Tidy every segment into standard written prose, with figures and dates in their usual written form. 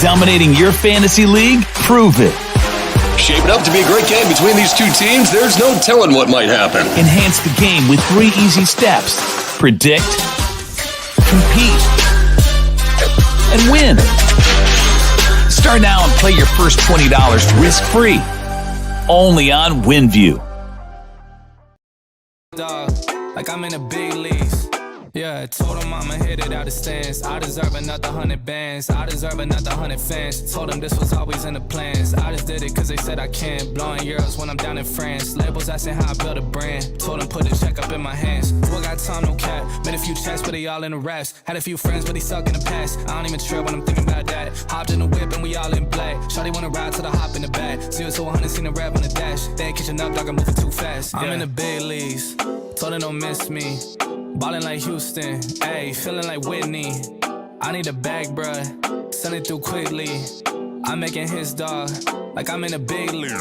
Dominating your fantasy league? Prove it. Shaping up to be a great game between these two teams. There's no telling what might happen. Enhance the game with 3 easy steps. Predict, compete, and win. Start now and play your first $20 risk-free. Only on WINVIEW. Dog, like I'm in the big leagues. Yeah, told him I'ma hit it out of stands. I deserve another 100 bands. I deserve another 100 fans. Told them this was always in the plans. I just did it cause they said I can. Blowing euros when I'm down in France. Labels asking how I build a brand. Told them put the check up in my hands. Still got time, no cap. Made a few checks, but they all in the rest. Had a few friends, but they suck in the past. I don't even trip when I'm thinking about that. Hopped in the whip and we all in black. Shawty wanna ride till I hop in the back. 0 to 100, seen the rap on the dash. They ain't catching up, dog, I'm moving too fast. I'm in the big leagues. Told them don't miss me. Ballin' like Houston, ayy, feeling like Whitney. I need a bag, bruh, send it through quickly. I'm making his dog, like I'm in a big league.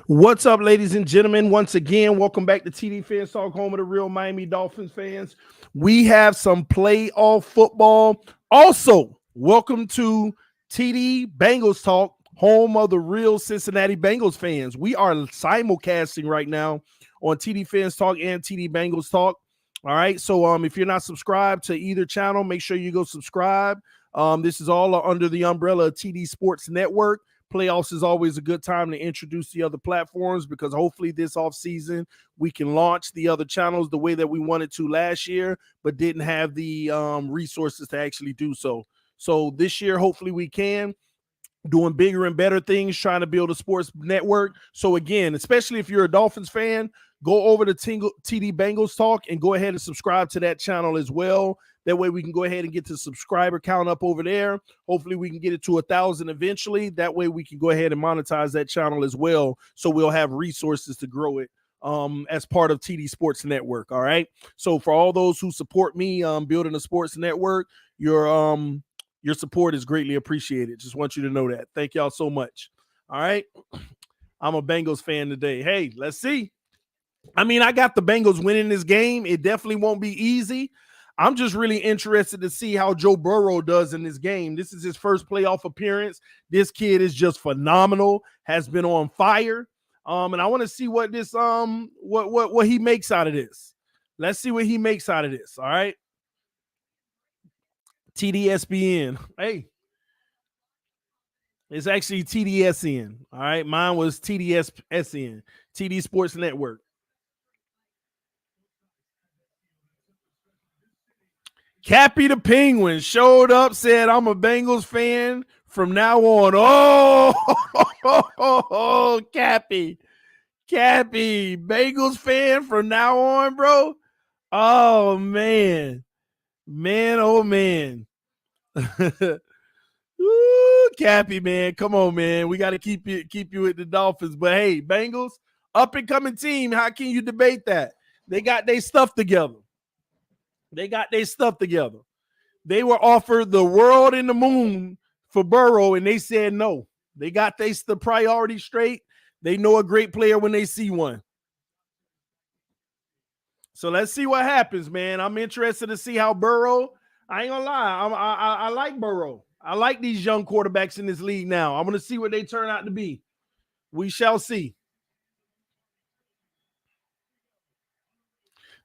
What's up, ladies and gentlemen? Once again, welcome back to TDPHINSTALK, home of the real Miami Dolphins fans. We have some playoff football. Also, welcome to TD Bengals Talk, home of the real Cincinnati Bengals fans. We are simulcasting right now on TD Fans Talk and TD Bengals Talk. All right. So if you're not subscribed to either channel, make sure you go subscribe. This is all under the umbrella of TD Sports Network. Playoffs is always a good time to introduce the other platforms because hopefully this offseason we can launch the other channels the way that we wanted to last year, but didn't have the resources to actually do so. So this year, hopefully we can. Doing bigger and better things, trying to build a sports network. So again, especially if you're a Dolphins fan, go over to TD Bengals Talk and go ahead and subscribe to that channel as well. That way we can go ahead and get the subscriber count up over there. Hopefully we can get it to 1,000 eventually. That way we can go ahead and monetize that channel as well. So we'll have resources to grow it as part of TD Sports Network. All right. So for all those who support me building a sports network, your support is greatly appreciated. Just want you to know that. Thank y'all so much. All right. I'm a Bengals fan today. Hey, let's see. I mean, I got the Bengals winning this game. It definitely won't be easy. I'm just really interested to see how Joe Burrow does in this game. This is his first playoff appearance. This kid is just phenomenal, has been on fire. And I want to see what this what he makes out of this. Let's see what he makes out of this. All right. TDSBN. Hey. It's actually TDSN. All right. Mine was TDSSN. TD Sports Network. Cappy the Penguin showed up, said, I'm a Bengals fan from now on. Oh, Cappy. Bengals fan from now on, bro. Oh, man. Oh, man. Ooh, Cappy, man. Come on, man. We got to keep you with the Dolphins. But, hey, Bengals, up-and-coming team. How can you debate that? They got their stuff together. They were offered the world and the moon for Burrow, and they said no. They got the priority straight. They know a great player when they see one. So let's see what happens, man. I'm interested to see how Burrow. I ain't gonna lie. I like Burrow. I like these young quarterbacks in this league now. I'm gonna see what they turn out to be. We shall see.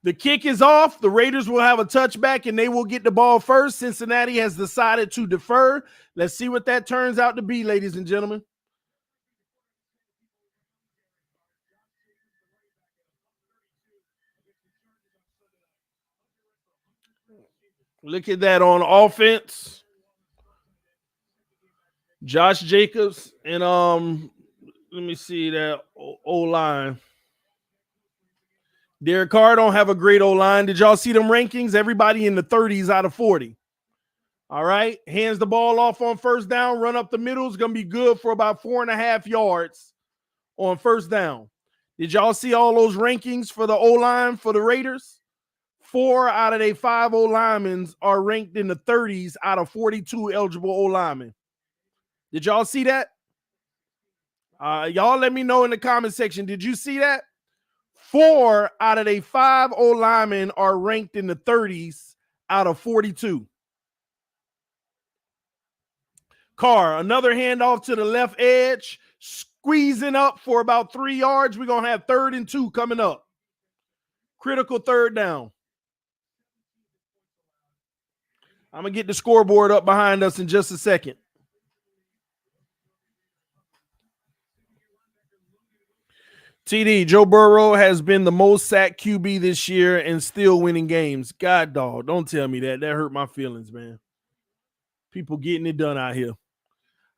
The kick is off. The Raiders will have a touchback, and they will get the ball first. Cincinnati has decided to defer. Let's see what that turns out to be, ladies and gentlemen. Look at that on offense. Josh Jacobs and let me see that O-line. Derek Carr don't have a great O-line. Did y'all see them rankings? Everybody in the 30s out of 40. All right. Hands the ball off on first down. Run up the middle. It's going to be good for about 4.5 yards on first down. Did y'all see all those rankings for the O-line for the Raiders? 4 out of their 5 O-linemen are ranked in the 30s out of 42 eligible O-linemen. Did y'all see that? Y'all let me know in the comment section. Did you see that? 4 out of their 5 O-linemen are ranked in the 30s out of 42. Carr, another handoff to the left edge, squeezing up for about 3 yards. We're going to have 3rd and 2 coming up. Critical 3rd down. I'm going to get the scoreboard up behind us in just a second. TD, Joe Burrow has been the most sacked QB this year and still winning games. God, dog, don't tell me that. That hurt my feelings, man. People getting it done out here.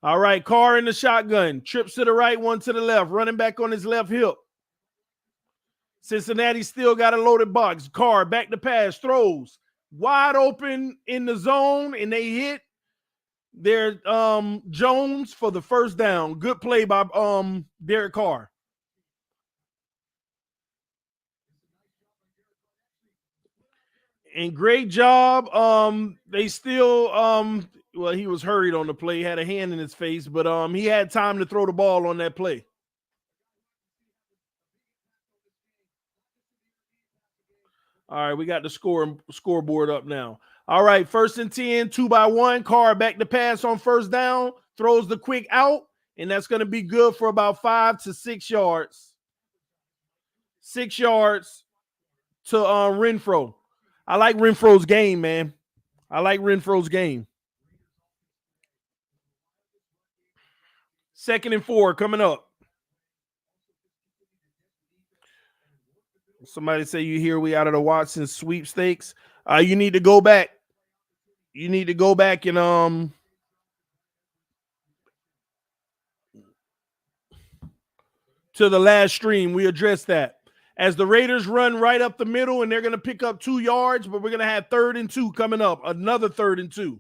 All right, Carr in the shotgun. Trips to the right, one to the left. Running back on his left hip. Cincinnati still got a loaded box. Carr back to pass, throws. Wide open in the zone, and they hit their Jones for the 1st down. Good play by Derek Carr. And great job. They still well, he was hurried on the play, had a hand in his face, but he had time to throw the ball on that play. All right, we got the scoreboard up now. All right, 1st and 10, 2-by-1. Carr back to pass on 1st down, throws the quick out, and that's going to be good for about 5 to 6 yards. 6 yards to Renfro. I like Renfro's game, man. I like Renfro's game. 2nd and 4 coming up. Somebody say you hear we out of the Watson sweepstakes. You need to go back. You need to go back and to the last stream. We addressed that. As the Raiders run right up the middle, and they're going to pick up 2 yards, but we're going to have 3rd and 2 coming up. Another 3rd and 2.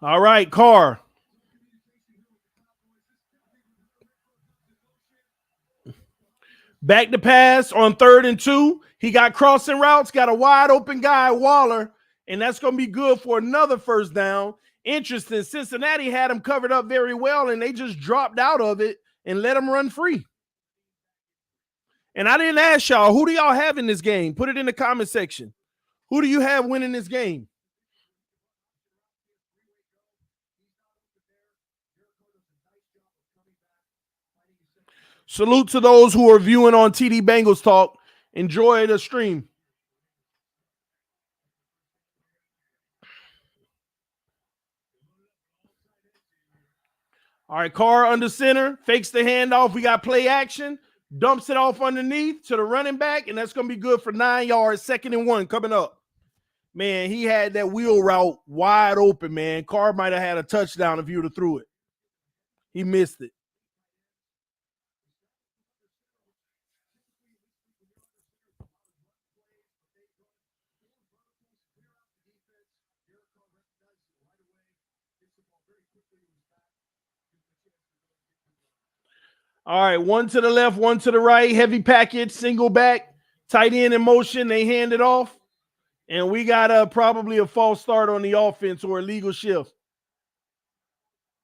All right, Carr. Back to pass on 3rd and 2. He got crossing routes, got a wide open guy, Waller, and that's going to be good for another 1st down. Interesting. Cincinnati had him covered up very well, and they just dropped out of it and let him run free. And I didn't ask y'all, who do y'all have in this game? Put it in the comment section. Who do you have winning this game? Salute to those who are viewing on TD Bengals Talk. Enjoy the stream. All right, Carr under center, fakes the handoff. We got play action, dumps it off underneath to the running back, and that's going to be good for 9 yards, 2nd and 1 coming up. Man, he had that wheel route wide open, man. Carr might have had a touchdown if he would have threw it. He missed it. All right, one to the left, one to the right, heavy package, single back, tight end in motion. They hand it off, and we got probably a false start on the offense or a legal shift.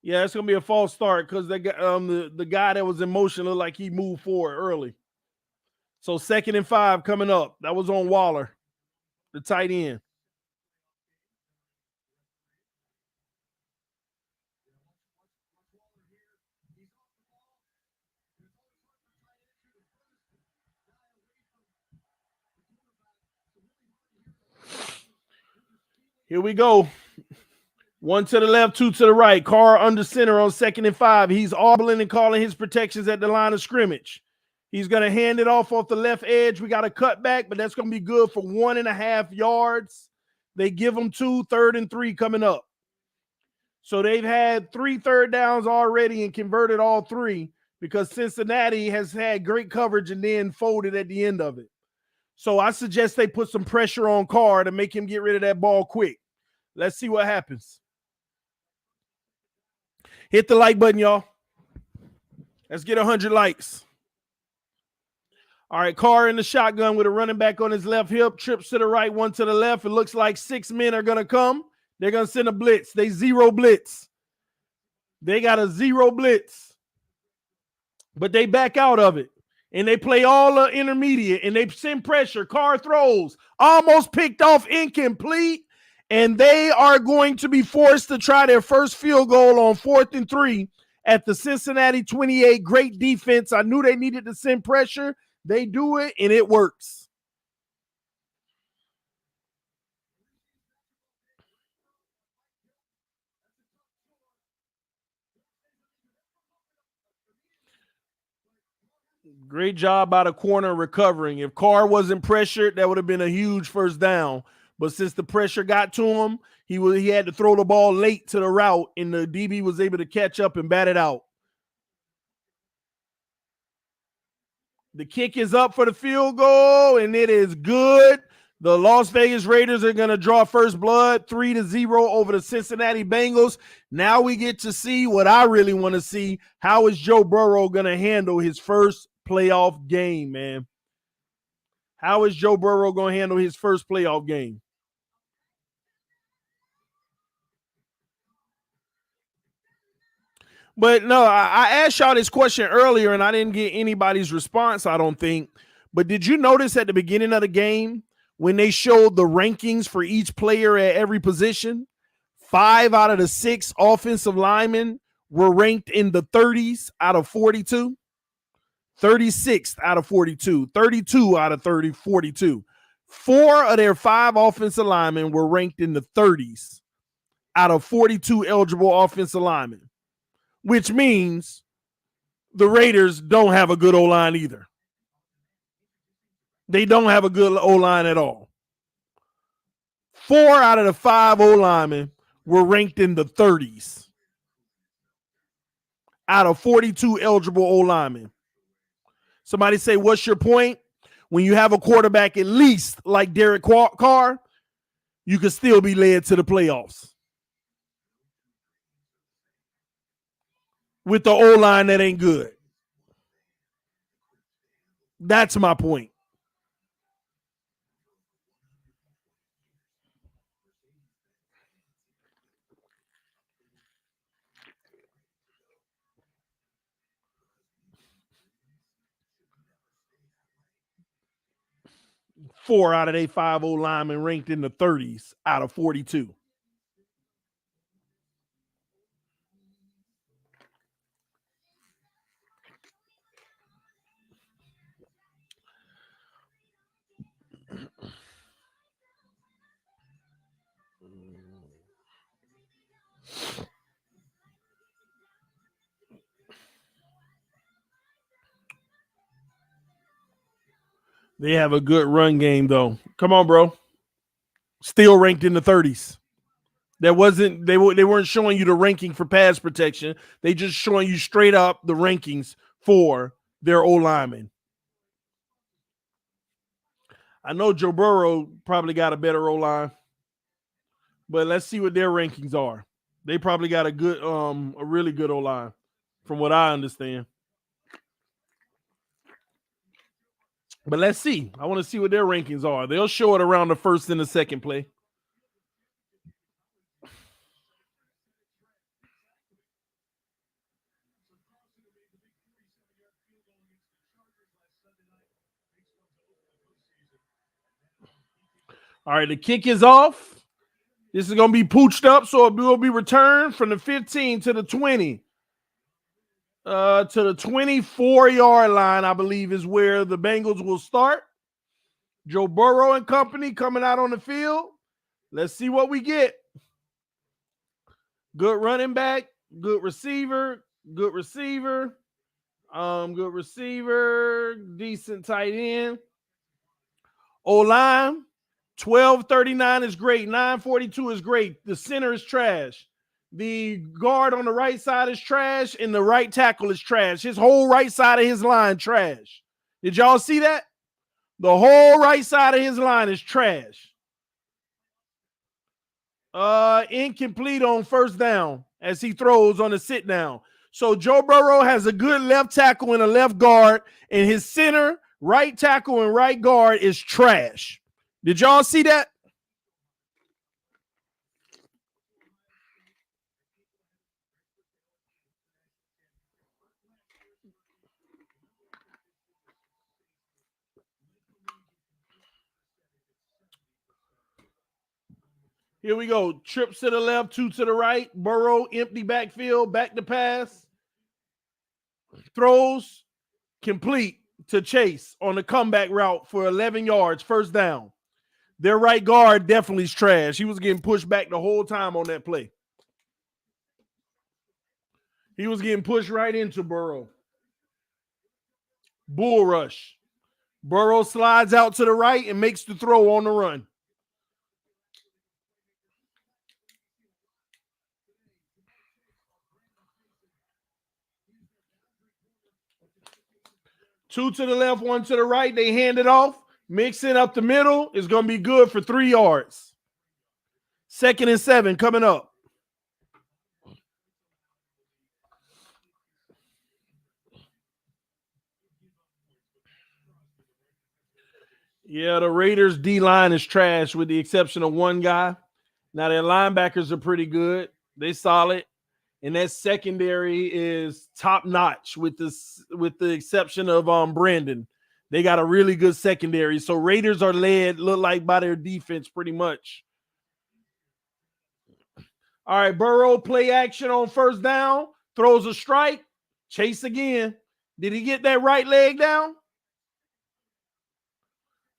Yeah, it's gonna be a false start because the guy that was in motion looked like he moved forward early. So 2nd and 5 coming up. That was on Waller, the tight end. Here we go. One to the left, 2 to the right. Carr under center on 2nd and 5. He's audibling and calling his protections at the line of scrimmage. He's going to hand it off the left edge. We got a cutback, but that's going to be good for 1.5 yards. They give him 2, 3rd and 3 coming up. So they've had 3 third downs already and converted all 3 because Cincinnati has had great coverage and then folded at the end of it. So I suggest they put some pressure on Carr to make him get rid of that ball quick. Let's see what happens. Hit the like button, y'all. Let's get 100 likes. All right, Carr in the shotgun with a running back on his left hip, trips to the right, one to the left. It looks like 6 men are going to come. They're going to send a blitz. They zero blitz. They got a zero blitz. But they back out of it. And they play all the intermediate, and they send pressure. Carr throws. Almost picked off, incomplete. And they are going to be forced to try their first field goal on 4th and 3 at the Cincinnati 28. Great defense. I knew they needed to send pressure. They do it, and it works. Great job by the corner recovering. If Carr wasn't pressured, that would have been a huge first down. But since the pressure got to him, he had to throw the ball late to the route, and the DB was able to catch up and bat it out. The kick is up for the field goal, and it is good. The Las Vegas Raiders are going to draw first blood, 3-0 over the Cincinnati Bengals. Now we get to see what I really want to see. How is Joe Burrow going to handle his first playoff game, man? How is Joe Burrow going to handle his first playoff game? But no, I asked y'all this question earlier, and I didn't get anybody's response, I don't think. But did you notice at the beginning of the game when they showed the rankings for each player at every position, 5 out of the 6 offensive linemen were ranked in the 30s out of 42, 36th out of 42, 32 out of 42. 4 of their 5 offensive linemen were ranked in the 30s out of 42 eligible offensive linemen, which means the Raiders don't have a good O-line either. They don't have a good O-line at all. 4 out of the 5 O-linemen were ranked in the 30s out of 42 eligible O-linemen. Somebody say, what's your point? When you have a quarterback at least like Derek Carr, you can still be led to the playoffs. With the O-line that ain't good. That's my point. Four out of their 5 O-linemen ranked in the 30s out of 42. They have a good run game, though. Come on, bro. Still ranked in the 30s. They weren't showing you the ranking for pass protection. They just showing you straight up the rankings for their O-linemen. I know Joe Burrow probably got a better O-line, but let's see what their rankings are. They probably got a really good O-line, from what I understand. But let's see. I want to see what their rankings are. They'll show it around the first and the second play. All right, the kick is off. This is going to be pooched up, so it will be returned from the 15 to the 20. To the 24-yard line, I believe, is where the Bengals will start. Joe Burrow and company coming out on the field. Let's see what we get. Good running back, good receiver, good receiver, decent tight end. O-line, 1239 is great. 942 is great. The center is trash. The guard on the right side is trash, and the right tackle is trash. His whole right side of his line trash. Did y'all see that? The whole right side of his line is trash. Incomplete on first down. as he throws on the sit down. So Joe Burrow has a good left tackle and a left guard, and his center, right tackle, and right guard is trash. Did y'all see that? Here we go. Trips to the left, 2 to the right. Burrow, empty backfield, back to pass. Throws, complete to Chase on the comeback route for 11 yards, first down. Their right guard definitely is trash. He was getting pushed back the whole time on that play. He was getting pushed right into Burrow. Bull rush. Burrow slides out to the right and makes the throw on the run. Two to the left, 1 to the right. They hand it off. Mix it up the middle. It's going to be good for 3 yards. 2nd and 7 coming up. Yeah, the Raiders D-line is trash with the exception of one guy. Now, their linebackers are pretty good. They solid. And that secondary is top-notch with the exception of Brandon. They got a really good secondary. So Raiders are led, look like, by their defense pretty much. All right, Burrow play action on first down. Throws a strike. Chase again. Did he get that right leg down?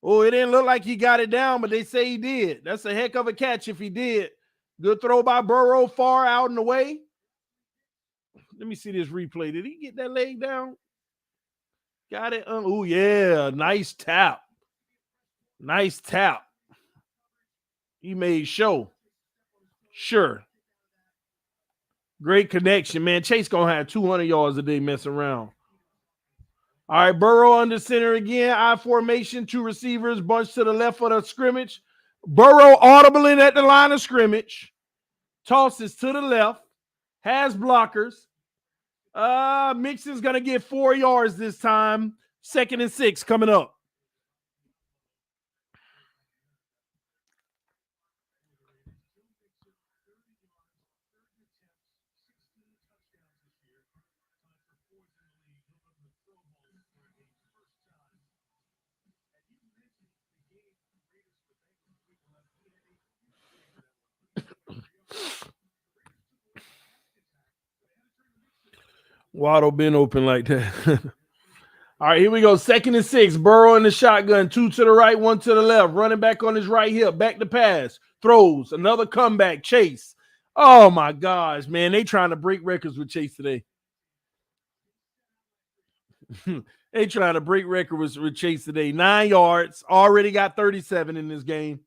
Oh, it didn't look like he got it down, but they say he did. That's a heck of a catch if he did. Good throw by Burrow, far out and away. Let me see this replay. Did he get that leg down? Got it. Oh, yeah. Nice tap. Nice tap. He made show. Sure. Great connection, man. Chase going to have 200 yards a day messing around. All right, Burrow under center again. I formation, 2 receivers, bunch to the left of the scrimmage. Burrow audibling at the line of scrimmage. Tosses to the left. Has blockers. Mixon's going to get 4 yards this time. 2nd and 6 coming up. Waddle been open like that. All right, here we go. 2nd and 6. Burrow in the shotgun. 2 to the right, 1 to the left. Running back on his right hip. Back to pass. Throws. Another comeback. Chase. Oh, my gosh, man. They trying to break records with Chase today. They trying to break records with Chase today. 9 yards. Already got 37 in this game.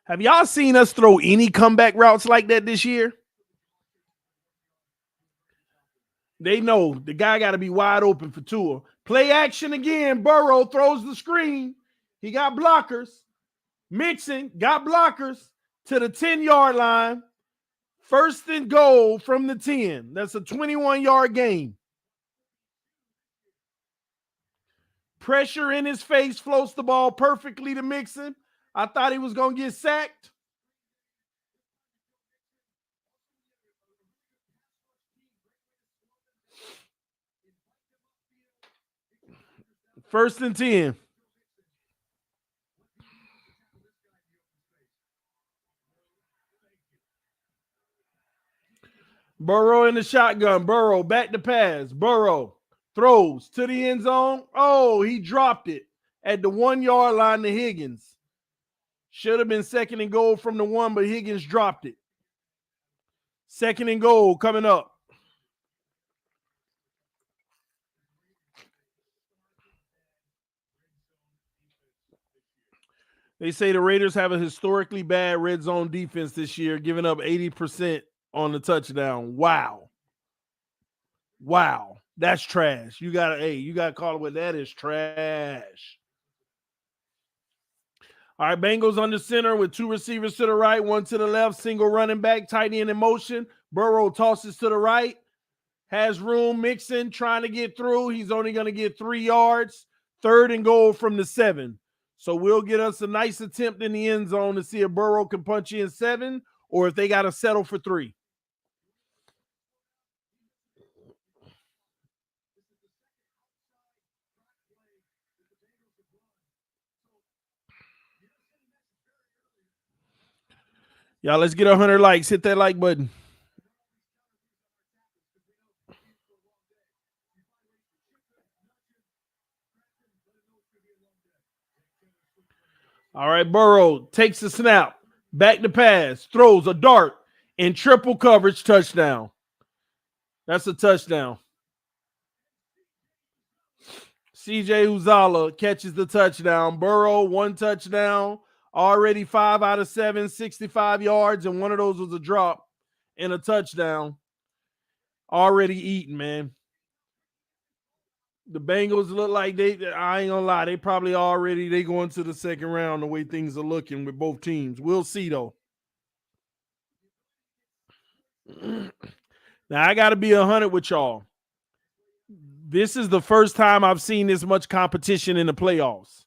Have y'all seen us throw any comeback routes like that this year? They know the guy got to be wide open for Tua. Play action again. Burrow throws the screen. He got blockers. Mixon got blockers to the 10-yard line. 1st and goal from the 10. That's a 21-yard gain. Pressure in his face, floats the ball perfectly to Mixon. I thought he was going to get sacked. First and 10. Burrow in the shotgun. Burrow back to pass. Burrow throws to the end zone. Oh, he dropped it at the 1-yard line to Higgins. Should have been 2nd and goal from the 1, but Higgins dropped it. 2nd and goal coming up. They say the Raiders have a historically bad red zone defense this year, giving up 80% on the touchdown. Wow. Wow, that's trash. You gotta call it what that is. Trash. All right, Bengals under center with two receivers to the right, one to the left, single running back, tight end in motion. Burrow tosses to the right, has room, Mixon trying to get through. He's only going to get 3 yards, 3rd and goal from the 7. So we'll get us a nice attempt in the end zone to see if Burrow can punch in 7 or if they got to settle for 3. Y'all, let's get 100 likes. Hit that like button. All right, Burrow takes the snap, back to pass, throws a dart, in triple coverage, touchdown. That's a touchdown. CJ Uzala catches the touchdown. Burrow, 1 touchdown, already 5 out of 7, 65 yards, and one of those was a drop and a touchdown. Already eaten, man. The Bengals look like I ain't gonna lie, they probably they going to the second round the way things are looking with both teams. We'll see though. Now I gotta be 100 with y'all. This is the first time I've seen this much competition in the playoffs.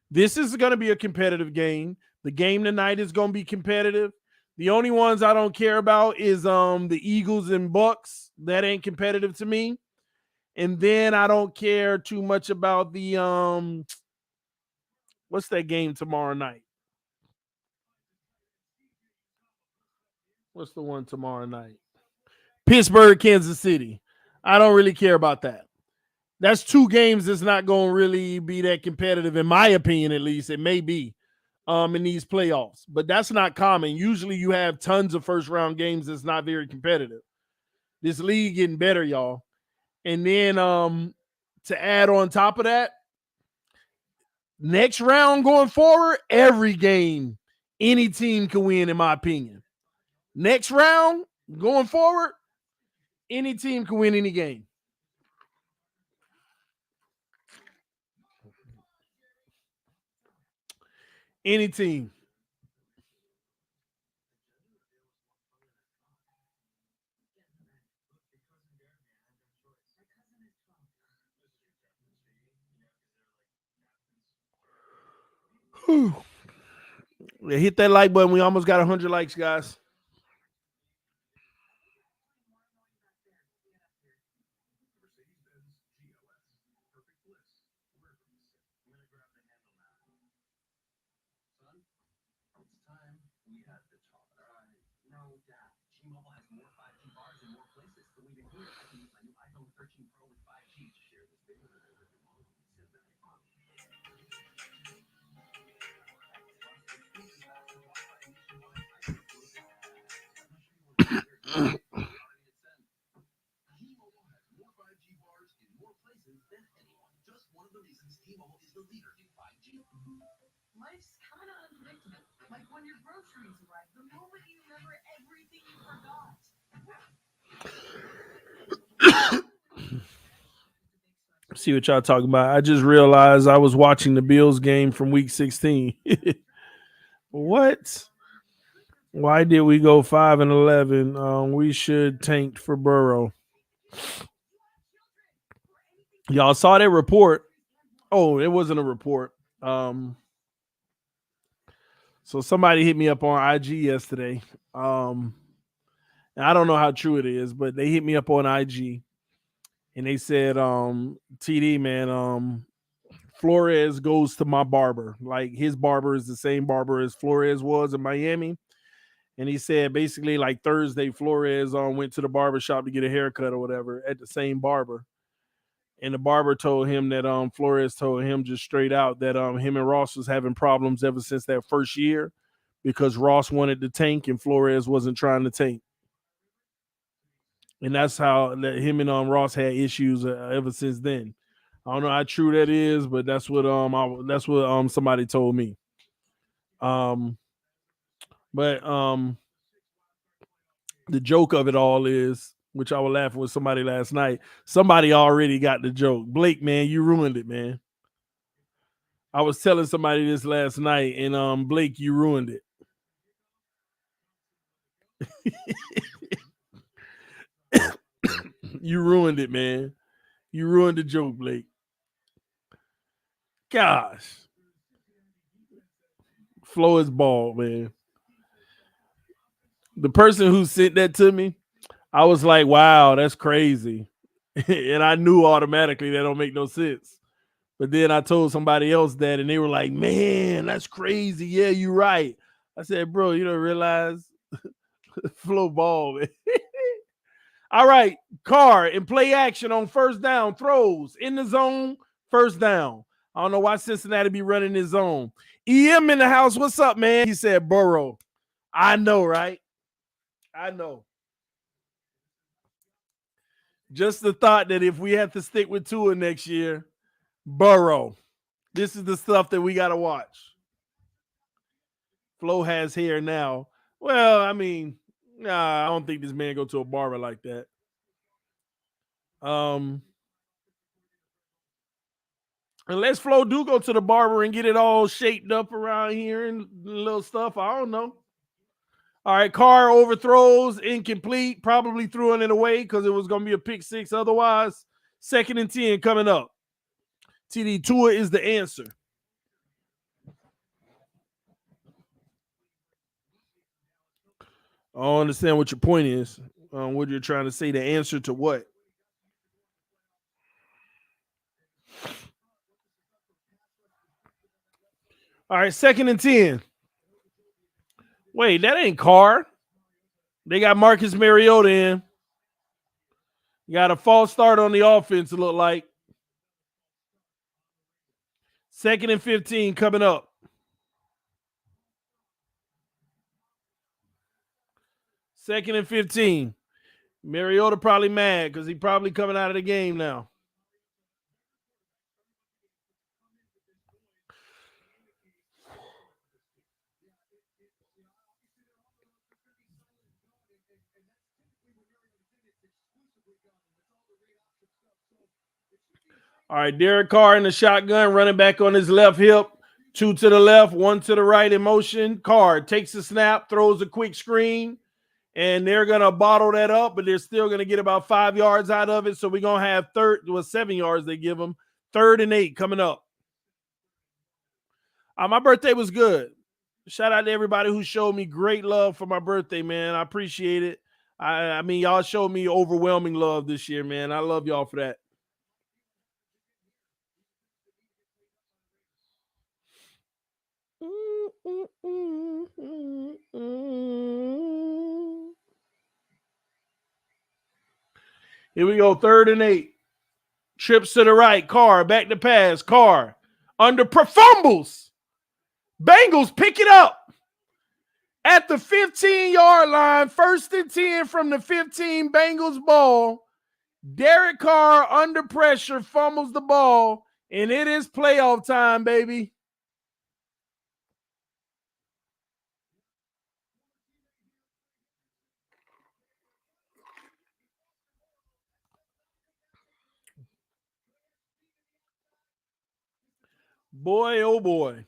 This is gonna be a competitive game. The game tonight is gonna be competitive. The only ones I don't care about is the Eagles and Bucks. That ain't competitive to me. And then I don't care too much about the what's that game tomorrow night? What's the one tomorrow night? Pittsburgh, Kansas City. I don't really care about that. That's 2 games that's not going to really be that competitive, in my opinion, at least. It may be in these playoffs, but that's not common. Usually you have tons of first-round games that's not very competitive. This league getting better, y'all. And then to add on top of that, next round going forward, every game, any team can win, in my opinion. Next round going forward, any team can win any game. Any team. Whew. Hit that like button. We almost got 100 likes, guys. Life's kind of unpredictable. Like when your groceries arrive, the moment you remember everything you forgot. See what y'all talking about. I just realized I was watching the Bills game from week 16. What? Why did we go 5-11? We should tank for Burrow. Y'all saw that report. Oh, it wasn't a report. So somebody hit me up on IG yesterday. And I don't know how true it is, but they hit me up on IG and they said, TD, man, Flores goes to my barber. Like his barber is the same barber as Flores was in Miami. And he said basically like Thursday, Flores went to the barber shop to get a haircut or whatever at the same barber. And the barber told him that Flores told him just straight out that him and Ross was having problems ever since that first year because Ross wanted to tank and Flores wasn't trying to tank. And that's how him and Ross had issues ever since then. I don't know how true that is, but that's what somebody told me. But the joke of it all is which I was laughing with somebody last night. Somebody already got the joke. Blake, man, you ruined it, man. I was telling somebody this last night, and Blake, you ruined it. You ruined it, man. You ruined the joke, Blake. Gosh. Flo is bald, man. The person who sent that to me, I was like, wow, that's crazy. And I knew automatically that don't make no sense. But then I told somebody else that, and they were like, man, that's crazy. Yeah, you're right. I said, bro, you don't realize Flo ball, man. All right, Carr in play action on first down, throws in the zone, first down. I don't know why Cincinnati be running his zone. EM in the house. What's up, man? He said Burrow. I know, right? I know. Just the thought that if we have to stick with Tua next year, Burrow. This is the stuff that we got to watch. Flo has hair now. Well, I mean, nah, I don't think this man go to a barber like that. Unless Flo do go to the barber and get it all shaped up around here and little stuff. I don't know. All right, Carr overthrows, incomplete, probably threw it away because it was going to be a pick six otherwise. 2nd and 10 coming up. TD Tua is the answer. I don't understand what your point is. What you're trying to say, the answer to what? All right, 2nd and 10. Wait, that ain't Carr. They got Marcus Mariota in. You got a false start on the offense, it look like. 2nd and 15 coming up. 2nd and 15. Mariota probably mad because he probably coming out of the game now. All right, Derek Carr in the shotgun, running back on his left hip. 2 to the left, 1 to the right in motion. Carr takes a snap, throws a quick screen, and they're going to bottle that up, but they're still going to get about 5 yards out of it. So we're going to have 7 yards they give them. 3rd and 8 coming up. My birthday was good. Shout out to everybody who showed me great love for my birthday, man. I appreciate it. I mean, y'all showed me overwhelming love this year, man. I love y'all for that. Here we go, 3rd and 8. Trips to the right. Carr back to pass. Carr under fumbles. Bengals pick it up at the 15-yard line. 1st and 10 from the 15. Bengals ball. Derek Carr under pressure fumbles the ball, and it is playoff time, baby. Boy, oh boy.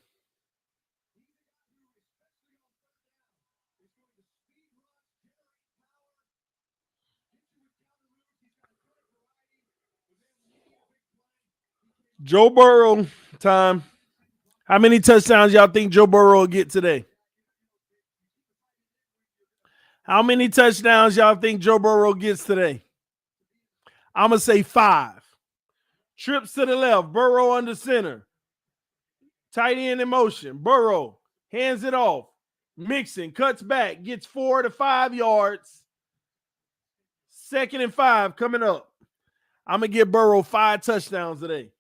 Joe Burrow time. How many touchdowns y'all think Joe Burrow will get today? How many touchdowns y'all think Joe Burrow gets today? I'm going to say 5. Trips to the left. Burrow under center. Tight end in motion. Burrow hands it off. Mixon cuts back. Gets 4 to 5 yards. 2nd and 5 coming up. I'm going to give Burrow 5 touchdowns today.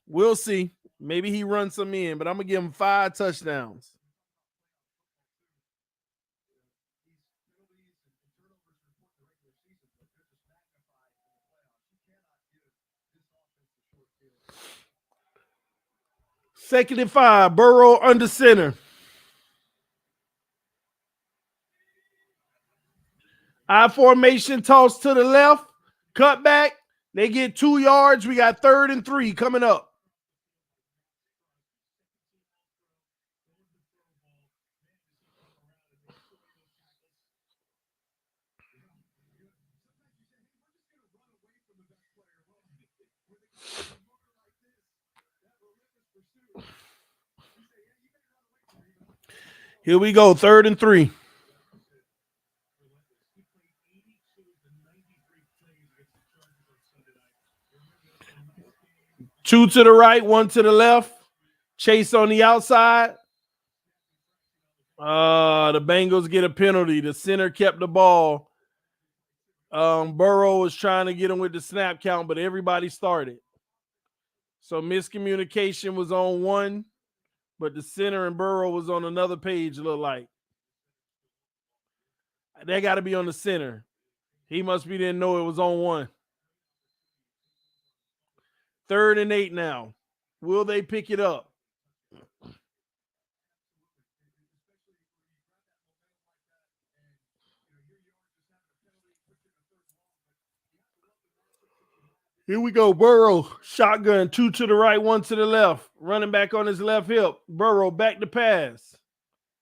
We'll see. Maybe he runs some in, but I'm going to give him 5 touchdowns. Second and 5, Burrow under center. I formation toss to the left, cut back. They get 2 yards. We got 3rd and 3 coming up. Here we go, 3rd and 3. Two to the right, 1 to the left. Chase on the outside. The Bengals get a penalty. The center kept the ball. Burrow was trying to get him with the snap count, but everybody started. So miscommunication was on one, but the center and Burrow was on another page, look like. They got to be on the center. He didn't know it was on one. 3rd and 8 now. Will they pick it up? Here we go. Burrow, shotgun, 2 to the right, 1 to the left. Running back on his left hip. Burrow back to pass.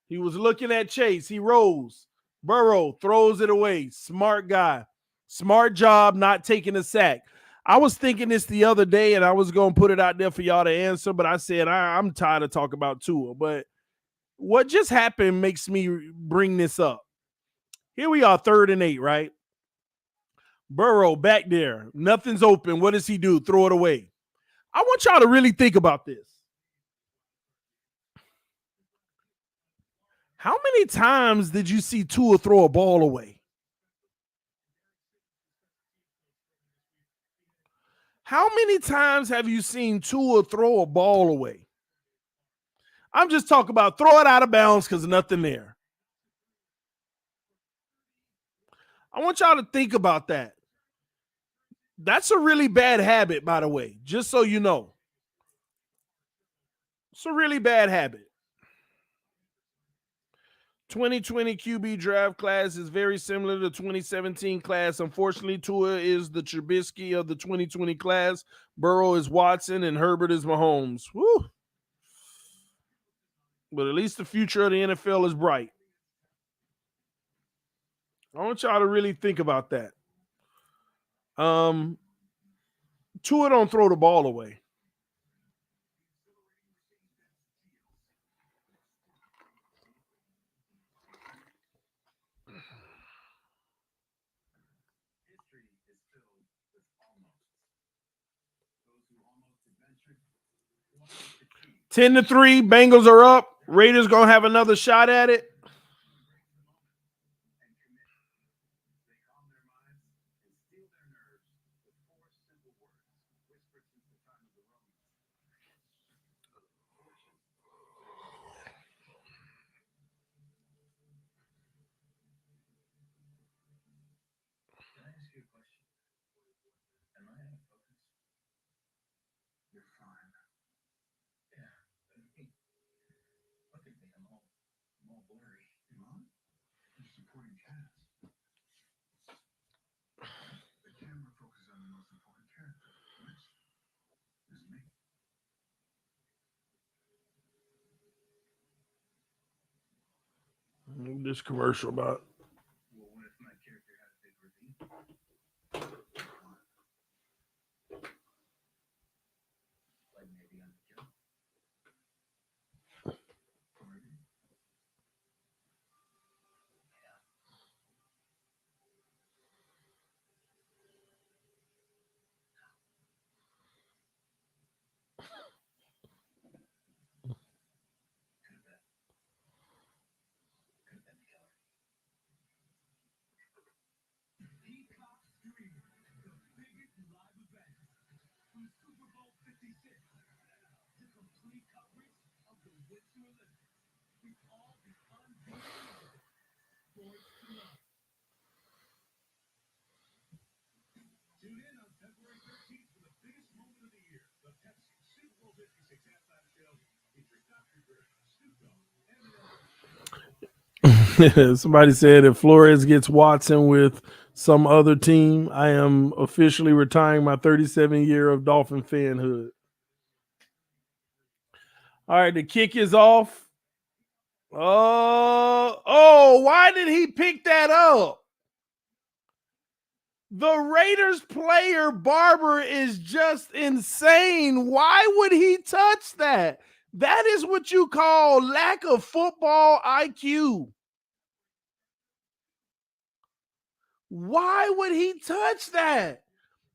He was looking at Chase. He rolls. Burrow throws it away. Smart guy. Smart job not taking a sack. I was thinking this the other day, and I was going to put it out there for y'all to answer, but I said I'm tired of talking about Tua. But what just happened makes me bring this up. Here we are, 3rd and 8, right? Burrow back there. Nothing's open. What does he do? Throw it away. I want y'all to really think about this. How many times did you see Tua throw a ball away? How many times have you seen Tua throw a ball away? I'm just talking about throw it out of bounds because nothing there. I want y'all to think about that. That's a really bad habit, by the way, just so you know. It's a really bad habit. 2020 QB draft class is very similar to the 2017 class. Unfortunately, Tua is the Trubisky of the 2020 class. Burrow is Watson, and Herbert is Mahomes. Woo. But at least the future of the NFL is bright. I want y'all to really think about that. Tua don't throw the ball away. Ten to 3, Bengals are up. Raiders gonna have another shot at it. This commercial about. Somebody said if Flores gets Watson with some other team, I am officially retiring my 37 year of Dolphin fanhood. All right, the kick is off. Oh, why did he pick that up? The Raiders player Barber is just insane. Why would he touch that? That is what you call lack of football IQ. Why would he touch that?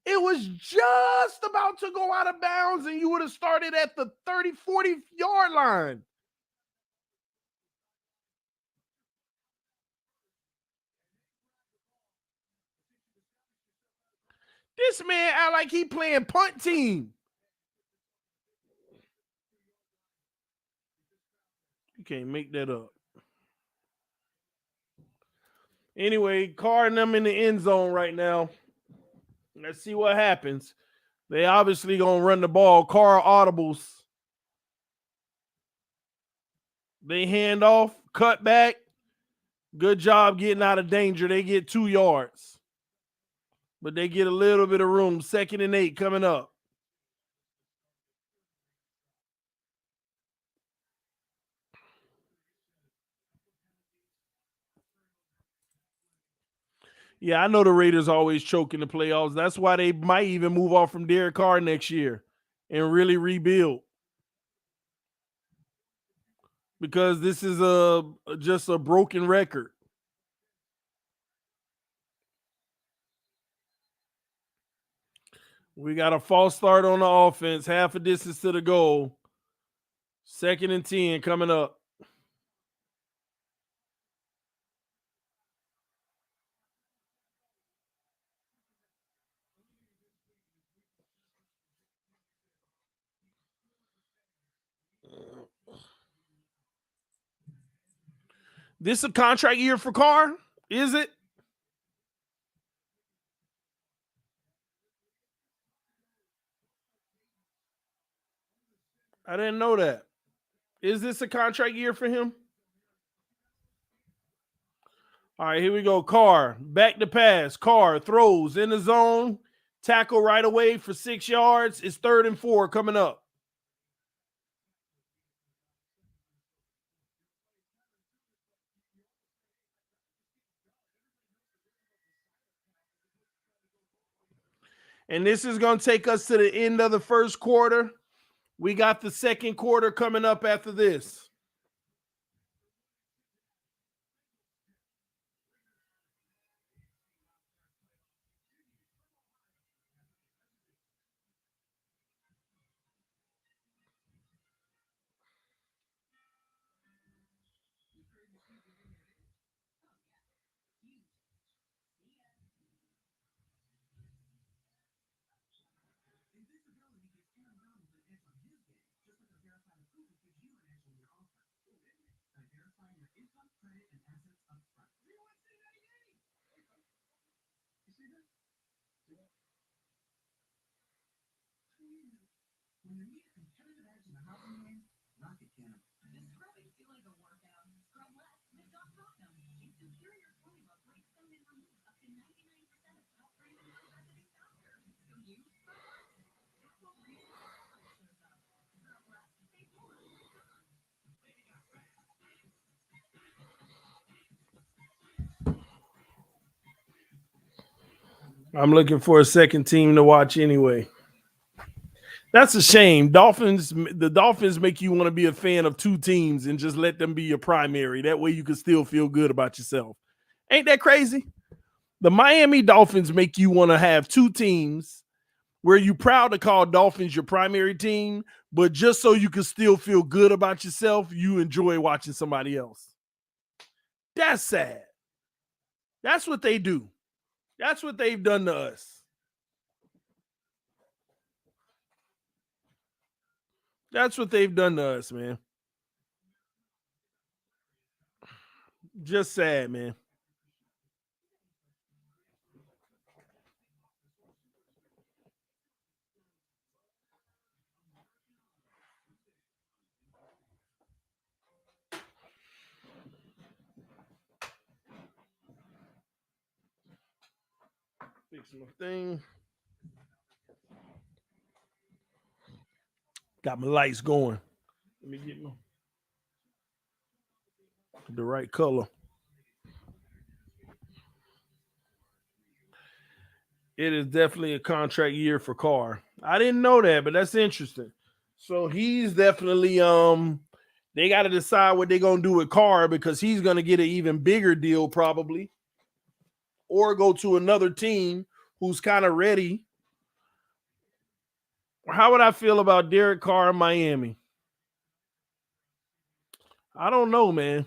It was just about to go out of bounds and you would have started at the 30, 40 yard line. This man act like he playing punt team. You can't make that up. Anyway, Carr and them in the end zone right now. Let's see what happens. They obviously gonna run the ball. Carr audibles. They hand off, cut back. Good job getting out of danger. They get 2 yards. But they get a little bit of room. 2nd and 8 coming up. Yeah, I know the Raiders always choke in the playoffs. That's why they might even move off from Derek Carr next year and really rebuild. Because this is just a broken record. We got a false start on the offense, half a distance to the goal. 2nd and 10 coming up. This a contract year for Carr? Is it? I didn't know that. Is this a contract year for him? All right, here we go. Carr, back to pass. Carr throws in the zone. Tackle right away for 6 yards. It's 3rd and 4 coming up. And this is going to take us to the end of the first quarter. We got the second quarter coming up after this. I'm looking for a second team to watch anyway. That's a shame. The Dolphins make you want to be a fan of 2 teams and just let them be your primary. That way you can still feel good about yourself. Ain't that crazy? The Miami Dolphins make you want to have 2 teams where you're proud to call Dolphins your primary team, but just so you can still feel good about yourself, you enjoy watching somebody else. That's sad. That's what they do. That's what they've done to us. That's what they've done to us, man. Just sad, man. Fix my thing. Got my lights going. Let me get the right color. It is definitely a contract year for Carr. I didn't know that, but that's interesting. So he's definitely they got to decide what they're gonna do with Carr because he's gonna get an even bigger deal probably, or go to another team who's kind of ready. How would I feel about Derek Carr in Miami? I don't know, man.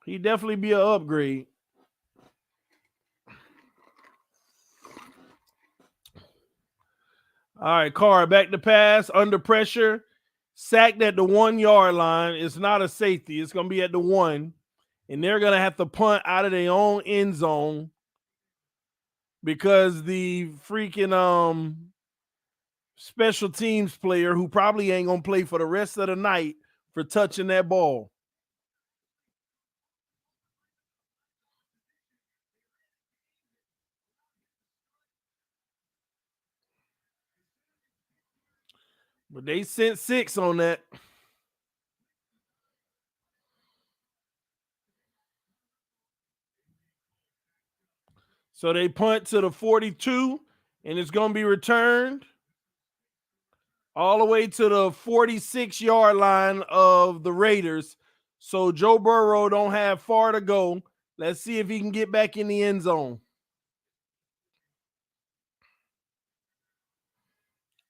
He'd definitely be an upgrade. All right, Carr back to pass, under pressure, sacked at the 1 yard line. It's not a safety. It's going to be at the 1. And they're going to have to punt out of their own end zone because the freaking special teams player who probably ain't going to play for the rest of the night for touching that ball. But they sent 6 on that. So they punt to the 42, and it's going to be returned all the way to the 46-yard line of the Raiders. So Joe Burrow don't have far to go. Let's see if he can get back in the end zone.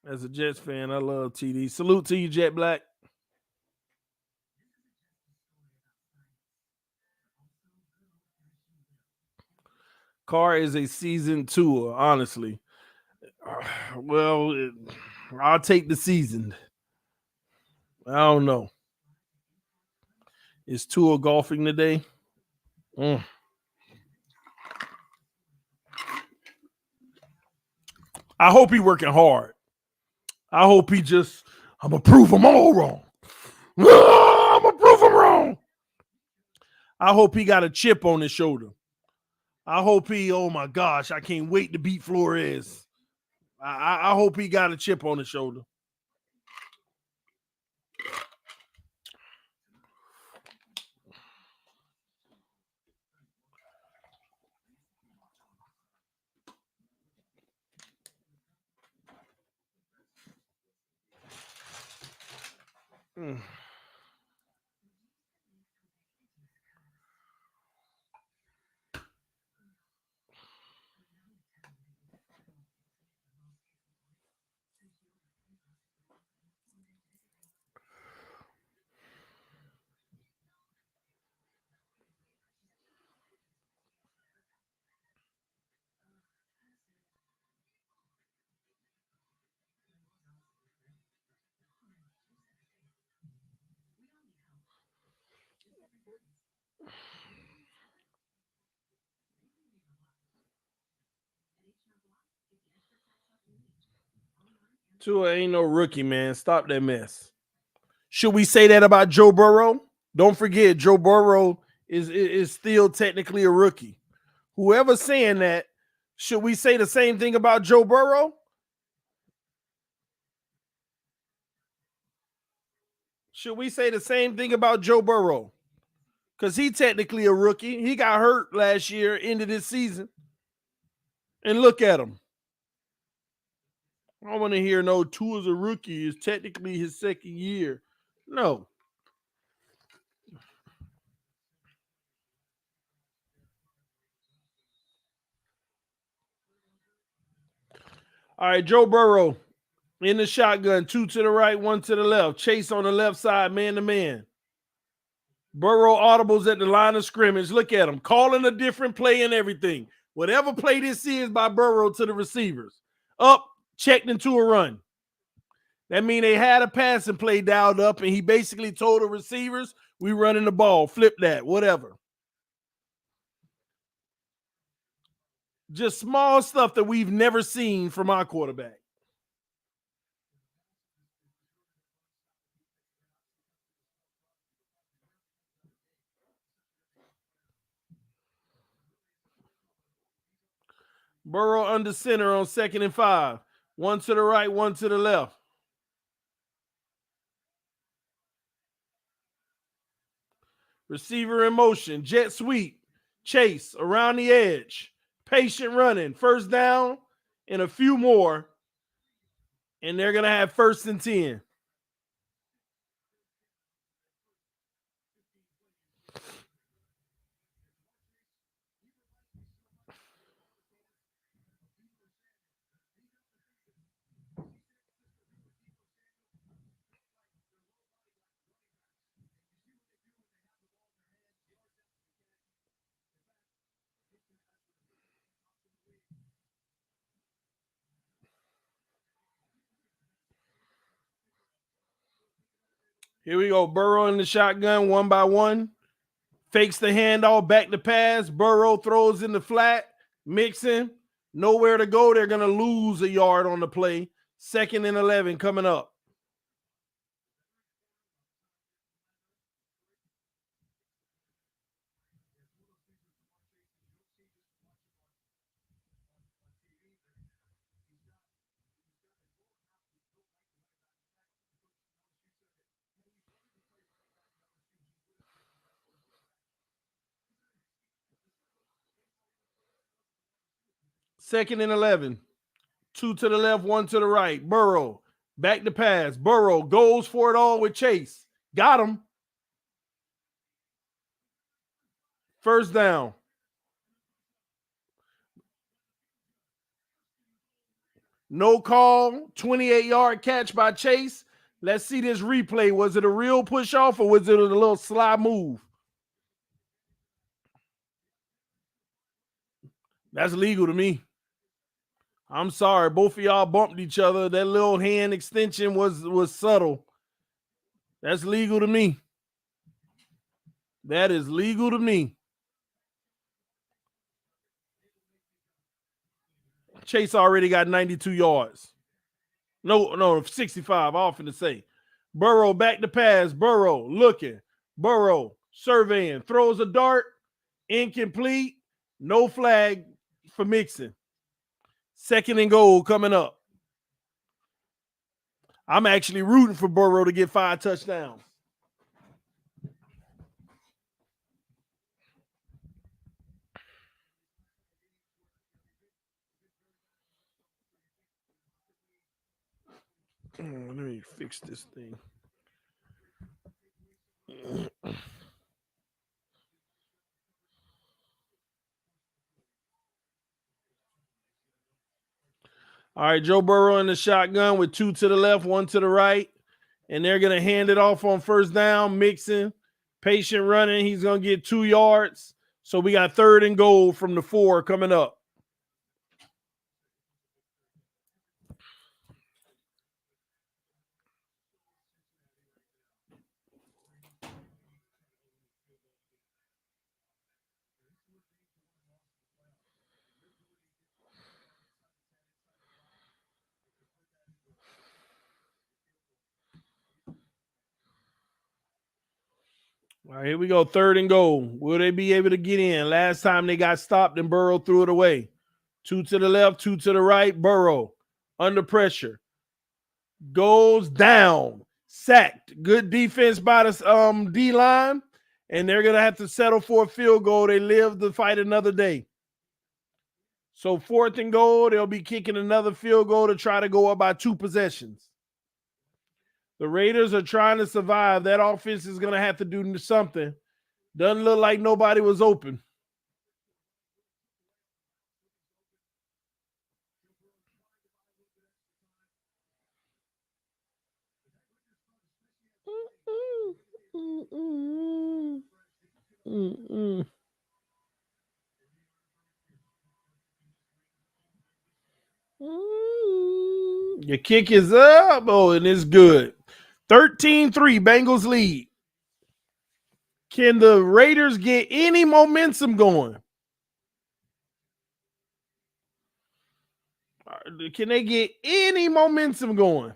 As a Jets fan, I love TD. Salute to you, Jet Black. Carr is a seasoned tour, honestly. Well, I'll take the seasoned. I don't know. Is Tua golfing today? I hope he working hard. I hope he just, I'm going to prove them all wrong. I'm going to prove them wrong. I hope he got a chip on his shoulder. I hope he, oh my gosh, I can't wait to beat Flores. I hope he got a chip on his shoulder. Tua ain't no rookie, man. Stop that mess. Should we say that about Joe Burrow? Don't forget, Joe Burrow is still technically a rookie. Whoever's saying that, should we say the same thing about Joe Burrow? Should we say the same thing about Joe Burrow? Because he technically a rookie. He got hurt last year into this season. And look at him. I don't want to hear no Tua's a rookie. It's technically his second year. No. All right, Joe Burrow in the shotgun, 2 to the right, 1 to the left. Chase on the left side, man to man. Burrow audibles at the line of scrimmage. Look at him, calling a different play and everything. Whatever play this is by Burrow to the receivers. Up, checked into a run. That means they had a passing play dialed up, and he basically told the receivers, we running the ball, flip that, whatever. Just small stuff that we've never seen from our quarterback. Burrow under center on 2nd and 5. One to the right, one to the left. Receiver in motion, jet sweep, chase around the edge, patient running, first down, and a few more, and they're going to have 1st and 10. Here we go. Burrow in the shotgun, 1 by 1. Fakes the handoff, back to pass. Burrow throws in the flat, mixing. Nowhere to go. They're going to lose a yard on the play. 2nd and 11 coming up. Second and 11. 2 to the left, 1 to the right. Burrow, back to pass. Burrow goes for it all with Chase. Got him. First down. No call, 28-yard catch by Chase. Let's see this replay. Was it a real push off or was it a little sly move? That's legal to me. I'm sorry. Both of y'all bumped each other. That little hand extension was subtle. That's legal to me. That is legal to me. Chase already got 92 yards. No, 65. Often to say. Burrow back to pass. Burrow looking. Burrow surveying. Throws a dart. Incomplete. No flag for mixing. 2nd and goal coming up. I'm actually rooting for Burrow to get 5 touchdowns. Let me fix this thing. All right, Joe Burrow in the shotgun with 2 to the left, 1 to the right. And they're going to hand it off on first down, mixing, patient running. He's going to get 2 yards. So we got 3rd and goal from the 4 coming up. All right, here we go. 3rd and goal. Will they be able to get in? Last time they got stopped and Burrow threw it away. 2 to the left, 2 to the right. Burrow under pressure. Goes down. Sacked. Good defense by the D-line. And they're going to have to settle for a field goal. They live to fight another day. So 4th and goal, they'll be kicking another field goal to try to go up by 2 possessions. The Raiders are trying to survive. That offense is going to have to do something. Doesn't look like nobody was open. Your kick is up. Oh, and it's good. 13-3, Bengals lead. Can the Raiders get any momentum going? Can they get any momentum going?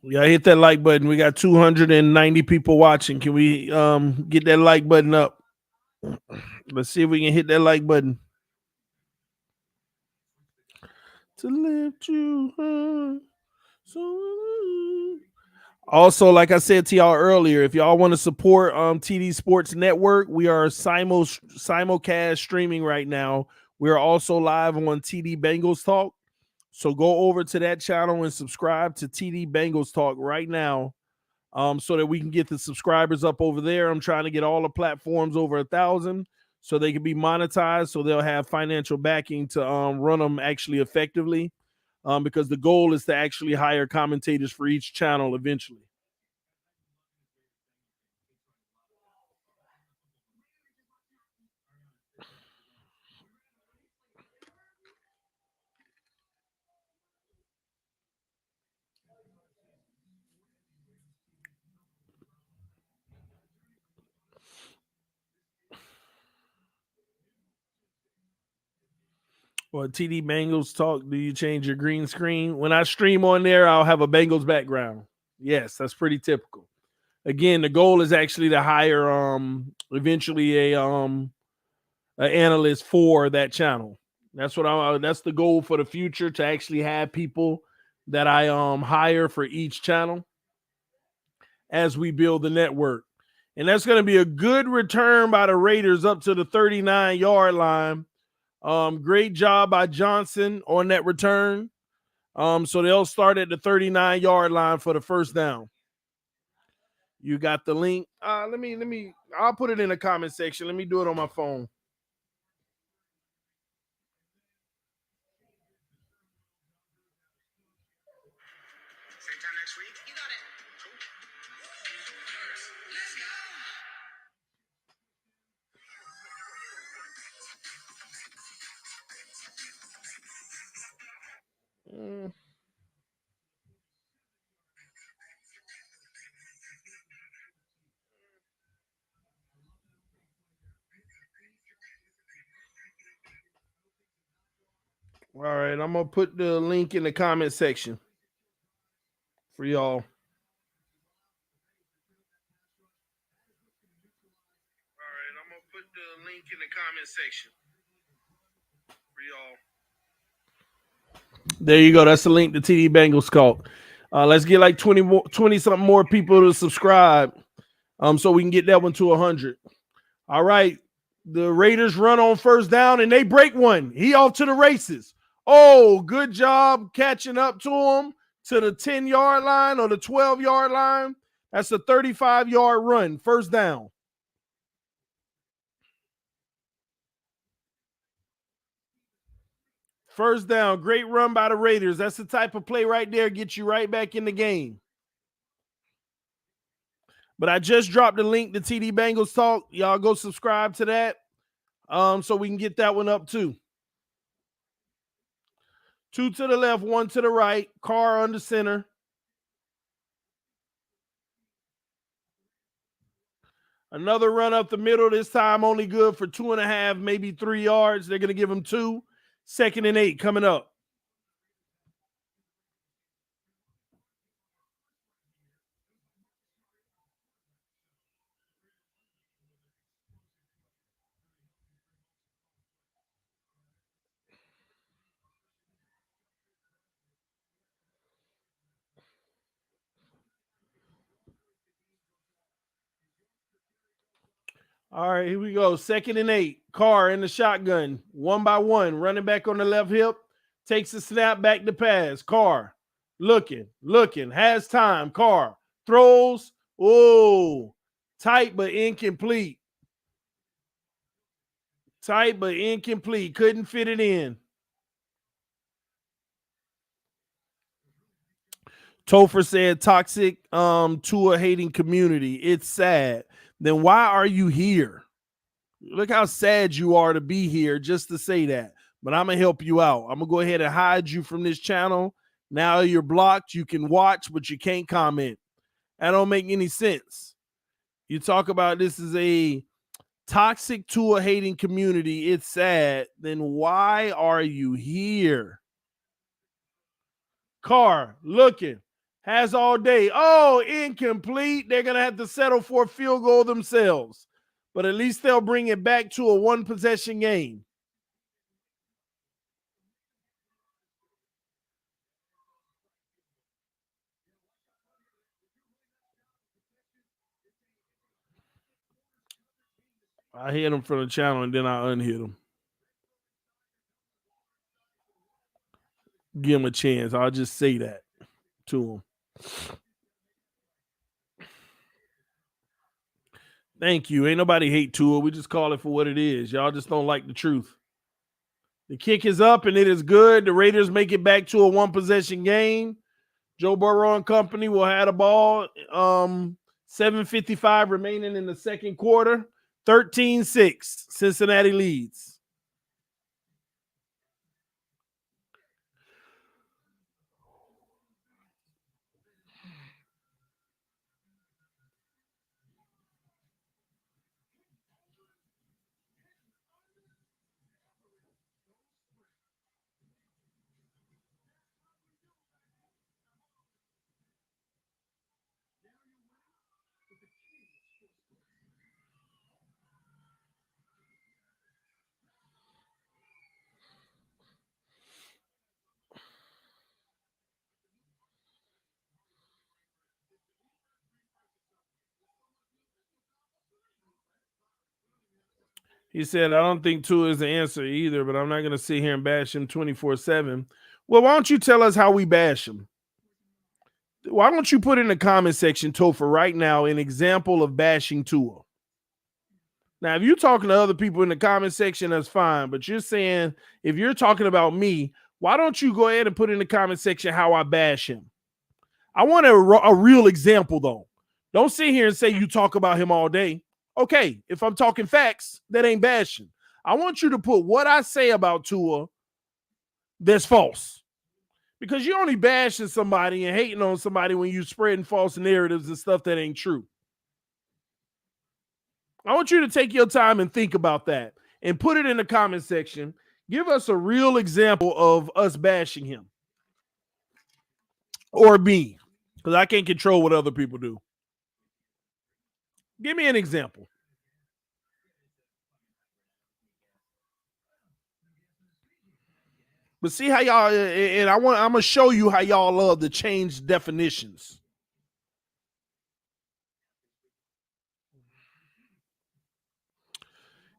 Yeah, hit that like button. We got 290 people watching. Can we get that like button up? Let's see if we can hit that like button. To lift you high. Also, like I said to y'all earlier, if y'all want to support TD Sports Network, we are simulcast streaming right now. We are also live on TD Bengals Talk. So go over to that channel and subscribe to TD Bengals Talk right now, so that we can get the subscribers up over there. I'm trying to get all the platforms over 1,000 so they can be monetized, so they'll have financial backing to run them actually effectively, because the goal is to actually hire commentators for each channel eventually. Or TD Bengals Talk, do you change your green screen? When I stream on there, I'll have a Bengals background. Yes, that's pretty typical. Again, the goal is actually to hire eventually an analyst for that channel. That's that's the goal for the future, to actually have people that I hire for each channel as we build the network. And that's going to be a good return by the Raiders up to the 39-yard line. Great job by Johnson on that return. So they'll start at the 39-yard line for the first down. You got the link. I'll put it in the comment section. Let me do it on my phone. Same time next week? You got it. Let's go. All right, I'm gonna put the link in the comment section for y'all. All right, I'm gonna put the link in the comment section for y'all. There you go. That's the link to TD Bengals Talk. Let's get like 20 something more people to subscribe, so we can get that one to 100. All right, the Raiders run on first down and they break one. He off to the races. Oh, good job catching up to him to the 10-yard line or the 12-yard line. That's a 35-yard run, first down. First down, great run by the Raiders. That's the type of play right there, get you right back in the game. But I just dropped the link to TD Bengals Talk. Y'all go subscribe to that, so we can get that one up too. 2 to the left, 1 to the right. Carr under center. Another run up the middle, this time only good for 2.5, maybe 3 yards. They're going to give him 2. 2nd and 8 coming up. All right, here we go. 2nd and 8. Carr in the shotgun. 1 by 1. Running back on the left hip. Takes the snap back to pass. Carr looking. Has time. Carr throws. Oh, tight but incomplete. Couldn't fit it in. Topher said toxic Tua hating community. It's sad. Then why are you here? Look how sad you are to be here just to say that. but I'm going to help you out. I'm going to go ahead and hide you from this channel. Now you're blocked. You can watch, but you can't comment. That don't make any sense. You talk about this is a toxic Tua hating community. It's sad. Then why are you here? Carr looking. Has all day. Oh, incomplete. They're going to have to settle for a field goal themselves. But at least they'll bring it back to a one-possession game. I hit him from the channel and then I unhit him. Give him a chance. I'll just say that to him. Thank you. Ain't nobody hate Tua. We just call it for what it is. Y'all just don't like the truth. The kick is up and it is good. The Raiders make it back to a one-possession game. Joe Burrow and company will have the ball. 7:55 remaining in the second quarter. 13-6. Cincinnati leads. He said, I don't think Tua is the answer either, but I'm not going to sit here and bash him 24/7. Well, why don't you tell us how we bash him? Why don't you put in the comment section, Topher, right now, an example of bashing Tua? Now, if you're talking to other people in the comment section, that's fine. But you're saying, if you're talking about me, why don't you go ahead and put in the comment section how I bash him? I want a real example, though. Don't sit here and say you talk about him all day. Okay, if I'm talking facts, that ain't bashing. I want you to put what I say about Tua that's false. Because you're only bashing somebody and hating on somebody when you're spreading false narratives and stuff that ain't true. I want you to take your time and think about that and put it in the comment section. Give us a real example of us bashing him. Or me, because I can't control what other people do. Give me an example. But see how y'all, and I'm gonna show you how y'all love to change definitions.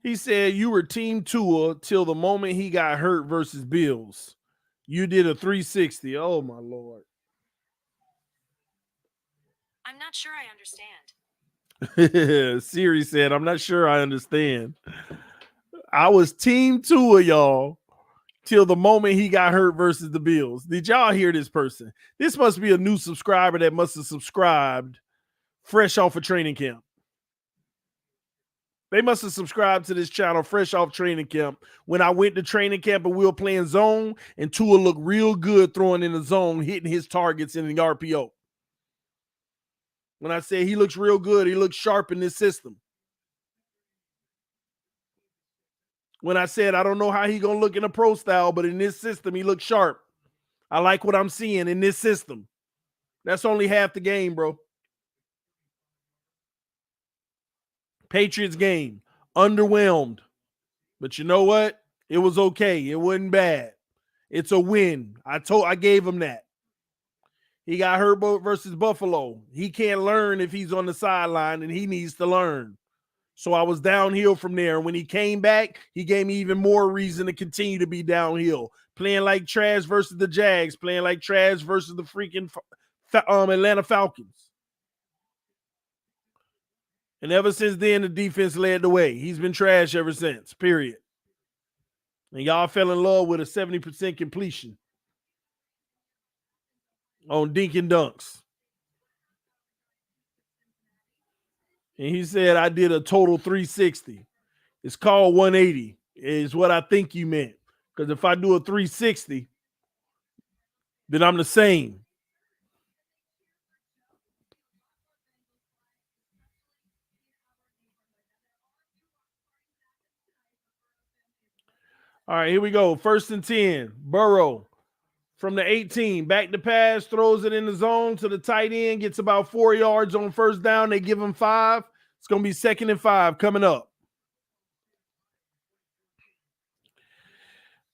He said you were team Tua till the moment he got hurt versus Bills. You did a 360. Oh my Lord. I'm not sure I understand. Siri said, I'm not sure I understand. I was team Tua, y'all, till the moment he got hurt versus the Bills. Did y'all hear this person? This must be a new subscriber that must have subscribed fresh off of training camp. They must have subscribed to this channel fresh off training camp. When I went to training camp and we were playing zone, and Tua looked real good throwing in the zone, hitting his targets in the RPO. When I say he looks real good, he looks sharp in this system. When I said I don't know how he gonna look in a pro style, but in this system, he looks sharp. I like what I'm seeing in this system. That's only half the game, bro. Patriots game, underwhelmed. But you know what? It was okay. It wasn't bad. It's a win. I gave him that. He got hurt versus Buffalo. He can't learn if he's on the sideline, and he needs to learn. So I was downhill from there. When he came back, he gave me even more reason to continue to be downhill. Playing like trash versus the Jags, playing like trash versus the freaking Atlanta Falcons. And ever since then, the defense led the way. He's been trash ever since, period. And y'all fell in love with a 70% completion on dink and dunks. And he said, I did a total 360. It's called 180, is what I think you meant. Because if I do a 360, then I'm the same. All right, here we go. 1st and 10. Burrow from the 18. Back to pass, throws it in the zone to the tight end, gets about 4 yards on 1st down. They give him 5. It's going to be 2nd and 5 coming up.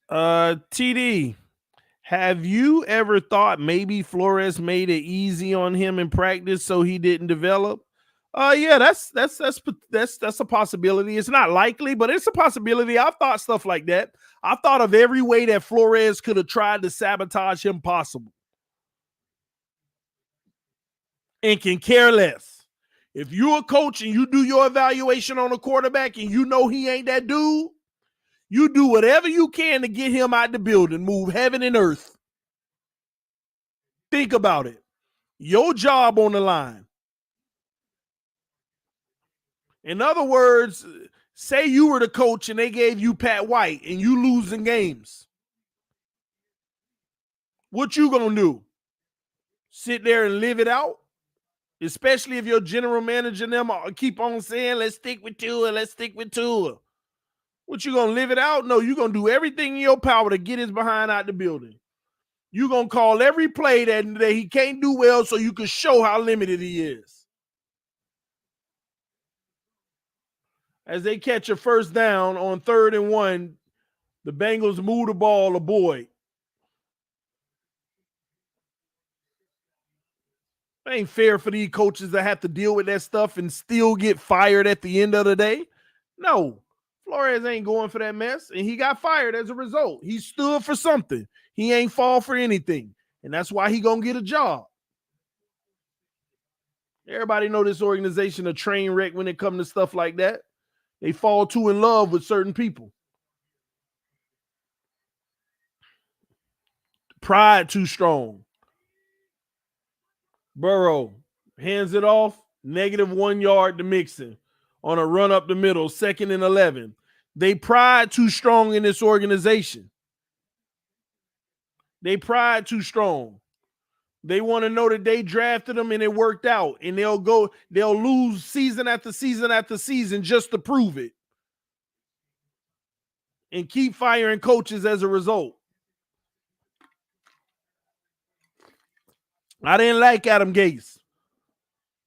TD, have you ever thought maybe Flores made it easy on him in practice so he didn't develop? Yeah, that's a possibility. It's not likely, but it's a possibility. I've thought stuff like that. I thought of every way that Flores could have tried to sabotage him possible, and can care less. If you're a coach and you do your evaluation on a quarterback and you know he ain't that dude, you do whatever you can to get him out the building. Move heaven and earth. Think about it. Your job on the line. In other words, say you were the coach and they gave you Pat White and you losing games. What you gonna do? Sit there and live it out? Especially if your general manager and them keep on saying, let's stick with Tua, let's stick with Tua. What, you gonna live it out? No, you're gonna do everything in your power to get his behind out the building. You're gonna call every play that he can't do well so you can show how limited he is. As they catch a 1st down on 3rd and 1, the Bengals move the ball to Boyd. It ain't fair for these coaches to have to deal with that stuff and still get fired at the end of the day. No, Flores ain't going for that mess, and he got fired as a result. He stood for something. He ain't fall for anything, and that's why he gonna get a job. Everybody know this organization a train wreck when it comes to stuff like that. They fall too in love with certain people. Pride too strong. Burrow hands it off, -1 yard to Mixon on a run up the middle, 2nd and 11. They pride too strong in this organization. They pride too strong. They want to know that they drafted them and it worked out, and they'll lose season after season after season just to prove it, and keep firing coaches as a result. I didn't like Adam Gase,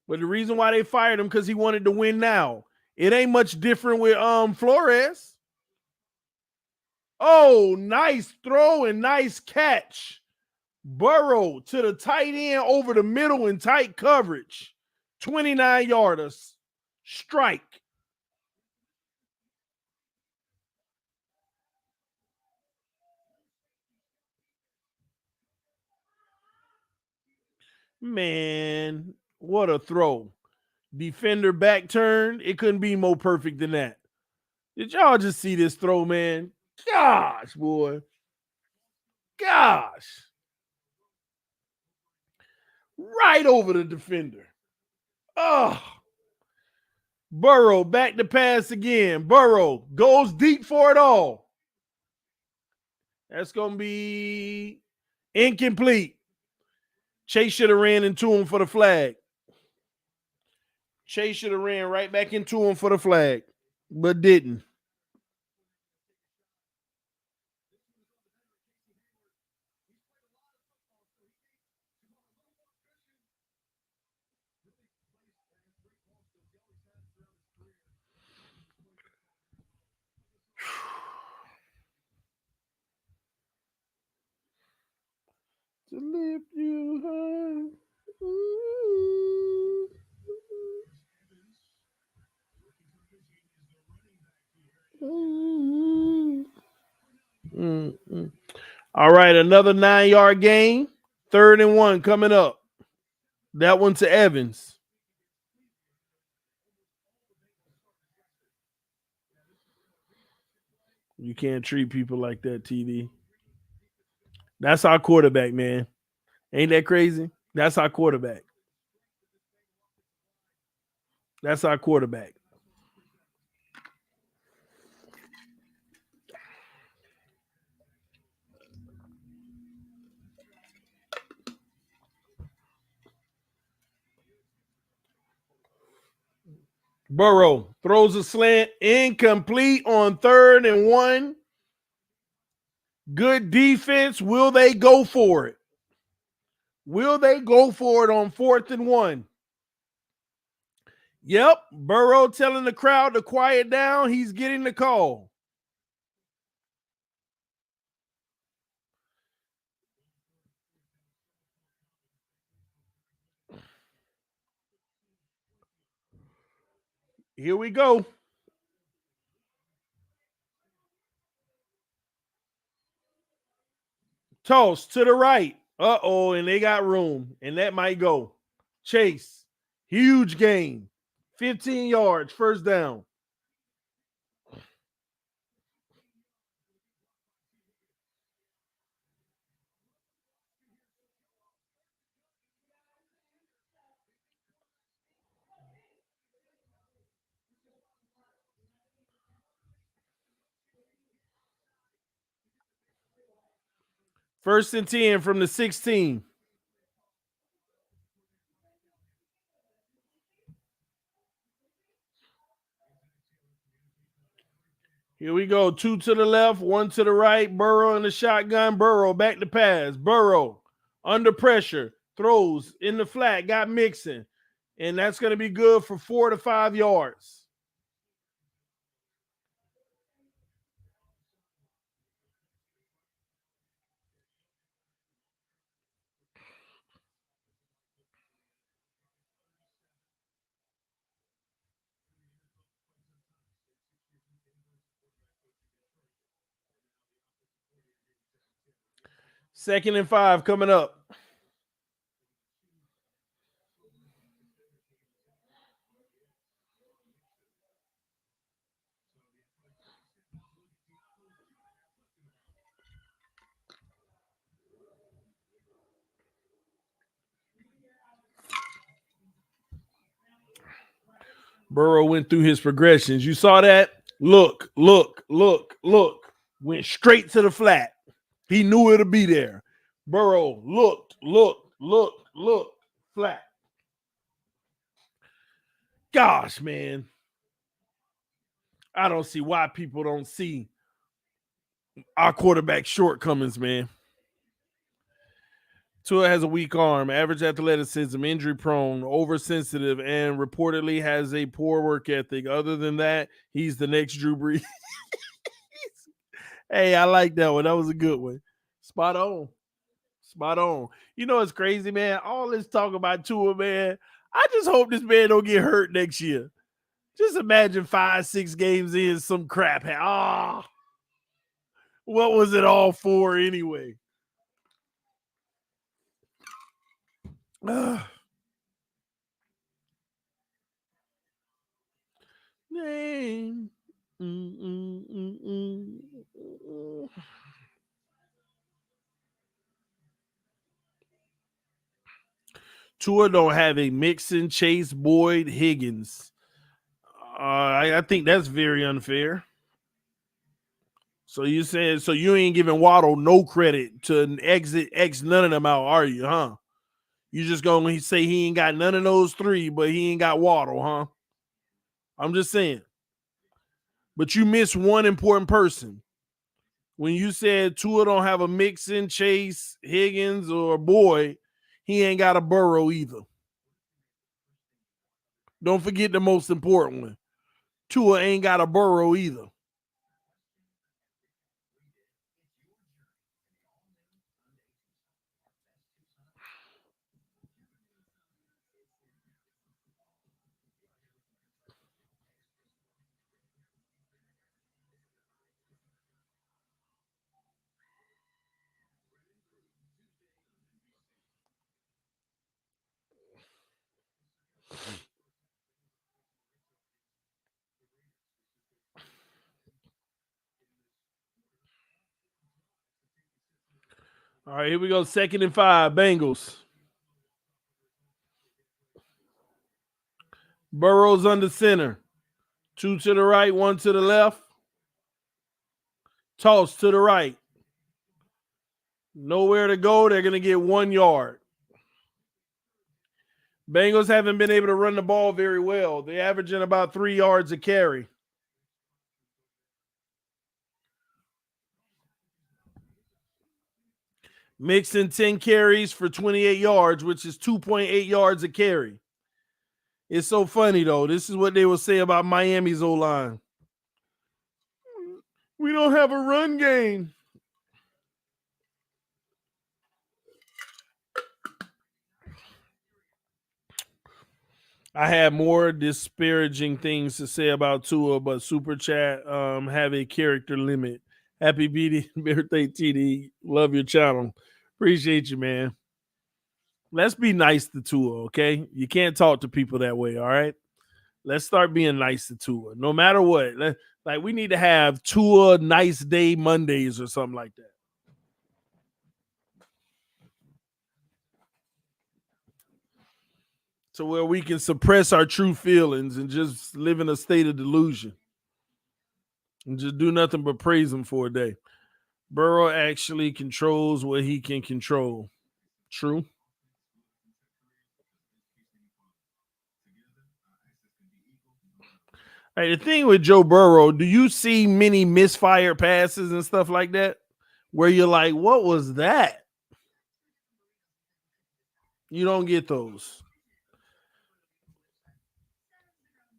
but the reason why they fired him because he wanted to win now. It ain't much different with Flores. Oh, nice throw and nice catch. Burrow to the tight end over the middle in tight coverage. 29-yarders. Strike. Man, what a throw. Defender back turn. It couldn't be more perfect than that. Did y'all just see this throw, man? Gosh, boy. Gosh. Right over the defender. Oh. Burrow back to pass again. Burrow goes deep for it all. That's going to be incomplete. Chase should have ran into him for the flag. Chase should have ran right back into him for the flag, but didn't. To lift you high. All right, another 9-yard gain. 3rd and 1 coming up. That one to Evans. You can't treat people like that, TD. That's our quarterback, man. Ain't that crazy? That's our quarterback. That's our quarterback. Burrow throws a slant, incomplete on 3rd and 1. Good defense. Will they go for it? Will they go for it on 4th and 1? Yep. Burrow telling the crowd to quiet down. He's getting the call. Here we go. Toss to the right. Uh-oh, and they got room, and that might go. Chase, huge gain. 15 yards, first down. First and 10 from the 16. Here we go. 2 to the left, 1 to the right. Burrow in the shotgun. Burrow back to pass. Burrow under pressure. Throws in the flat. Got Mixon. And that's going to be good for 4 to 5 yards. Second and 5 coming up. Burrow went through his progressions. You saw that? Look. Went straight to the flat. He knew it'll be there. Burrow looked, flat. Gosh, man. I don't see why people don't see our quarterback shortcomings, man. Tua has a weak arm, average athleticism, injury prone, oversensitive, and reportedly has a poor work ethic. Other than that, he's the next Drew Brees. Hey, I like that one. That was a good one. Spot on. You know, it's crazy, man. All this talk about Tua, man. I just hope this man don't get hurt next year. Just imagine 5-6 games in, some crap. What was it all for anyway? Name. Tua don't have a Mixon, Chase, Boyd, Higgins. I think that's very unfair. So you said so you ain't giving Waddle no credit to X none of them out, are you, huh? You just gonna say he ain't got none of those 3, but he ain't got Waddle, huh? I'm just saying. But you missed one important person. When you said Tua don't have a Mixon, Chase, Higgins, or Boyd, he ain't got a Burrow either. Don't forget the most important one. Tua ain't got a Burrow either. All right, here we go. 2nd and 5, Bengals. Burrow's under center. 2 to the right, 1 to the left. Toss to the right. Nowhere to go. They're going to get 1 yard. Bengals haven't been able to run the ball very well. They're averaging about 3 yards a carry. Mixon 10 carries for 28 yards, which is 2.8 yards a carry. It's so funny, though. This is what they will say about Miami's O-line. We don't have a run game. I had more disparaging things to say about Tua, but Super Chat have a character limit. Happy birthday, TD. Love your channel. Appreciate you, man. Let's be nice to Tua, okay? You can't talk to people that way, all right? Let's start being nice to Tua. No matter what. Like, we need to have Tua nice day Mondays or something like that. So where we can suppress our true feelings and just live in a state of delusion. And just do nothing but praise him for a day. Burrow actually controls what he can control. True. Hey, the thing with Joe Burrow, do you see many misfired passes and stuff like that? Where you're like, what was that? You don't get those.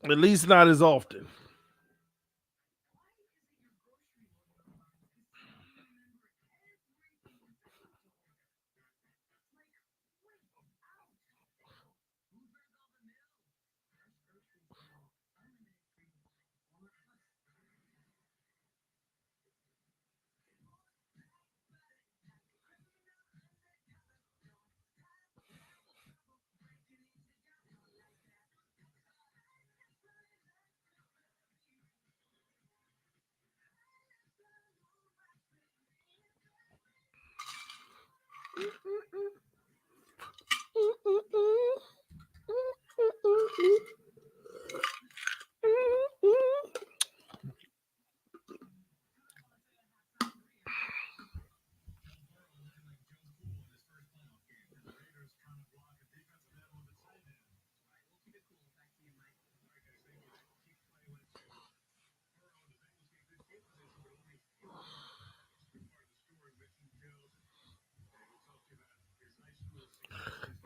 At least not as often.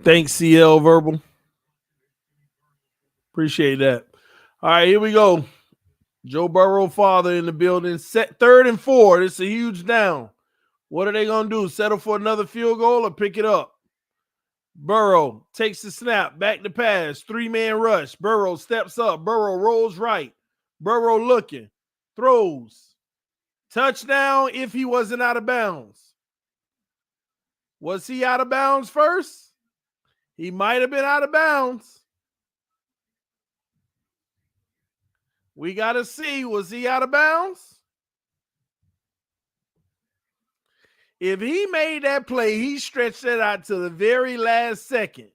Thanks, CL Verbal. Appreciate that. All right, here we go. Joe Burrow father in the building. Set 3rd and 4. It's a huge down. What are they going to do? Settle for another field goal or pick it up? Burrow takes the snap. Back to pass. 3-man rush. Burrow steps up. Burrow rolls right. Burrow looking. Throws. Touchdown if he wasn't out of bounds. Was he out of bounds first? He might have been out of bounds. We got to see, was he out of bounds? If he made that play, he stretched that out to the very last second.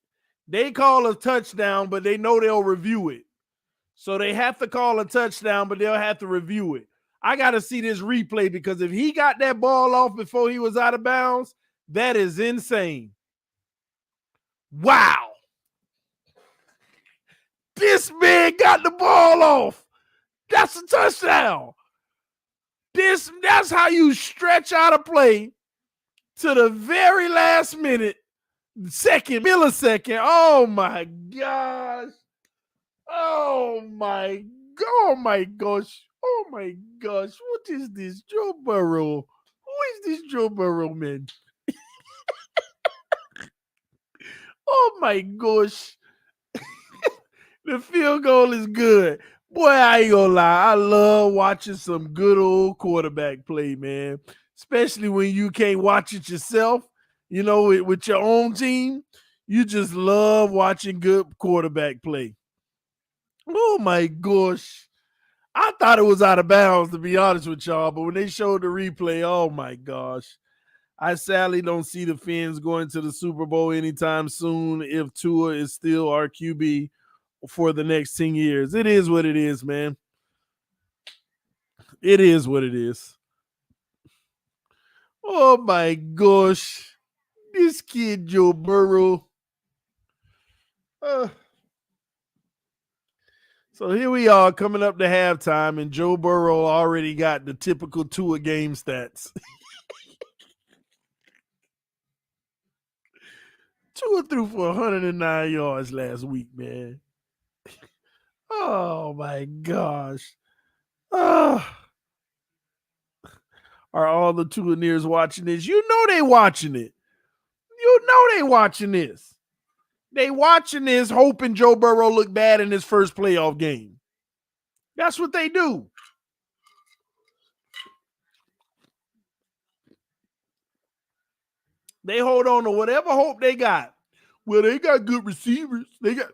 They call a touchdown, but they know they'll review it. So they have to call a touchdown, but they'll have to review it. I got to see this replay because if he got that ball off before he was out of bounds, that is insane. Wow. This man got the ball off. That's a touchdown. That's how you stretch out a play to the very last minute, millisecond. Oh my gosh. Oh my gosh. Oh my gosh. What is this? Joe Burrow. Who is this Joe Burrow, man? Oh my gosh. The field goal is good. Boy, I ain't gonna lie. I love watching some good old quarterback play, man. Especially when you can't watch it yourself, with your own team. You just love watching good quarterback play. Oh my gosh. I thought it was out of bounds, to be honest with y'all, but when they showed the replay, oh my gosh. I sadly don't see the Fins going to the Super Bowl anytime soon if Tua is still our QB for the next 10 years. It is what it is, man. It is what it is. Oh my gosh. This kid, Joe Burrow. So here we are coming up to halftime, and Joe Burrow already got the typical two a game stats. Tua threw for 109 yards last week, man. Oh my gosh. Are all the Tuaneers watching this? You know they watching it. You know they watching this. They watching this hoping Joe Burrow look bad in his first playoff game. That's what they do. They hold on to whatever hope they got. Well, they got good receivers. They got.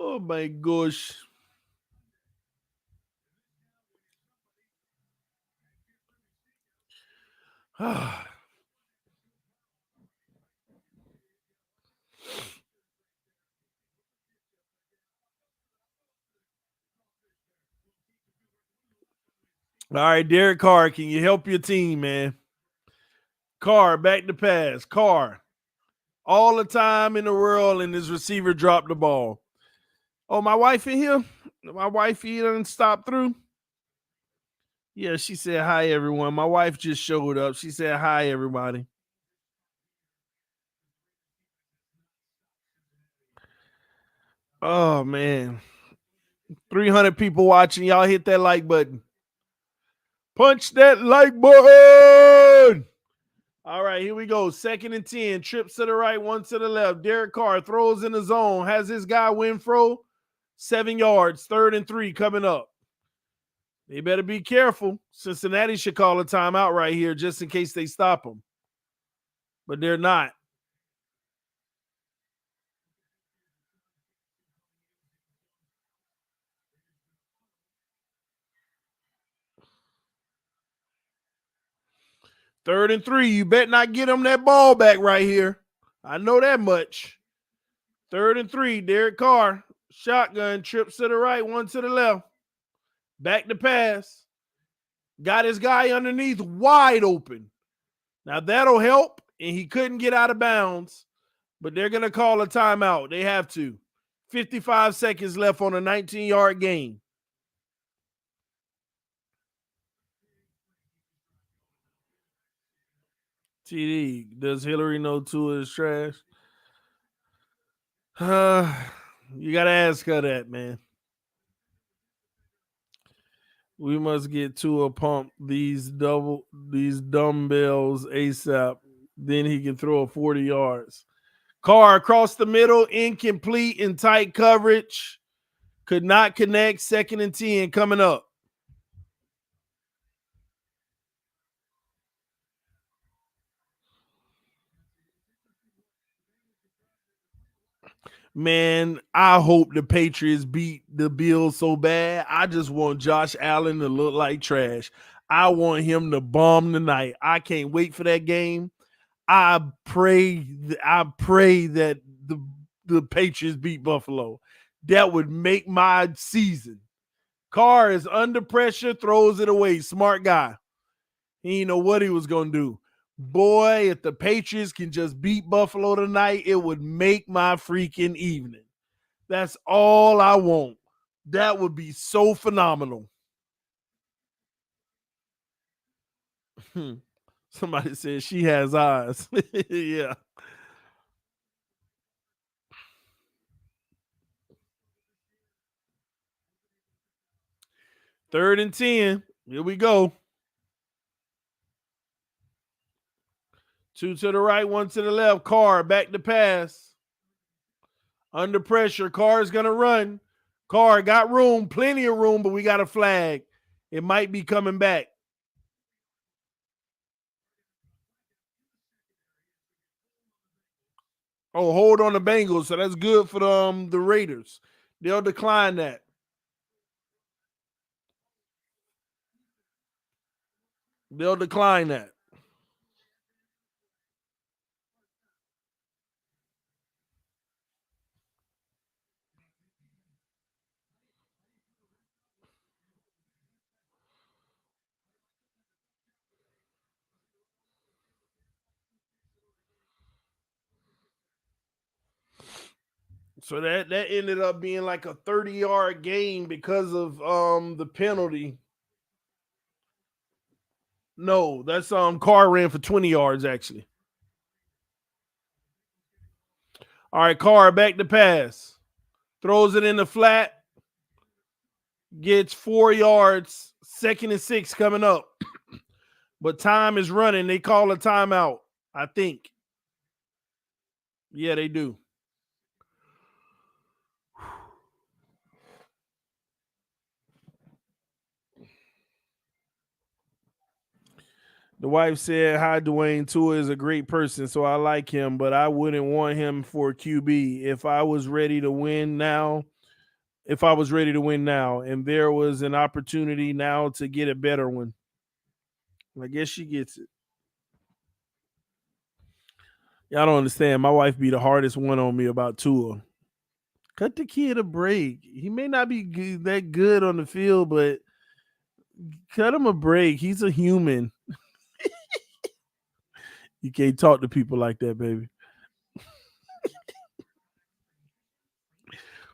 Oh my gosh. All right, Derek Carr, can you help your team, man? Carr, back to pass. Carr, all the time in the world, and his receiver dropped the ball. Oh, my wife in here? My wife here didn't stop through? Yeah, she said hi, everyone. My wife just showed up. She said hi, everybody. Oh, man. 300 people watching. Y'all hit that like button. Punch that like button. All right, here we go. 2nd and 10. Trips to the right, one to the left. Derek Carr throws in the zone. Has his guy Winfro. 7 yards. 3rd and 3 coming up. They better be careful. Cincinnati should call a timeout right here just in case they stop them. But they're not. Third and 3. You bet not get them that ball back right here. I know that much. 3rd and 3. Derek Carr. Shotgun. Trips to the right, one to the left. Back to pass. Got his guy underneath wide open. Now that'll help, and he couldn't get out of bounds, but they're going to call a timeout. They have to. 55 seconds left on a 19-yard game. TD, does Hillary know Tua is trash? You got to ask her that, man. We must get Tua pump these dumbbells ASAP. Then he can throw 40 yards. Carr across the middle, incomplete in tight coverage. Could not connect. 2nd and 10 coming up. Man, I hope the Patriots beat the Bills so bad. I just want Josh Allen to look like trash. I want him to bomb tonight. I can't wait for that game. I pray that the Patriots beat Buffalo. That would make my season. Carr is under pressure, throws it away. Smart guy. He didn't know what he was going to do. Boy, if the Patriots can just beat Buffalo tonight, it would make my freaking evening. That's all I want. That would be so phenomenal. Somebody said she has eyes. Yeah. Third and 10. Here we go. 2 to the right, 1 to the left. Carr back to pass. Under pressure. Carr is going to run. Carr got room, plenty of room, but we got a flag. It might be coming back. Oh, hold on the Bengals. So that's good for the Raiders. They'll decline that. They'll decline that. So that ended up being like a 30-yard gain because of the penalty. No, that's Carr ran for 20 yards actually. All right, Carr back to pass. Throws it in the flat. Gets 4 yards. 2nd and 6 coming up. But time is running. They call a timeout, I think. Yeah, they do. The wife said, "Hi, Dwayne. Tua is a great person, so I like him, but I wouldn't want him for QB. If I was ready to win now, and there was an opportunity now to get a better one." I guess she gets it. Y'all don't understand. My wife be the hardest one on me about Tua. Cut the kid a break. He may not be that good on the field, but cut him a break. He's a human. You can't talk to people like that, baby.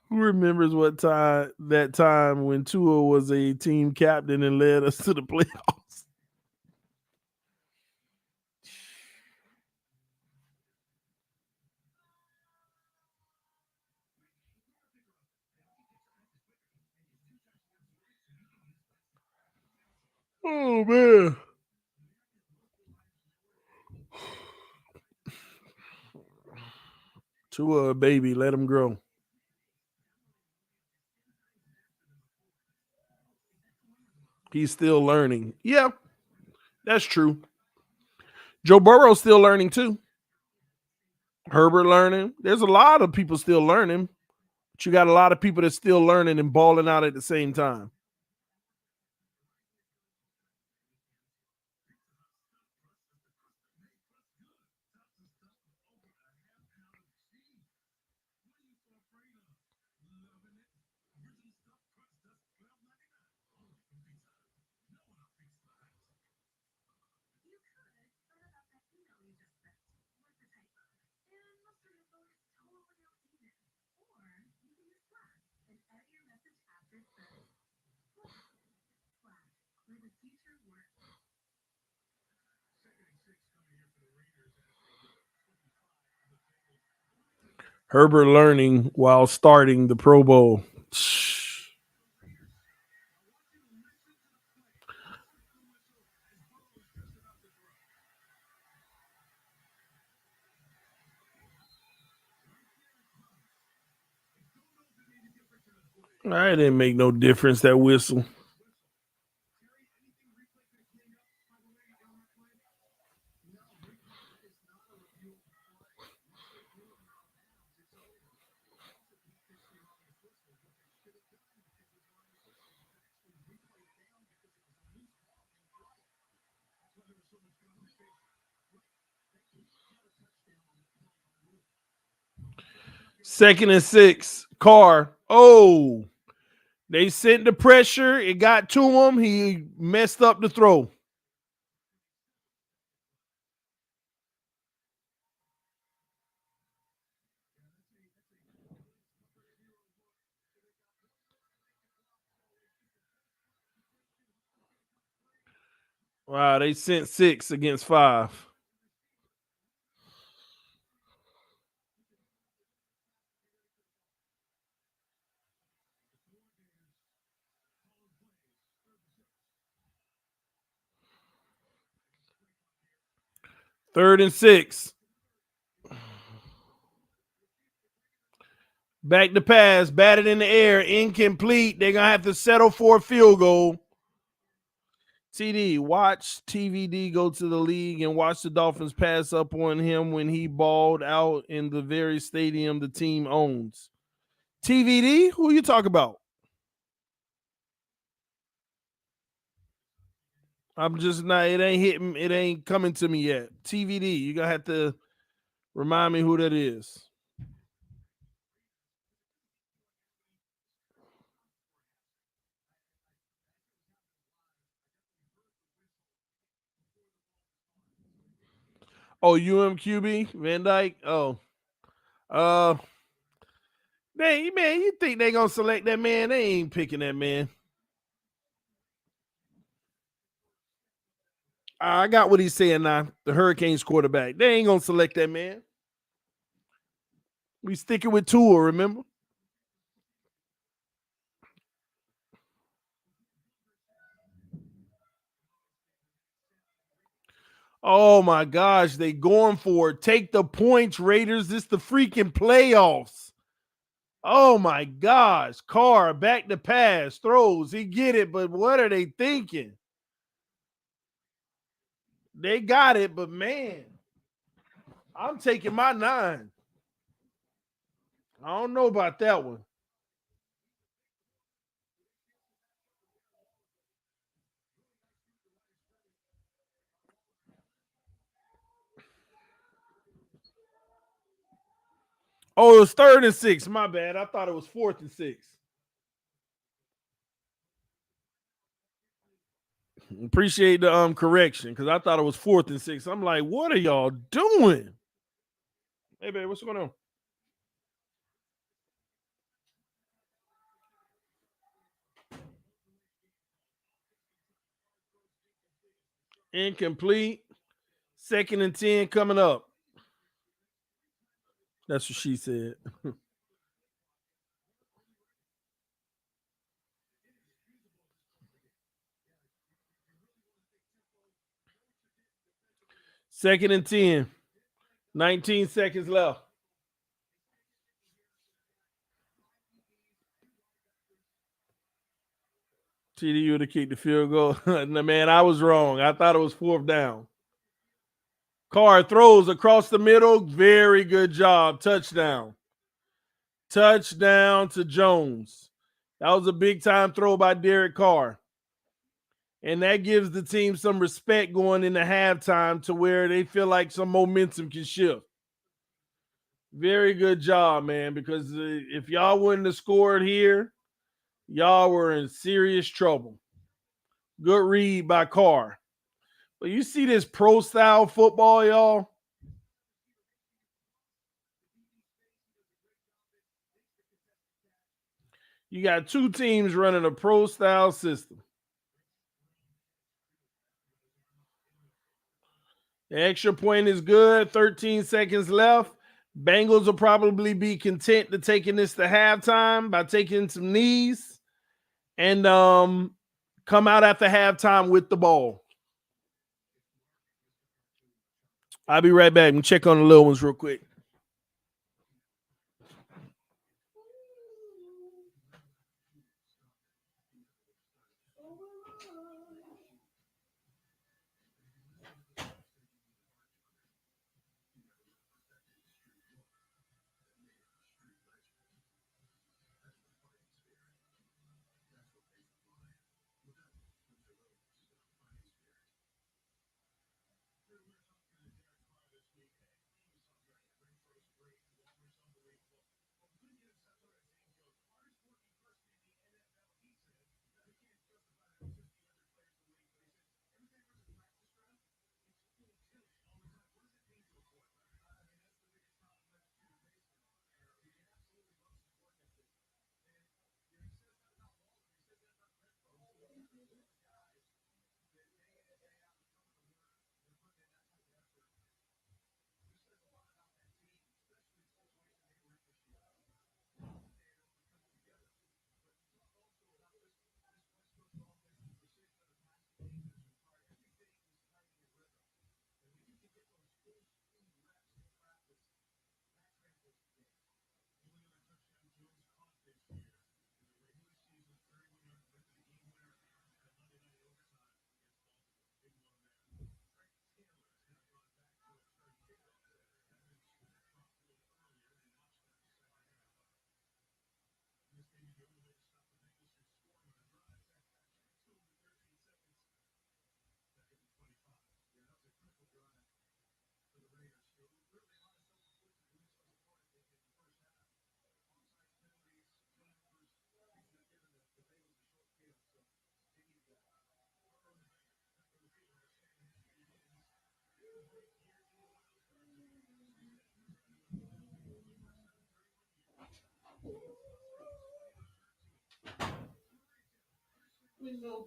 Who remembers that time when Tua was a team captain and led us to the playoffs? Oh man. Tua, baby, let him grow. He's still learning. Yeah, that's true. Joe Burrow's still learning too. Herbert learning. There's a lot of people still learning, but you got a lot of people that's still learning and balling out at the same time. Herbert learning while starting the Pro Bowl. I didn't make no difference, that whistle. Second and 6. Carr. Oh, they sent the pressure. It got to him. He messed up the throw. Wow, they sent 6 against 5. Third and 6. Back to pass, batted in the air, incomplete. They're going to have to settle for a field goal. TD, watch TVD go to the league and watch the Dolphins pass up on him when he balled out in the very stadium the team owns. TVD? Who you talk about? I'm just not, it ain't hitting, it ain't coming to me yet. TVD, you're going to have to remind me who that is. Oh, UMQB, Van Dyke. Oh, Man, you think they gonna select that man? They ain't picking that man. I got what he's saying now. The Hurricanes quarterback. They ain't gonna select that man. We sticking with Tua, remember? Oh my gosh, they going for it. Take the points, Raiders. This the freaking playoffs. Oh my gosh. Carr back to pass, throws. He get it, but what are they thinking? They got it, but man, I'm taking my 9. I don't know about that one. Oh, it was 3rd and 6. My bad. I thought it was 4th and 6. Appreciate the correction because I thought it was 4th and 6. I'm like, what are y'all doing? Hey, babe, what's going on? Incomplete. 2nd and 10 coming up. That's what she said. Second and 10. 19 seconds left. TDU to kick the field goal. Man, I was wrong. I thought it was 4th down. Carr throws across the middle. Very good job. Touchdown. Touchdown to Jones. That was a big time throw by Derek Carr. And that gives the team some respect going into halftime to where they feel like some momentum can shift. Very good job, man, because if y'all wouldn't have scored here, y'all were in serious trouble. Good read by Carr. But you see this pro style football, y'all? You got 2 teams running a pro style system. The extra point is good. 13 seconds left. Bengals will probably be content to taking this to halftime by taking some knees and come out after halftime with the ball. I'll be right back. I'm check on the little ones real quick.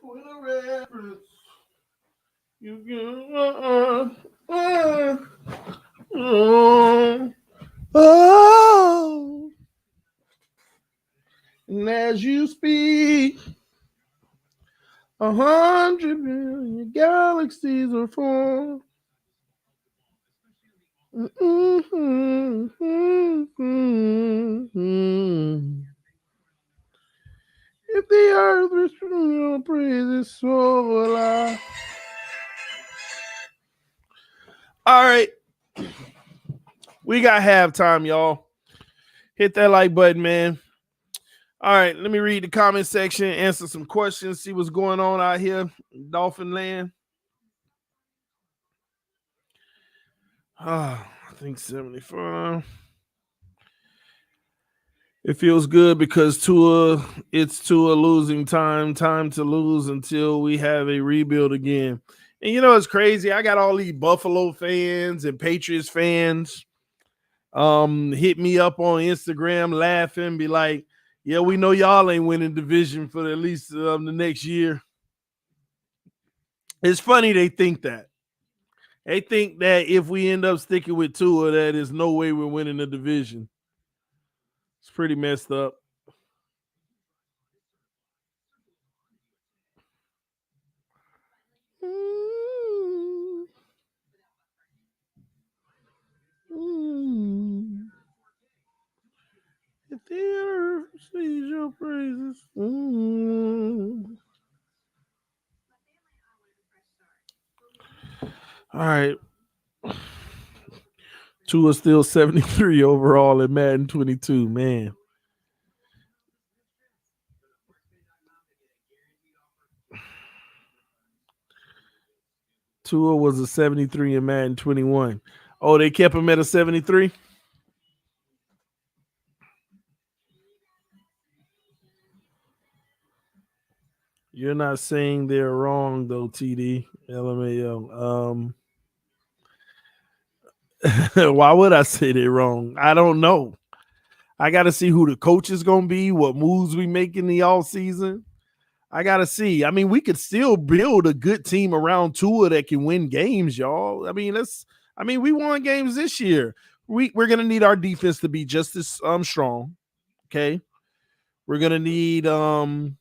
Point of reference. You oh, and as you speak, 100 million galaxies are formed. If the earth was your praise, so alive. All right. We got halftime, y'all. Hit that like button, man. All right, let me read the comment section, answer some questions, see what's going on out here in Dolphin land. I think 75. It feels good because it's Tua losing time to lose until we have a rebuild again. And you know it's crazy. I got all these Buffalo fans and Patriots fans hit me up on Instagram laughing, be like, yeah, we know y'all ain't winning division for at least the next year. It's funny they think that. They think that if we end up sticking with Tua, that there's no way we're winning the division. It's pretty messed up. If the earth sees your praises. All right. Tua still 73 overall in Madden 22, man. Tua was a 73 in Madden 21. Oh, they kept him at a 73? You're not saying they're wrong, though, TD. LMAO. Why would I say they're wrong? I don't know. I got to see who the coach is going to be, what moves we make in the offseason. I got to see. I mean, we could still build a good team around Tua that can win games, y'all. I mean, we won games this year. We're going to need our defense to be just as strong, okay? We're going to need a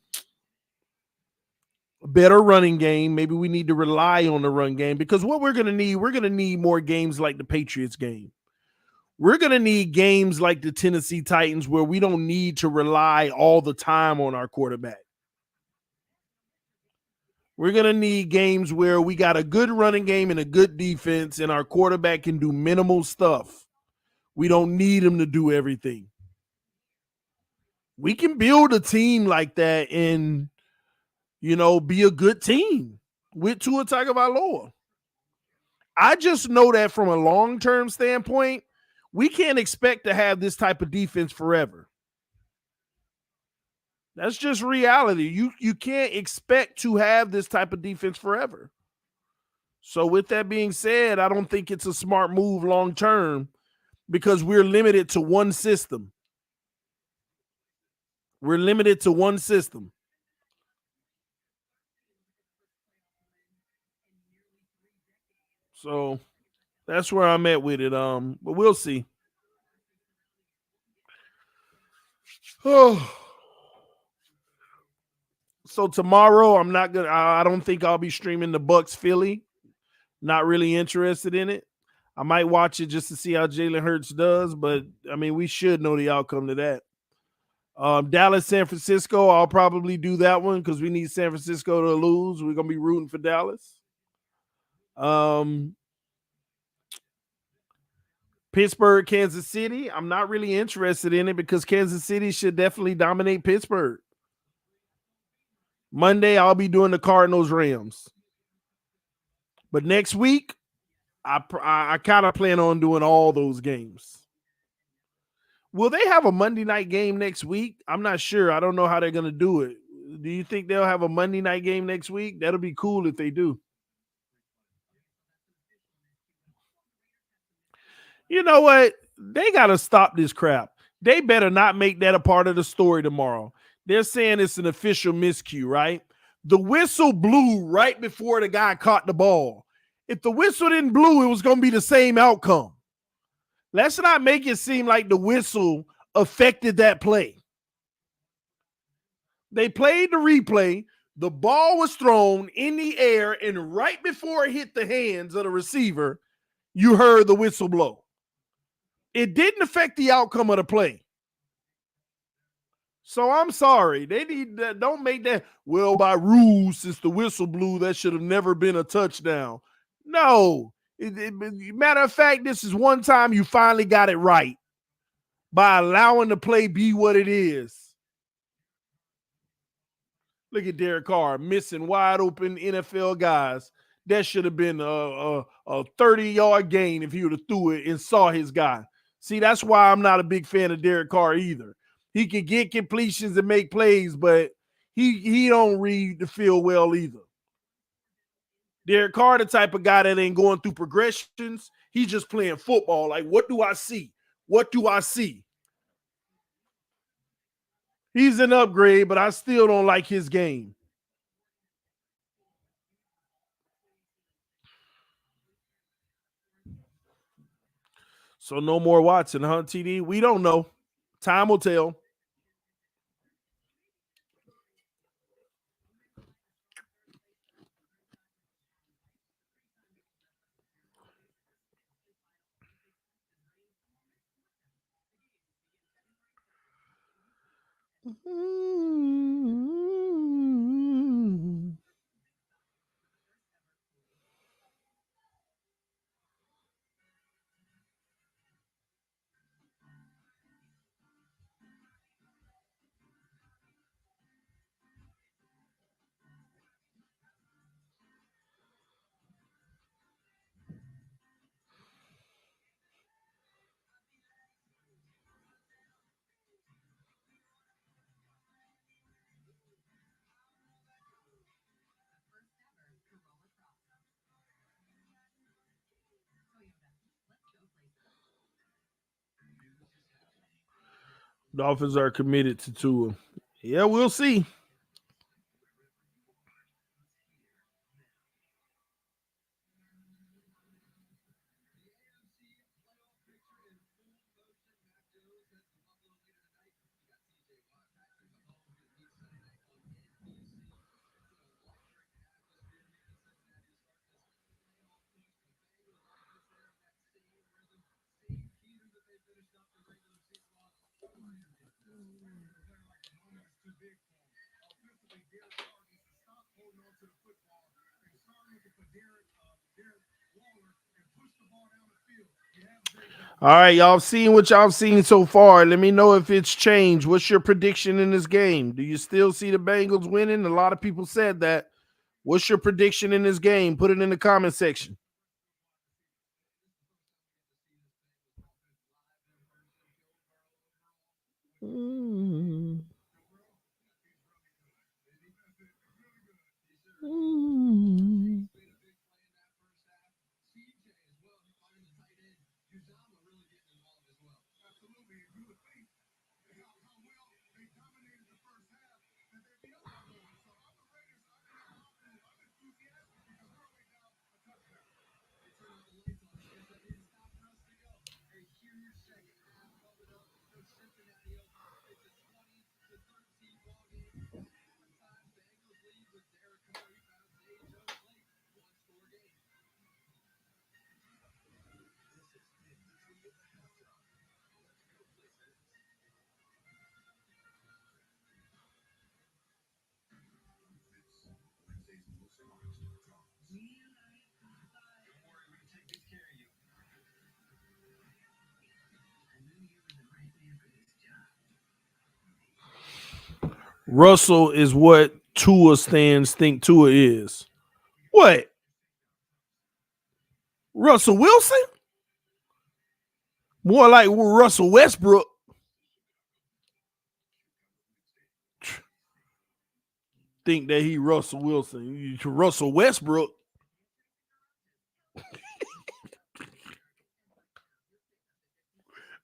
better running game. Maybe we need to rely on the run game because what we're going to need more games like the Patriots game. We're going to need games like the Tennessee Titans where we don't need to rely all the time on our quarterback. We're going to need games where we got a good running game and a good defense and our quarterback can do minimal stuff. We don't need him to do everything. We can build a team like that and, be a good team with Tua Tagovailoa. I just know that from a long-term standpoint, we can't expect to have this type of defense forever. That's just reality. You can't expect to have this type of defense forever. So with that being said, I don't think it's a smart move long term because we're limited to one system. We're limited to one system. So that's where I'm at with it. But we'll see. Oh. So tomorrow, I don't think I'll be streaming the Bucks Philly. Not really interested in it. I might watch it just to see how Jalen Hurts does, but I mean, we should know the outcome to that. Dallas, San Francisco, I'll probably do that one because we need San Francisco to lose. We're going to be rooting for Dallas. Pittsburgh, Kansas City, I'm not really interested in it because Kansas City should definitely dominate Pittsburgh. Monday, I'll be doing the Cardinals, Rams. But next week, I kind of plan on doing all those games. Will they have a Monday night game next week? I'm not sure. I don't know how they're going to do it. Do you think they'll have a Monday night game next week? That'll be cool if they do. You know what? They got to stop this crap. They better not make that a part of the story tomorrow. They're saying it's an official miscue, right? The whistle blew right before the guy caught the ball. If the whistle didn't blow, it was going to be the same outcome. Let's not make it seem like the whistle affected that play. They played the replay. The ball was thrown in the air, and right before it hit the hands of the receiver, you heard the whistle blow. It didn't affect the outcome of the play. So I'm sorry. They need that. Don't make that, well, by rules, since the whistle blew, that should have never been a touchdown. No. Matter of fact, this is one time you finally got it right by allowing the play be what it is. Look at Derek Carr missing wide open NFL guys. That should have been a 30-yard gain if he would have threw it and saw his guy. See, that's why I'm not a big fan of Derek Carr either. He can get completions and make plays, but he don't read the field well either. Derek Carr, the type of guy that ain't going through progressions. He's just playing football. Like, what do I see? What do I see? He's an upgrade, but I still don't like his game. So no more Watson, huh, TD? We don't know. Time will tell. Dolphins are committed to Tua. Yeah, we'll see. All right, y'all seen what y'all seen so far. Let me know if it's changed. What's your prediction in this game? Do you still see the Bengals winning? A lot of people said that. What's your prediction in this game? Put it in the comment section. Russell is what Tua stands think Tua is. What? Russell Wilson? More like Russell Westbrook. Think that he Russell Wilson. Russell Westbrook.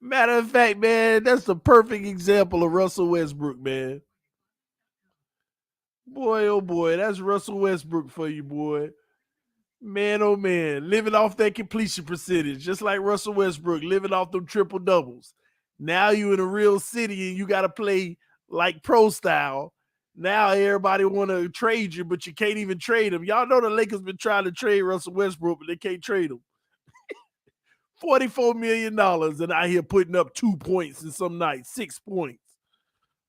Matter of fact, man, that's the perfect example of Russell Westbrook, man. Boy, oh boy, that's Russell Westbrook for you, boy. Man, oh man, living off that completion percentage, just like Russell Westbrook, living off them triple doubles. Now you in a real city and you got to play like pro style. Now everybody want to trade you, but you can't even trade him. Y'all know the Lakers been trying to trade Russell Westbrook, but they can't trade him. $44 million and out here putting up 2 points in some nights, 6 points.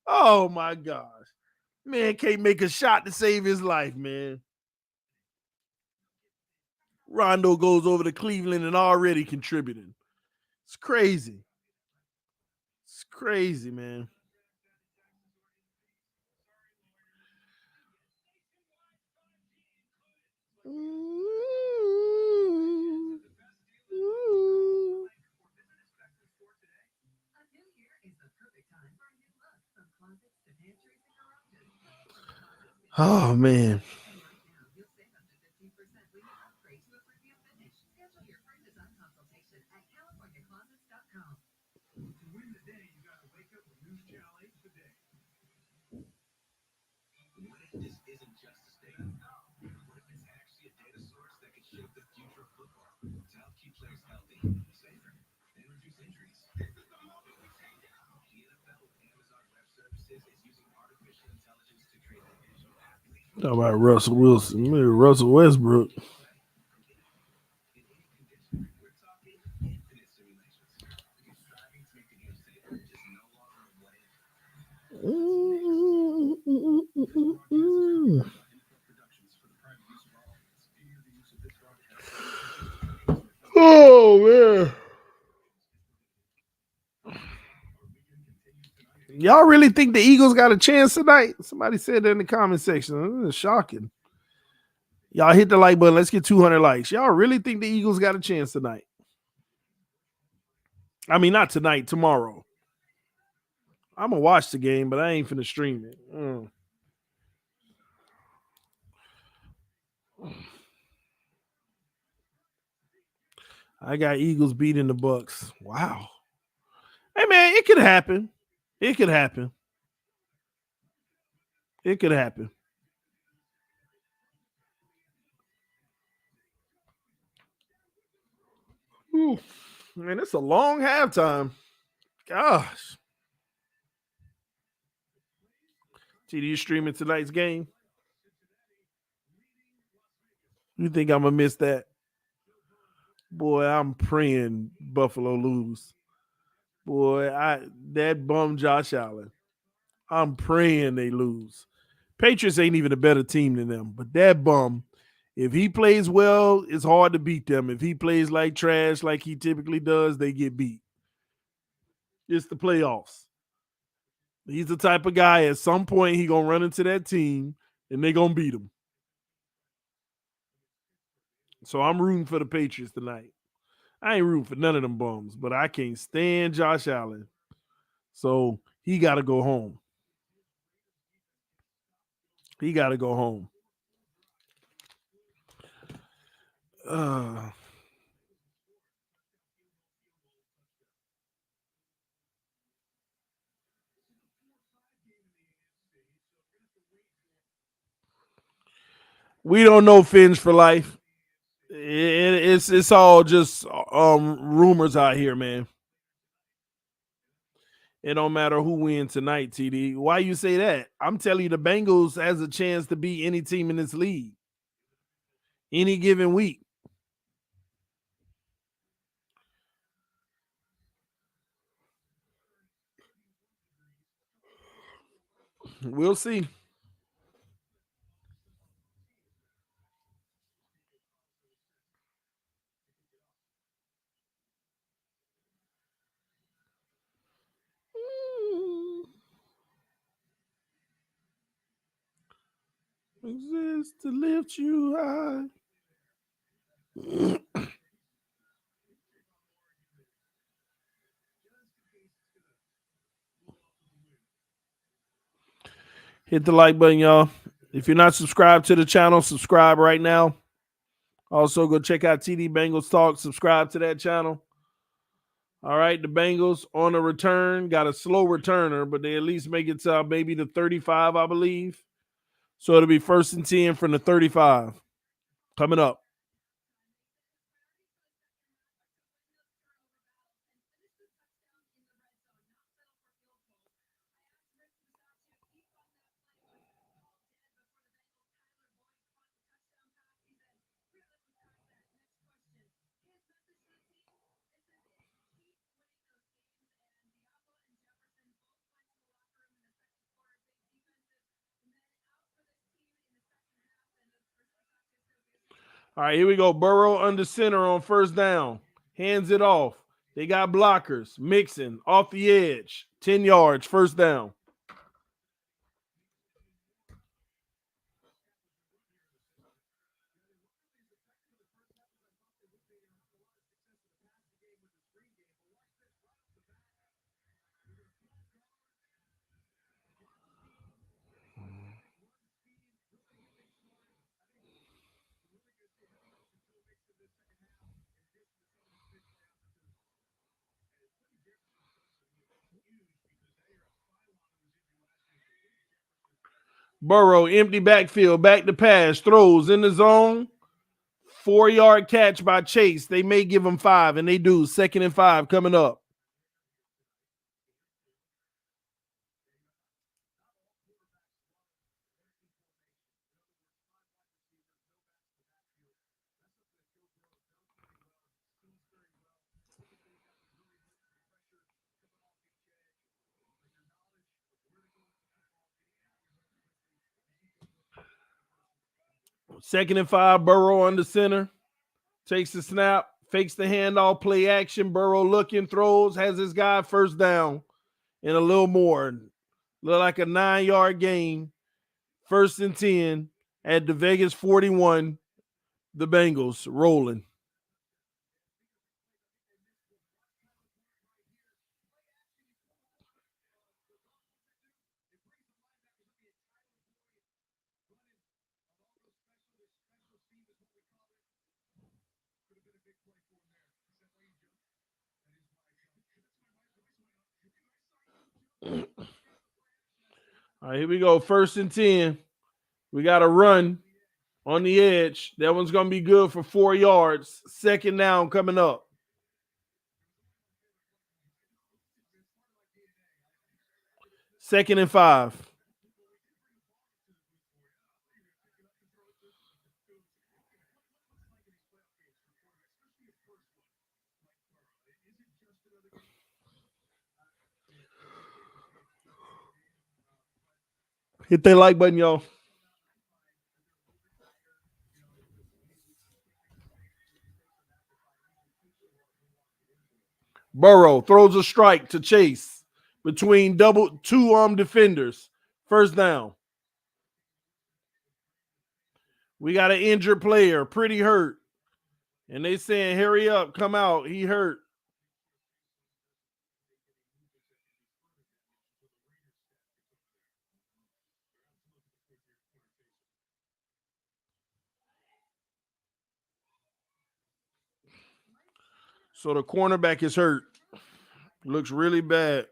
Oh my gosh. Man can't make a shot to save his life, man. Rondo goes over to Cleveland and already contributing. It's crazy. It's crazy, man. Oh man. Talk about Russell Wilson, Russell Westbrook. Oh man. Y'all really think the Eagles got a chance tonight? Somebody said that in the comment section. This is shocking. Y'all hit the like button. Let's get 200 likes. Y'all really think the Eagles got a chance tonight? I mean, not tonight, tomorrow. I'm going to watch the game, but I ain't finna stream it. I got Eagles beating the Bucks. Wow. Hey, man, it could happen. It could happen. It could happen. Ooh, man, it's a long halftime. Gosh. TD, you streaming tonight's game? You think I'm going to miss that? Boy, I'm praying Buffalo lose. Boy, that bum Josh Allen. I'm praying they lose. Patriots ain't even a better team than them, but that bum, if he plays well, it's hard to beat them. If he plays like trash, like he typically does, they get beat. It's the playoffs. He's the type of guy at some point he gonna run into that team and they gonna beat him. So I'm rooting for the Patriots tonight. I ain't rooting for none of them bums, but I can't stand Josh Allen. So he got to go home. He got to go home. We don't know Finch for life. It's all just rumors out here, man. It don't matter who wins tonight, TD. Why you say that? I'm telling you, the Bengals has a chance to beat any team in this league any given week. We'll see. Exist to lift you high. Hit the like button, y'all. If you're not subscribed to the channel, subscribe right now. Also, go check out TD Bengals Talk. Subscribe to that channel. All right, the Bengals on a return, got a slow returner, but they at least make it to maybe the 35, I believe. So it'll be 1st and 10 from the 35 coming up. All right, here we go. Burrow under center on 1st down. Hands it off. They got blockers. Mixing off the edge. 10 yards, 1st down. Burrow, empty backfield, back to pass, throws in the zone. 4-yard catch by Chase. They may give him 5, and they do. 2nd and 5 coming up. Second and 5, Burrow under center. Takes the snap, fakes the handoff, play action. Burrow looking, throws, has his guy 1st down and a little more. Look like a 9-yard gain. 1st and 10 at the Vegas 41. The Bengals rolling. All right, here we go. 1st and 10. We got a run on the edge. That one's going to be good for 4 yards. 2nd down coming up. Second and 5. Hit that like button, y'all. Burrow throws a strike to Chase between two defenders. 1st down. We got an injured player, pretty hurt. And they saying, hurry up, come out. He hurt. So the cornerback is hurt. Looks really bad.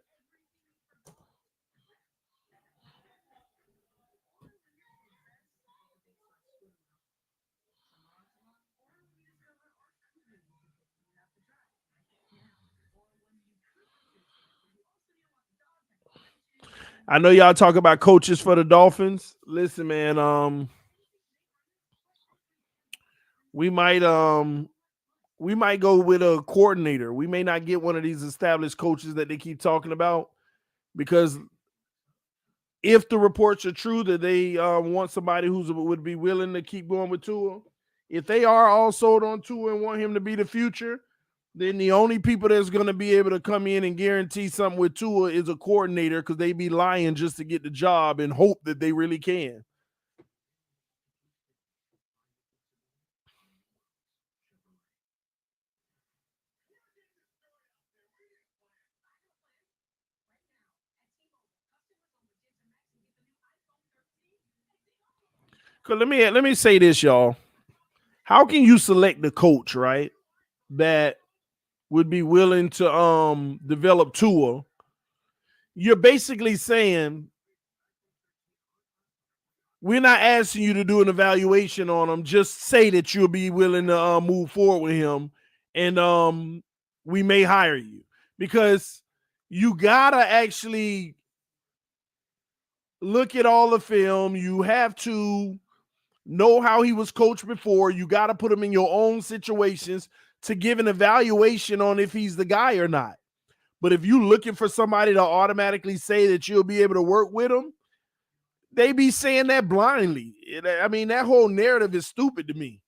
I know y'all talk about coaches for the Dolphins. Listen, man, we might go with a coordinator. We may not get one of these established coaches that they keep talking about, because if the reports are true that they want somebody who would be willing to keep going with Tua, if they are all sold on Tua and want him to be the future, then the only people that's going to be able to come in and guarantee something with Tua is a coordinator, because they be lying just to get the job and hope that they really can. Cause let me say this, y'all. How can you select the coach, right, that would be willing to develop Tua, you're basically saying we're not asking you to do an evaluation on him. Just say that you'll be willing to move forward with him, and we may hire you, because you gotta actually look at all the film. You have to know how he was coached before. You got to put him in your own situations to give an evaluation on if he's the guy or not. But if you're looking for somebody to automatically say that you'll be able to work with him, they be saying that blindly. I mean, that whole narrative is stupid to me.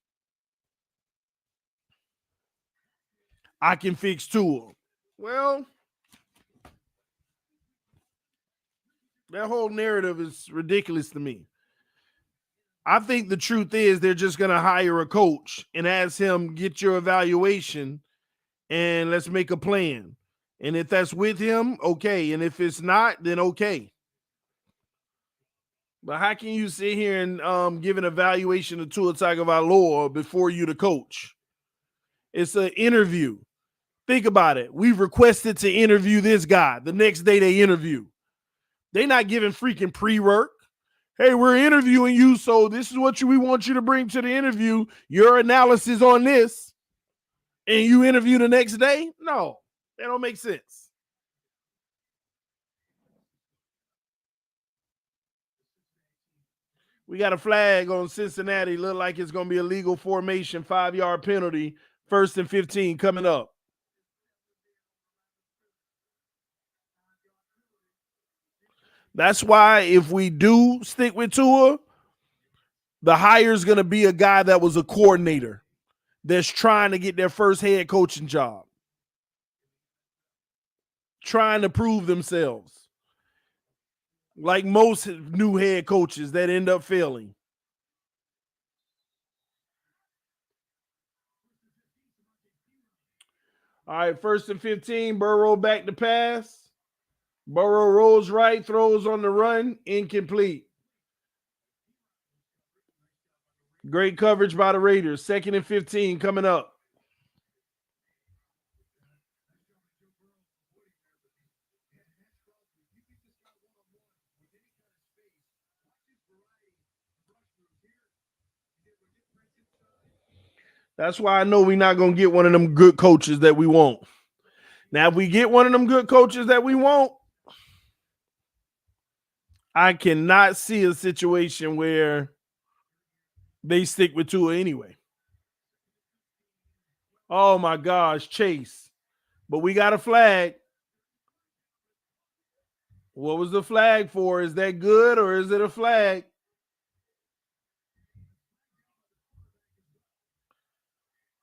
I can fix Tua. Well, that whole narrative is ridiculous to me. I think the truth is they're just going to hire a coach and ask him, get your evaluation and let's make a plan. And if that's with him, okay. And if it's not, then okay. But how can you sit here and give an evaluation to Tua Tagovailoa before you the coach? It's an interview. Think about it. We've requested to interview this guy. The next day they interview. They're not giving freaking pre-work. Hey, we're interviewing you, so this is what we want you to bring to the interview. Your analysis on this. And you interview the next day? No, that don't make sense. We got a flag on Cincinnati. Look like it's going to be a legal formation, 5-yard penalty, 1st and 15 coming up. That's why if we do stick with Tua, the hire is going to be a guy that was a coordinator that's trying to get their first head coaching job, trying to prove themselves, like most new head coaches that end up failing. All right, 1st and 15, Burrow back to pass. Burrow rolls right, throws on the run, incomplete. Great coverage by the Raiders. 2nd and 15 coming up. That's why I know we're not going to get one of them good coaches that we want. Now, if we get one of them good coaches that we want, I cannot see a situation where they stick with Tua anyway. Oh, my gosh, Chase. But we got a flag. What was the flag for? Is that good or is it a flag?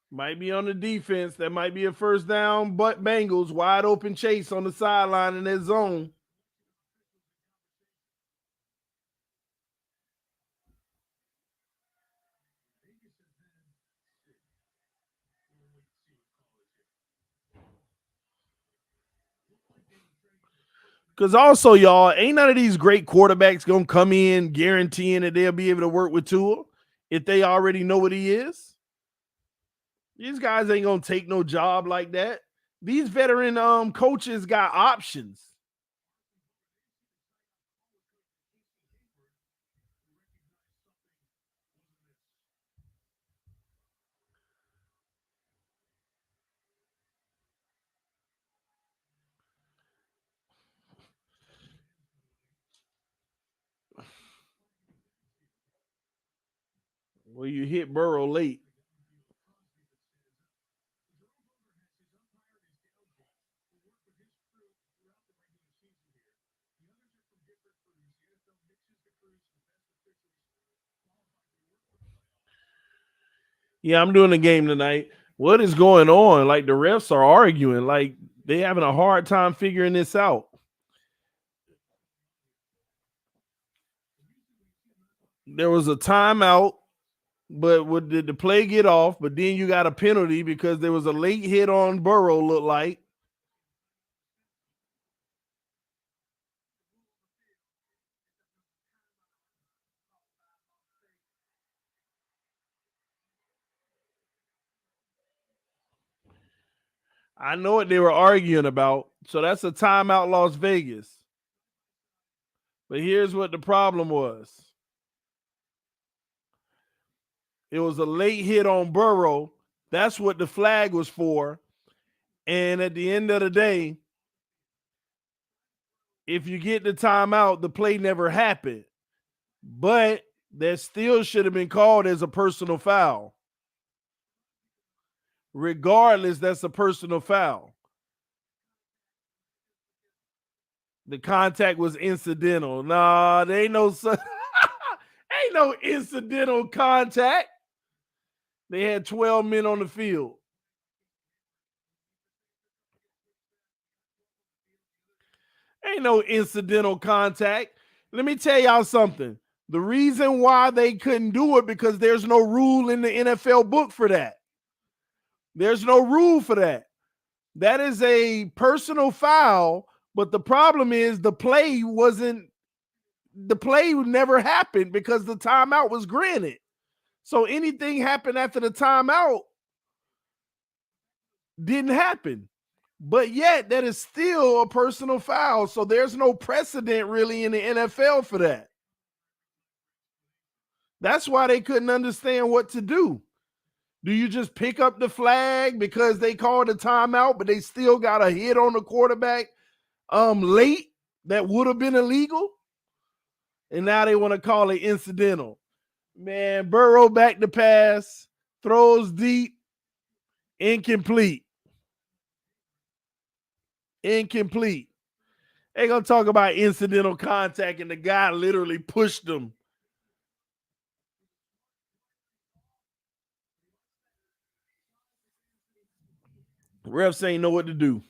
Might be on the defense. That might be a first down, but Bengals, wide open Chase on the sideline in that zone. Because also, y'all, ain't none of these great quarterbacks going to come in guaranteeing that they'll be able to work with Tua if they already know what he is. These guys ain't going to take no job like that. These veteran coaches got options. Well, you hit Burrow late. Yeah, I'm doing a game tonight. What is going on? Like, the refs are arguing. Like, they having a hard time figuring this out. There was a timeout, but did the play get off? But then you got a penalty because there was a late hit on Burrow, looked like. I know what they were arguing about. So that's a timeout, Las Vegas. But here's what the problem was. It was a late hit on Burrow. That's what the flag was for. And at the end of the day, if you get the timeout, the play never happened. But that still should have been called as a personal foul. Regardless, that's a personal foul. The contact was incidental. Nah, there ain't no ain't no incidental contact. They had 12 men on the field. Ain't no incidental contact. Let me tell y'all something. The reason why they couldn't do it because there's no rule in the NFL book for that. There's no rule for that. That is a personal foul, but the problem is the play never happened because the timeout was granted. So anything happened after the timeout didn't happen. But yet that is still a personal foul. So there's no precedent really in the NFL for that. That's why they couldn't understand what to do. Do you just pick up the flag because they called a timeout, but they still got a hit on the quarterback late that would have been illegal? And now they want to call it incidental. Man, Burrow back to pass, throws deep, incomplete. Incomplete. They gonna talk about incidental contact, and the guy literally pushed him. Refs ain't know what to do.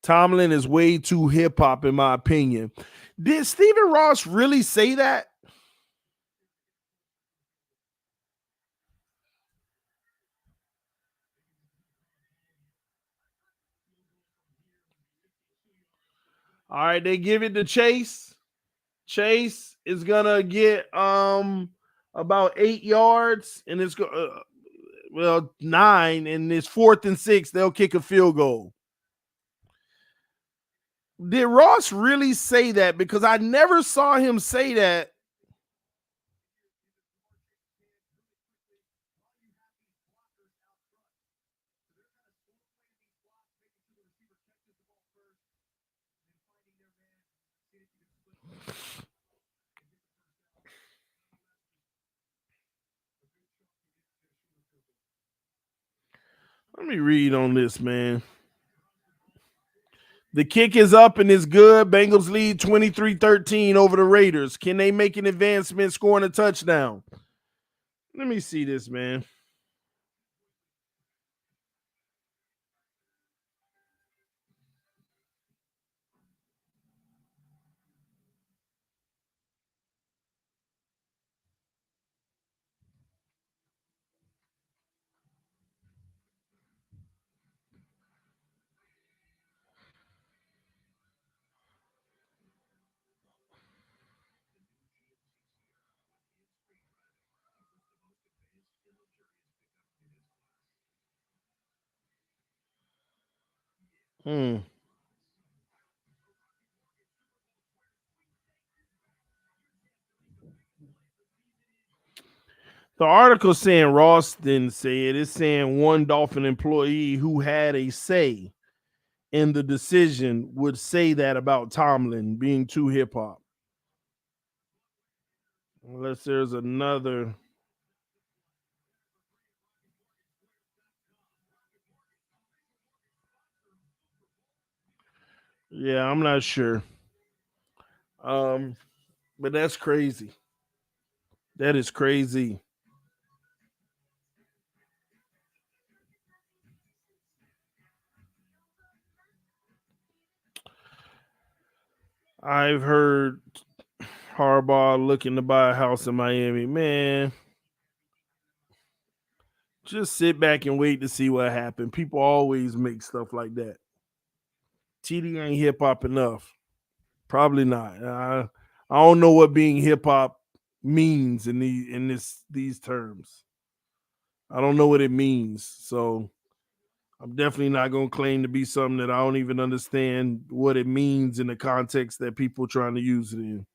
Tomlin is way too hip hop, in my opinion. Did Stephen Ross really say that? All right, they give it to Chase. Chase is gonna get about 8 yards, and it's 9, and it's 4th and 6. They'll kick a field goal. Did Ross really say that? Because I never saw him say that. Let me read on this, man. The kick is up and it's good. Bengals lead 23-13 over the Raiders. Can they make an advancement scoring a touchdown? Let me see this, man. The article saying Ross didn't say it. It's saying one Dolphin employee who had a say in the decision would say that about Tomlin being too hip hop. Unless there's another. Yeah, I'm not sure. But that's crazy. That is crazy. I've heard Harbaugh looking to buy a house in Miami. Man, just sit back and wait to see what happens. People always make stuff like that. TD ain't hip hop enough. Probably not. I don't know what being hip hop means in these terms. I don't know what it means, so I'm definitely not going to claim to be something that I don't even understand what it means in the context that people trying to use it in.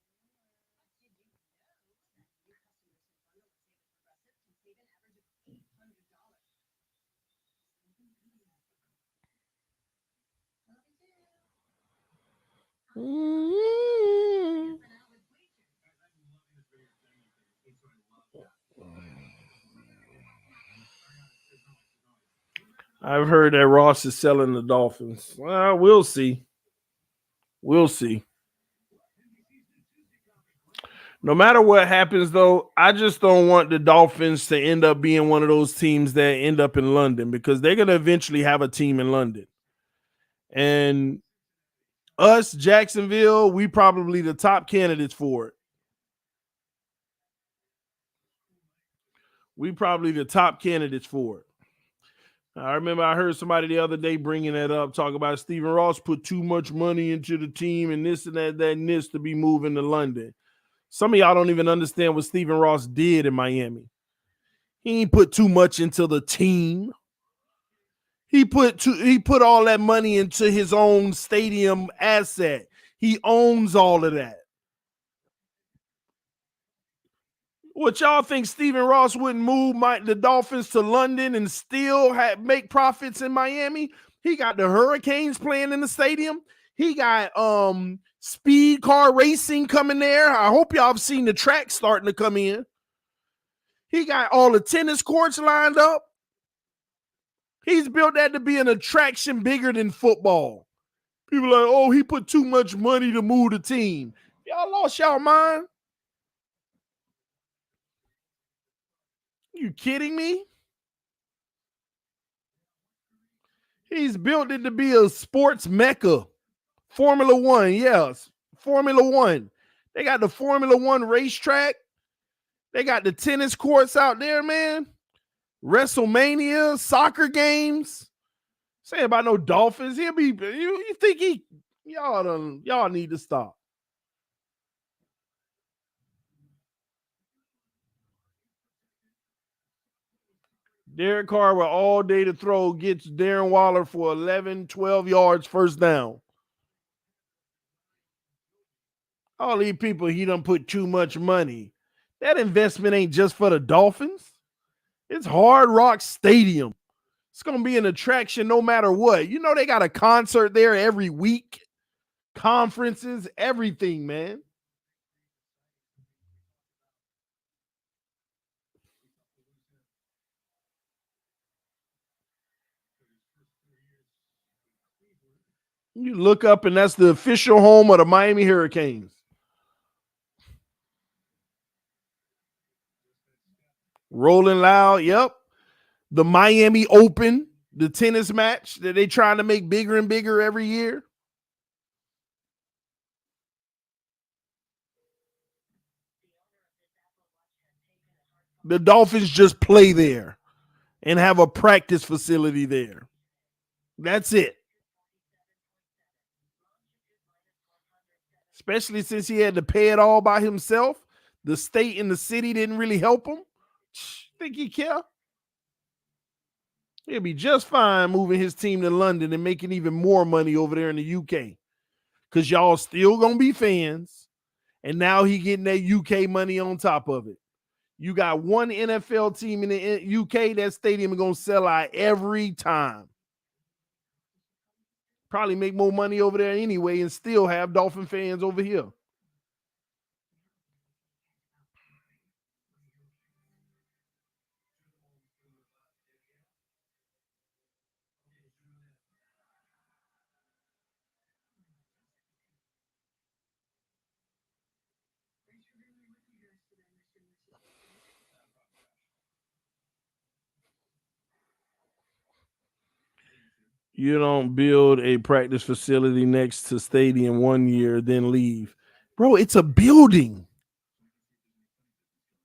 I've heard that Ross is selling the Dolphins. Well, we'll see. We'll see. No matter what happens, though, I just don't want the Dolphins to end up being one of those teams that end up in London, because they're going to eventually have a team in London. And us, Jacksonville, we probably the top candidates for it. We probably the top candidates for it. I remember I heard somebody the other day bringing that up, talking about Stephen Ross put too much money into the team and this and that and this to be moving to London. Some of y'all don't even understand what Stephen Ross did in Miami. He ain't put too much into the team. He put all that money into his own stadium asset. He owns all of that. What y'all think Stephen Ross wouldn't move the Dolphins to London and still make profits in Miami? He got the Hurricanes playing in the stadium. He got speed car racing coming there. I hope y'all have seen the track starting to come in. He got all the tennis courts lined up. He's built that to be an attraction bigger than football. People are like, oh, he put too much money to move the team. Y'all lost y'all mind? You kidding me? He's built it to be a sports mecca. Formula One, yes. Formula One. They got the Formula One racetrack. They got the tennis courts out there, man. WrestleMania, soccer games. Say about no Dolphins. He'll be. You think y'all need to stop. Derek Carr with all day to throw gets Darren Waller for 11, 12 yards first down. All these people, he done put too much money. That investment ain't just for the Dolphins. It's Hard Rock Stadium. It's going to be an attraction no matter what. You know they got a concert there every week. Conferences, everything, man. You look up and that's the official home of the Miami Hurricanes. Rolling Loud, yep. The Miami Open, the tennis match that they trying to make bigger and bigger every year. The Dolphins just play there and have a practice facility there. That's it. Especially since he had to pay it all by himself. The state and the city didn't really help him. Think he care? He'll be just fine moving his team to London and making even more money over there in the UK. Because y'all still going to be fans. And now he getting that UK money on top of it. You got one NFL team in the UK, that stadium is going to sell out every time. Probably make more money over there anyway and still have Dolphin fans over here. You don't build a practice facility next to stadium 1 year, then leave. Bro, it's a building.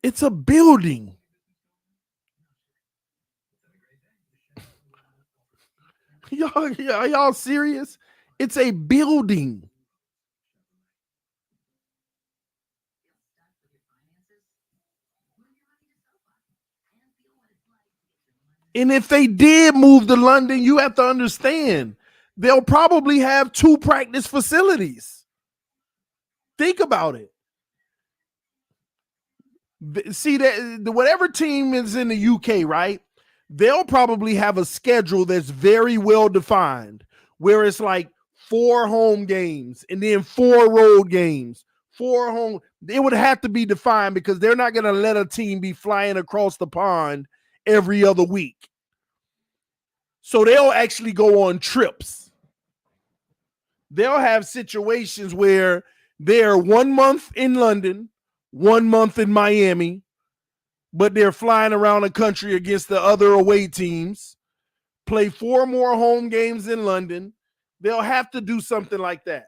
It's a building. Y'all serious? It's a building. And if they did move to London, you have to understand, they'll probably have 2 practice facilities. Think about it. See, that whatever team is in the UK, right? They'll probably have a schedule that's very well defined, where it's like 4 home games and then 4 road games. 4 home. It would have to be defined because they're not going to let a team be flying across the pond every other week. So they'll actually go on trips. They'll have situations where they're 1 month in London, 1 month in Miami, but they're flying around the country against the other away teams, play 4 more home games in London. They'll have to do something like that.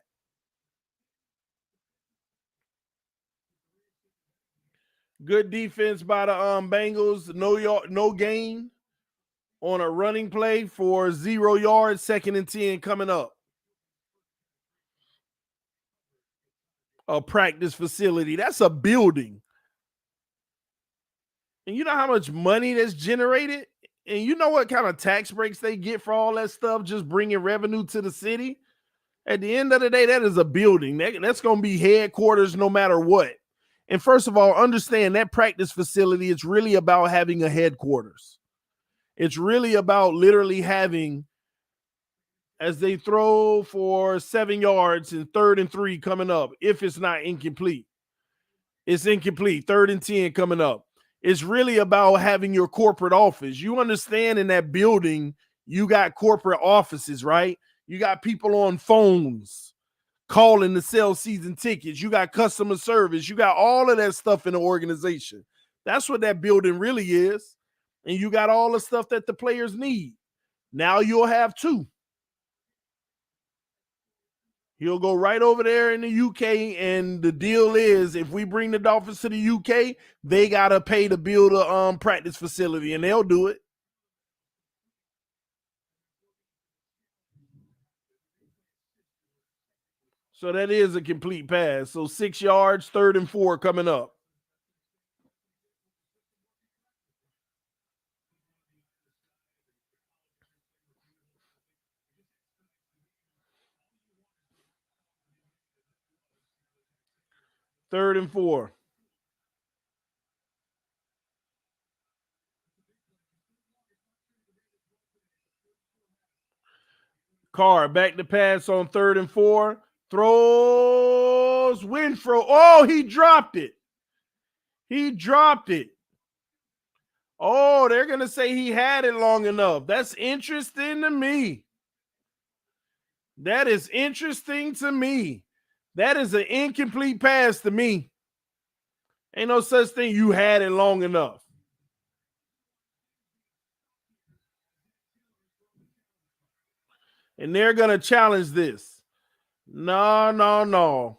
Good defense by the Bengals. No gain on a running play for 0 yards, 2nd and 10 coming up. A practice facility. That's a building. And you know how much money that's generated? And you know what kind of tax breaks they get for all that stuff, just bringing revenue to the city? At the end of the day, that is a building. That's going to be headquarters no matter what. And first of all, understand that practice facility, it's really about having a headquarters. It's really about literally having, as they throw for 7 yards and 3rd and 3 coming up, if it's not incomplete. It's incomplete, 3rd and 10 coming up. It's really about having your corporate office. You understand, in that building, you got corporate offices, right? You got people on phones calling to sell season tickets. You got customer service. You got all of that stuff in the organization. That's what that building really is. And you got all the stuff that the players need. Now you'll have 2. He'll go right over there in the UK, and the deal is, if we bring the Dolphins to the UK, they got to pay to build a practice facility, and they'll do it. So that is a complete pass. So 6 yards, 3rd and 4 coming up. Third and 4. Carr back to pass on 3rd and 4. Throws Winfro. Oh, he dropped it. He dropped it. Oh, they're going to say he had it long enough. That's interesting to me. That is interesting to me. That is an incomplete pass to me. Ain't no such thing. You had it long enough. And they're going to challenge this. No.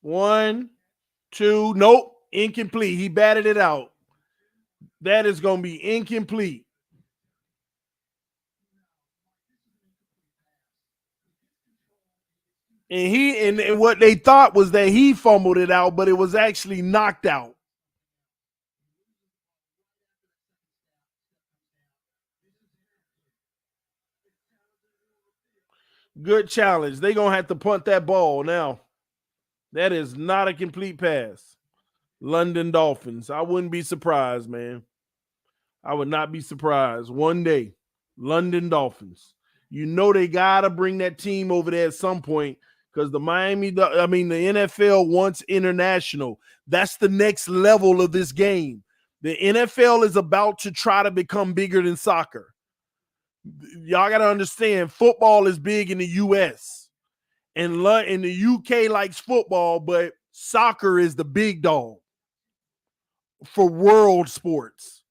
1, 2. Nope. Incomplete. He batted it out. That is going to be incomplete. And what they thought was that he fumbled it out, but it was actually knocked out. Good challenge. They're going to have to punt that ball now. That is not a complete pass. London Dolphins. I wouldn't be surprised, man. I would not be surprised. One day, London Dolphins. You know they got to bring that team over there at some point, because the NFL wants international. That's the next level of this game. The NFL is about to try to become bigger than soccer. Y'all got to understand, football is big in the U.S. and in the UK likes football, but soccer is the big dog for world sports.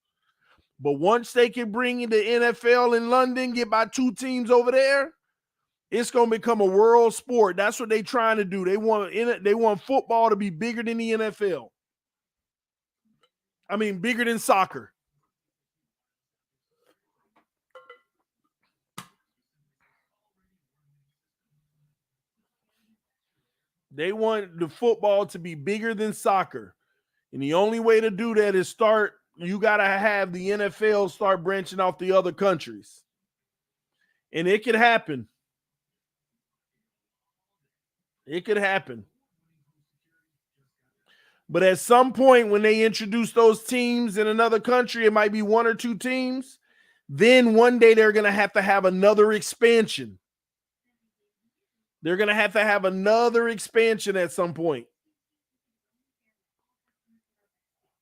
But once they can bring in the NFL in London, get by 2 teams over there, it's going to become a world sport. That's what they're trying to do. They want football to be bigger than the NFL. I mean, bigger than soccer. They want the football to be bigger than soccer. And the only way to do that is you got to have the NFL start branching off the other countries. And it could happen. It could happen. But at some point when they introduce those teams in another country, it might be 1 or 2 teams. Then one day they're going to have another expansion. They're going to have another expansion at some point.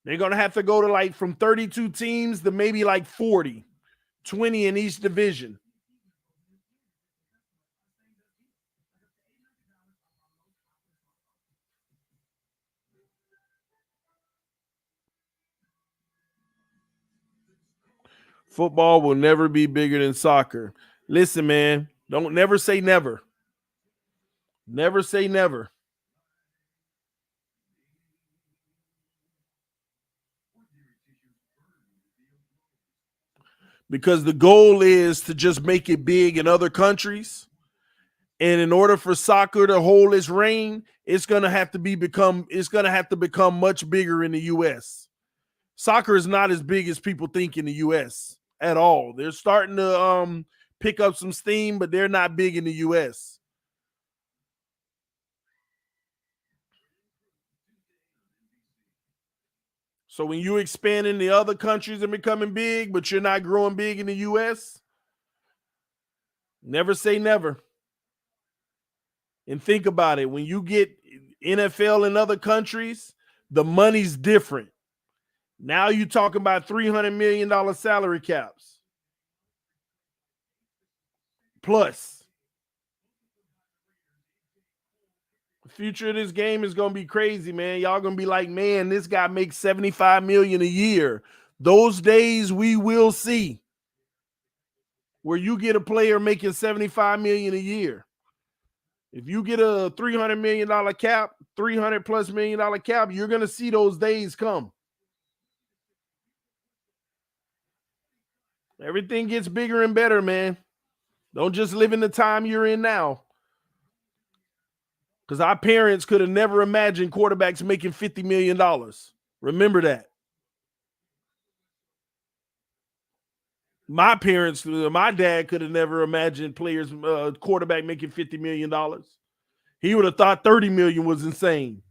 They're going to have to go to like from 32 teams to maybe like 40, 20 in each division. Football will never be bigger than soccer. Listen, man, don't never say never. Never say never. Because the goal is to just make it big in other countries. And in order for soccer to hold its reign, it's going to have to become much bigger in the US. Soccer is not as big as people think in the US at all. They're starting to pick up some steam, but they're not big in the US. So when you expand in the other countries and becoming big, but you're not growing big in the US, never say never. And think about it. When you get NFL in other countries, the money's different. Now you're talking about $300 million salary caps. Plus, the future of this game is going to be crazy, man. Y'all going to be like, man, this guy makes $75 million a year. Those days we will see where you get a player making $75 million a year. If you get a $300 million cap, $300+ million cap, you're going to see those days come. Everything gets bigger and better, man. Don't just live in the time you're in now. Because our parents could have never imagined quarterbacks making $50 million. Remember that. My dad could have never imagined quarterback making $50 million. He would have thought $30 million was insane.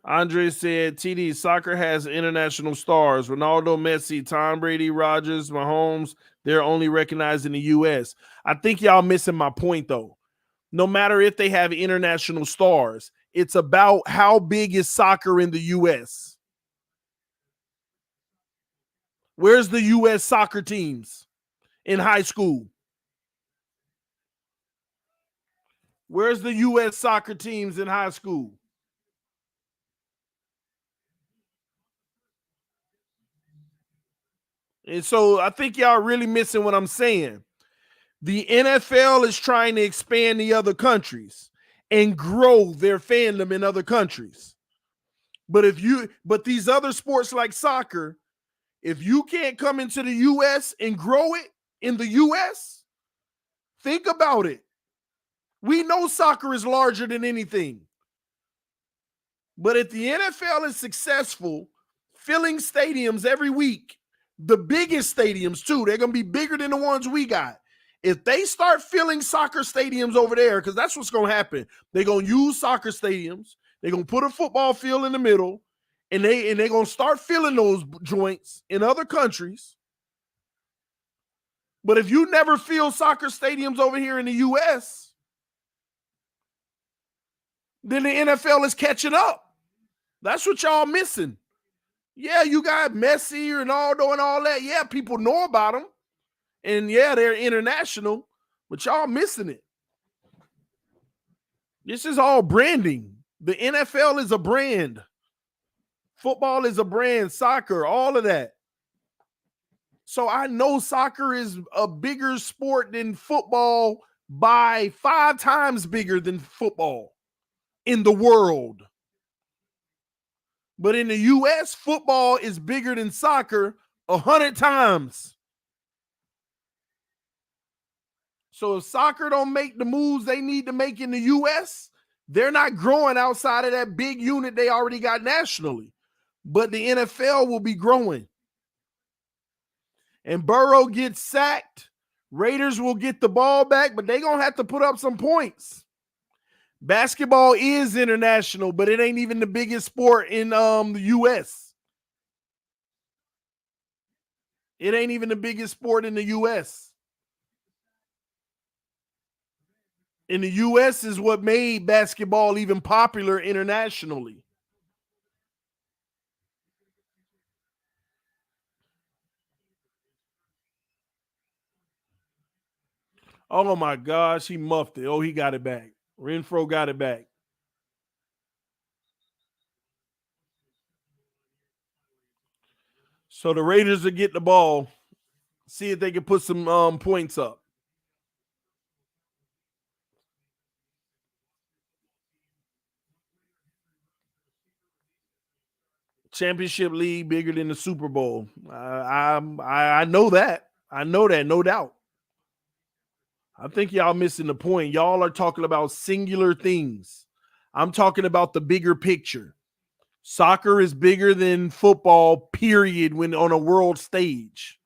Andre said, TD, soccer has international stars. Ronaldo, Messi, Tom Brady, Rodgers, Mahomes, they're only recognized in the U.S. I think y'all missing my point, though. No matter if they have international stars, it's about how big is soccer in the U.S. Where's the U.S. soccer teams in high school? Where's the U.S. soccer teams in high school? And so I think y'all really missing what I'm saying. The NFL is trying to expand the other countries and grow their fandom in other countries. But these other sports like soccer, if you can't come into the US and grow it in the US, think about it. We know soccer is larger than anything. But if the NFL is successful, filling stadiums every week, the biggest stadiums too, they're going to be bigger than the ones we got. If they start filling soccer stadiums over there, because that's what's going to happen, they're going to use soccer stadiums, they're going to put a football field in the middle, and they're going to start filling those joints in other countries. But if you never fill soccer stadiums over here in the U.S., then the NFL is catching up. That's what y'all missing. Yeah, you got Messi, Ronaldo, and all that. Yeah, people know about them. And yeah, they're international, but y'all missing it. This is all branding. The NFL is a brand. Football is a brand. Soccer, all of that. So I know soccer is a bigger sport than football by 5 times bigger than football in the world. But in the U.S., football is bigger than soccer 100 times. So if soccer don't make the moves they need to make in the U.S., they're not growing outside of that big unit they already got nationally. But the NFL will be growing. And Burrow gets sacked. Raiders will get the ball back, but they're going to have to put up some points. Basketball is international, but it ain't even the biggest sport in the U.S. It ain't even the biggest sport in the U.S. In the U.S. is what made basketball even popular internationally. Oh, my gosh, he muffed it. Oh, he got it back. Renfro got it back. So the Raiders will get the ball, see if they can put some points up. Championship league bigger than the Super Bowl. I know that. I know that, no doubt. I think y'all missing the point. Y'all are talking about singular things. I'm talking about the bigger picture. Soccer is bigger than football, period, when on a world stage.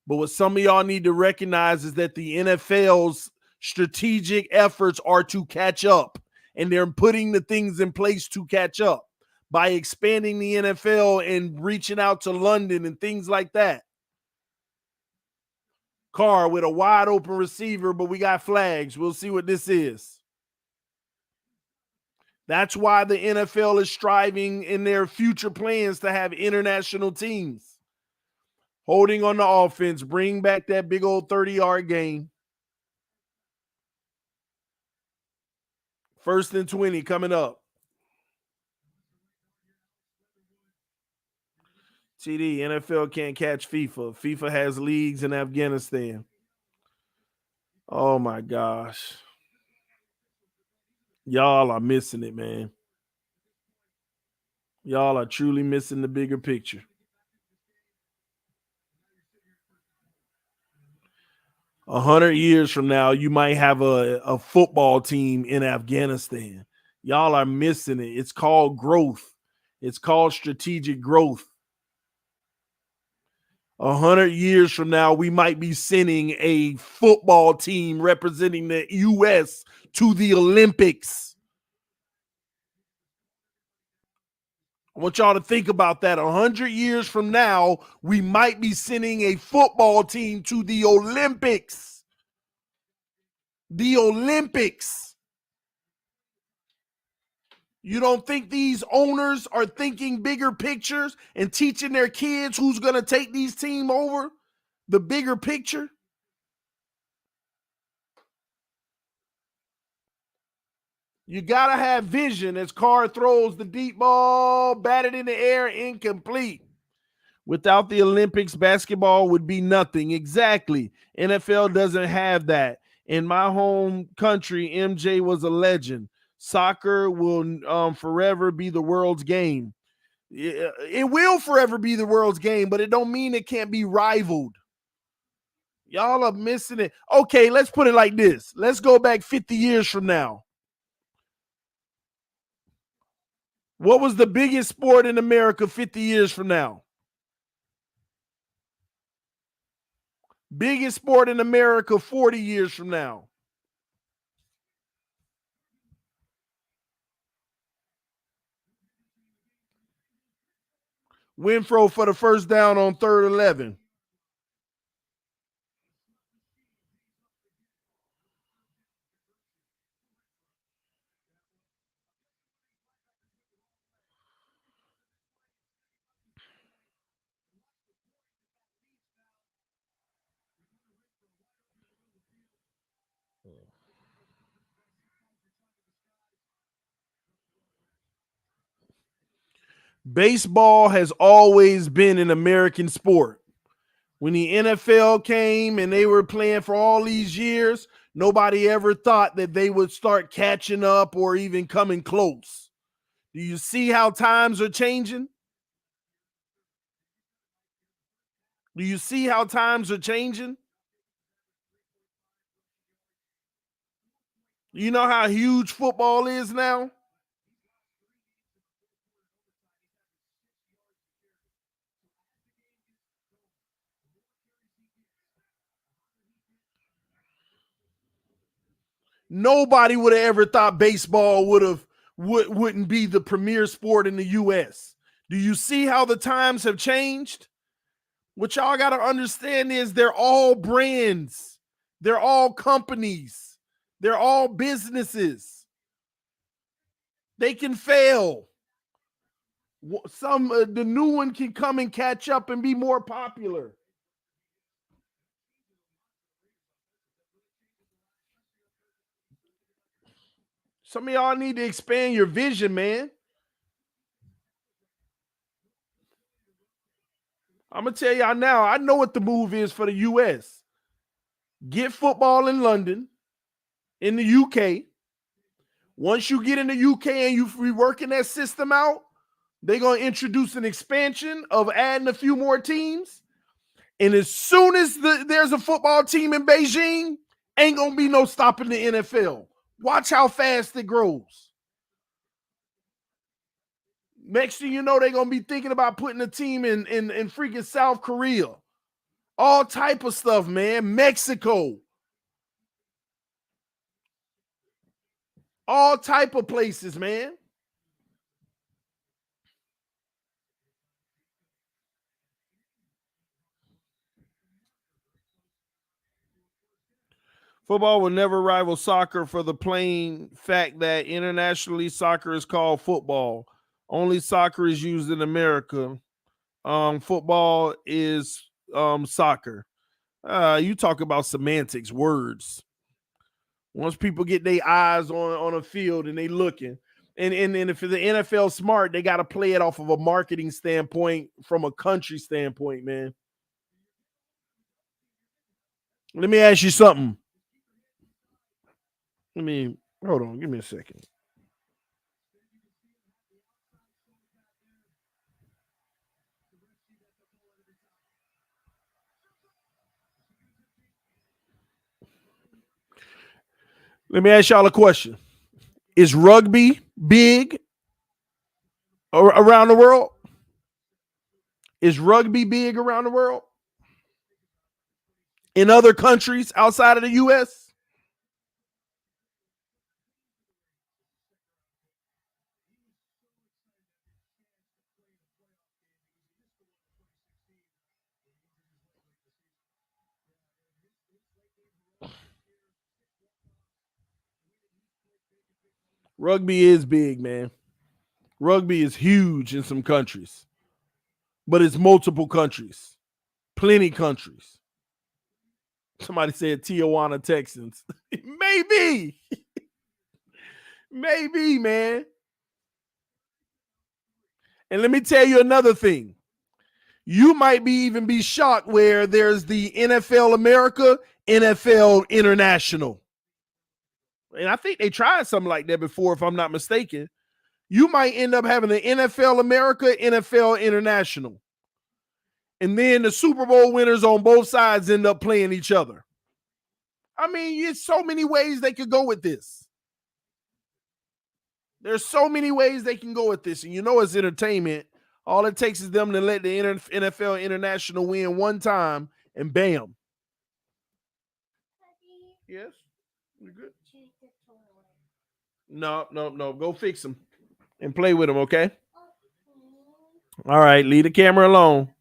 But what some of y'all need to recognize is that the NFL's strategic efforts are to catch up, and they're putting the things in place to catch up by expanding the NFL and reaching out to London and things like that. Carr with a wide open receiver, but we got flags. We'll see what this is. That's why the NFL is striving in their future plans to have international teams. Holding on the offense, bring back that big old 30-yard game. 1st and 20 coming up. TD, NFL can't catch FIFA. FIFA has leagues in Afghanistan. Oh, my gosh. Y'all are missing it, man. Y'all are truly missing the bigger picture. 100 years from now, you might have a football team in Afghanistan. Y'all are missing it. It's called growth. It's called strategic growth. 100 years from now, we might be sending a football team representing the U.S. to the Olympics. I want y'all to think about that. 100 years from now, we might be sending a football team to the Olympics. The Olympics. You don't think these owners are thinking bigger pictures and teaching their kids who's going to take these teams over? The bigger picture? You got to have vision as Carr throws the deep ball, batted in the air, incomplete. Without the Olympics, basketball would be nothing. Exactly. NFL doesn't have that. In my home country, MJ was a legend. Soccer will forever be the world's game. It will forever be the world's game, but it don't mean it can't be rivaled. Y'all are missing it. Okay, let's put it like this. Let's go back 50 years from now. What was the biggest sport in America 50 years from now? Biggest sport in America 40 years from now. Winfro for the first down on 3rd and 11. Baseball has always been an American sport. When the NFL came and they were playing for all these years, nobody ever thought that they would start catching up or even coming close. Do you see how times are changing? Do you see how times are changing? You know how huge football is now? Nobody would have ever thought baseball wouldn't be the premier sport in the US. Do you see how the times have changed? What y'all got to understand is they're all brands. They're all companies. They're all businesses. They can fail. The new one can come and catch up and be more popular. Some of y'all need to expand your vision, man. I'm going to tell y'all now, I know what the move is for the US. Get football in London, in the UK. Once you get in the UK and you reworking that system out, they're going to introduce an expansion of adding a few more teams. And as soon as there's a football team in Beijing, ain't going to be no stopping the NFL. Watch how fast it grows. Next thing you know, they're going to be thinking about putting a team in freaking South Korea. All type of stuff, man. Mexico. All type of places, man. Football will never rival soccer for the plain fact that internationally soccer is called football. Only soccer is used in America. Football is soccer. You talk about semantics, words. Once people get their eyes on a field and they looking, and if the NFL smart, they got to play it off of a marketing standpoint from a country standpoint, man. Let me ask you something. Hold on, give me a second. Let me ask y'all a question. Is rugby big around the world? Is rugby big around the world? In other countries outside of the US? Rugby is big, man. Rugby is huge in some countries, but it's multiple countries, plenty countries. Somebody said Tijuana, Texans. Maybe. Maybe, man. And let me tell you another thing. You might even be shocked where there's the NFL America, NFL International. And I think they tried something like that before, if I'm not mistaken. You might end up having the NFL America, NFL International. And then the Super Bowl winners on both sides end up playing each other. I mean, there's so many ways they could go with this. There's so many ways they can go with this. And you know it's entertainment. All it takes is them to let the NFL International win one time, and bam. Yes? You good? No. Go fix them and play with them, okay? All right, leave the camera alone.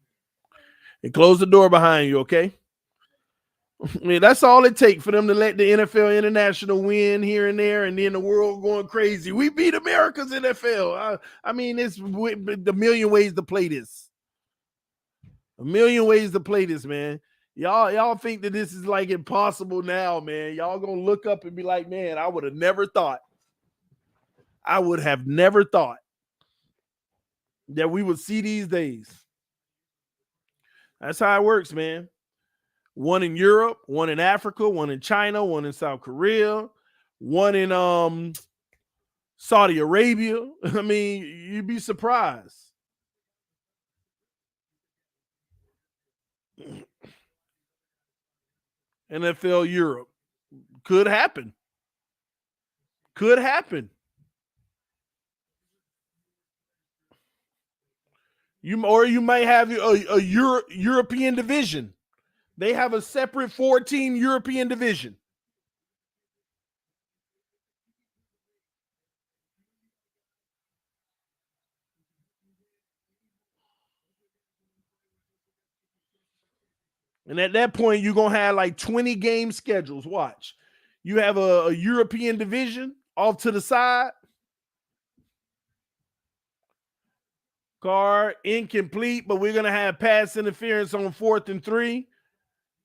And close the door behind you, okay? That's all it takes for them to let the NFL International win here and there, and then the world going crazy. We beat America's NFL. I mean, it's a million ways to play this. A million ways to play this, man. Y'all think that this is like impossible now, man. Y'all gonna look up and be like, man, I would have never thought. I would have never thought that we would see these days. That's how it works, man. One in Europe, one in Africa, one in China, one in South Korea, one in Saudi Arabia. I mean, you'd be surprised. NFL Europe could happen. Could happen. You might have a European division. They have a separate 4-team European division. And at that point, you're going to have like 20 game schedules. Watch. You have a European division off to the side. Card incomplete, but we're going to have pass interference on 4th and 3,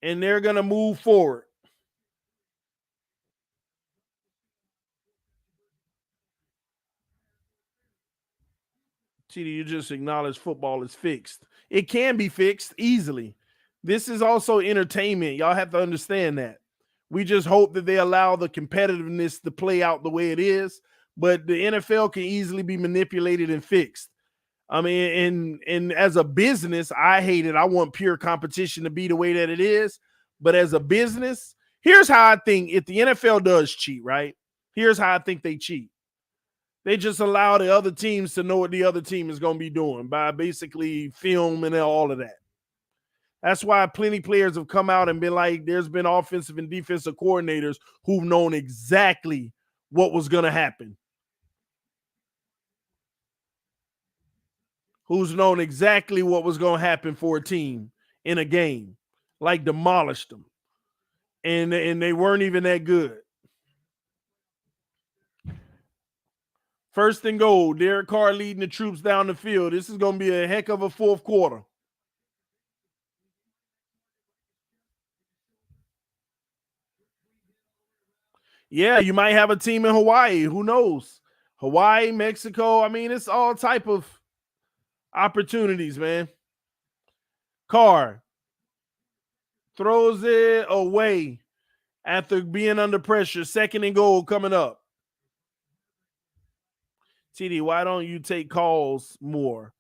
and they're going to move forward. TD, you just acknowledge football is fixed. It can be fixed easily. This is also entertainment. Y'all have to understand that. We just hope that they allow the competitiveness to play out the way it is, but the NFL can easily be manipulated and fixed. I mean, and as a business, I hate it. I want pure competition to be the way that it is. But as a business, here's how I think if the NFL does cheat, right? Here's how I think they cheat. They just allow the other teams to know what the other team is going to be doing by basically film and all of that. That's why plenty of players have come out and been like, there's been offensive and defensive coordinators who've known exactly what was going to happen. Who's known exactly what was going to happen for a team in a game, like demolished them. And they weren't even that good. First and goal, Derek Carr leading the troops down the field. This is going to be a heck of a fourth quarter. Yeah, you might have a team in Hawaii. Who knows? Hawaii, Mexico. I mean, it's all type of opportunities, man. Carr throws it away after being under pressure. Second and goal coming up. TD, why don't you take calls more?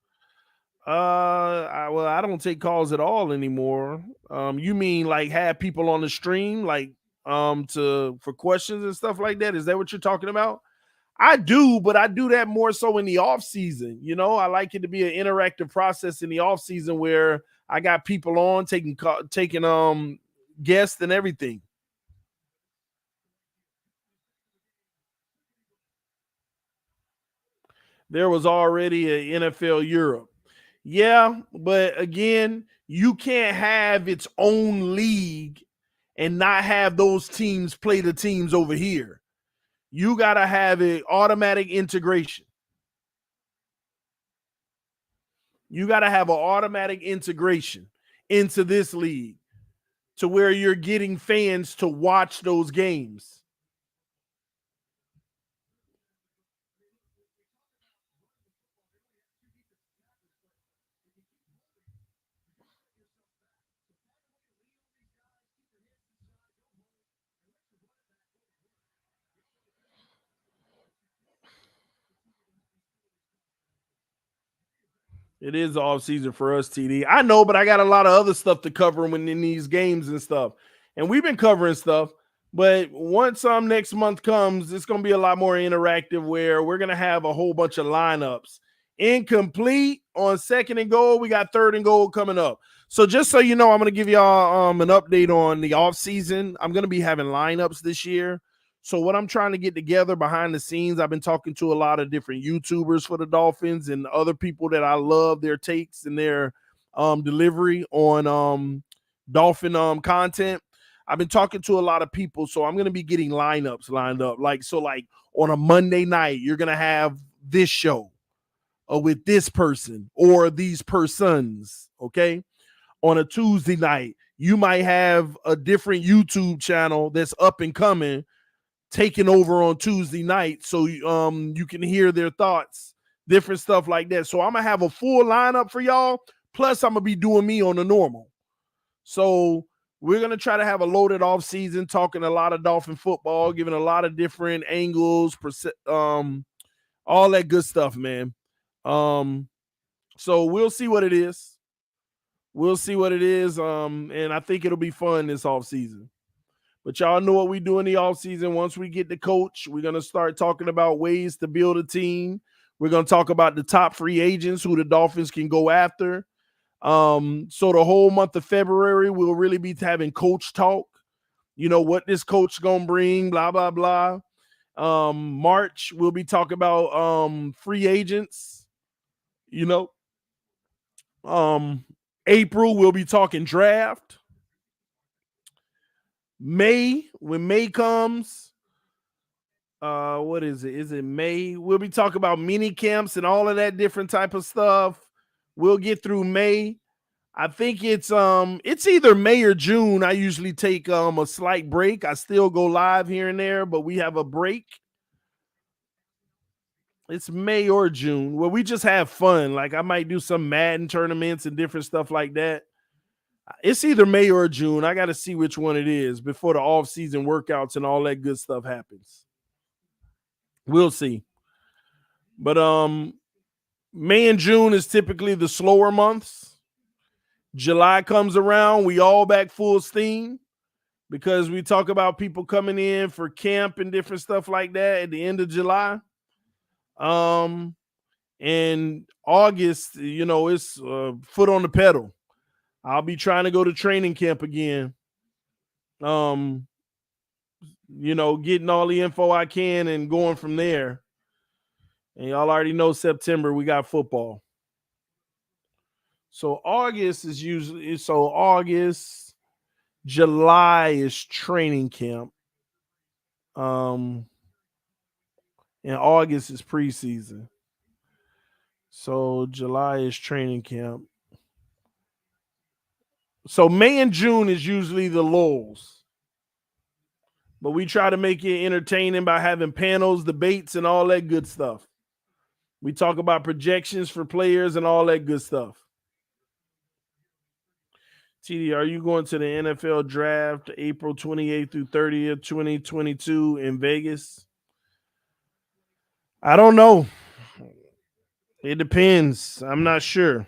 I don't take calls at all anymore. You mean like have people on the stream, like for questions and stuff like that? Is that what you're talking about? I do, but I do that more so in the off season. You know, I like it to be an interactive process in the off season where I got people on taking guests and everything. There was already an NFL Europe. Yeah, but again, you can't have its own league and not have those teams play the teams over here. You got to have an automatic integration. You got to have an automatic integration into this league to where you're getting fans to watch those games. It is off season for us, TD. I know, but I got a lot of other stuff to cover when in these games and stuff. And we've been covering stuff. But once next month comes, it's going to be a lot more interactive where we're going to have a whole bunch of lineups. Incomplete on second and goal. We got third and goal coming up. So just so you know, I'm going to give y'all an update on the offseason. I'm going to be having lineups this year. So what I'm trying to get together behind the scenes, I've been talking to a lot of different YouTubers for the Dolphins and other people that I love their takes and their delivery on Dolphin content. I've been talking to a lot of people, so I'm going to be getting lineups lined up. Like on a Monday night, you're going to have this show with this person or these persons, okay? On a Tuesday night, you might have a different YouTube channel that's up and coming taking over on Tuesday night, so you can hear their thoughts, different stuff like that. So I'm going to have a full lineup for y'all, plus I'm going to be doing me on the normal. So we're going to try to have a loaded off season, talking a lot of Dolphin football, giving a lot of different angles, all that good stuff, man. So we'll see what it is. We'll see what it is. And I think it'll be fun this off season. But y'all know what we do in the offseason. Once we get the coach, we're going to start talking about ways to build a team. We're going to talk about the top free agents who the Dolphins can go after. So the whole month of February, we'll really be having coach talk. You know, what this coach going to bring, blah, blah, blah. March, we'll be talking about free agents. You know, April, we'll be talking draft. May, when May comes, what is it? Is it May? We'll be talking about mini camps and all of that different type of stuff. We'll get through May. I think it's either May or June. I usually take a slight break. I still go live here and there, but we have a break. It's May or June where we just have fun. Like I might do some Madden tournaments and different stuff like that. It's either May or June. I got to see which one it is before the off-season workouts and all that good stuff happens. We'll see. But May and June is typically the slower months. July comes around, we all back full steam because we talk about people coming in for camp and different stuff like that at the end of July. And August, you know, it's foot on the pedal. I'll be trying to go to training camp again. You know, getting all the info I can and going from there. And y'all already know September, we got football. So August, July is training camp. And August is preseason. So July is training camp. So May and June is usually the lulls. But we try to make it entertaining by having panels, debates, and all that good stuff. We talk about projections for players and all that good stuff. TD, are you going to the NFL draft April 28th through 30th, 2022 in Vegas? I don't know. It depends. I'm not sure.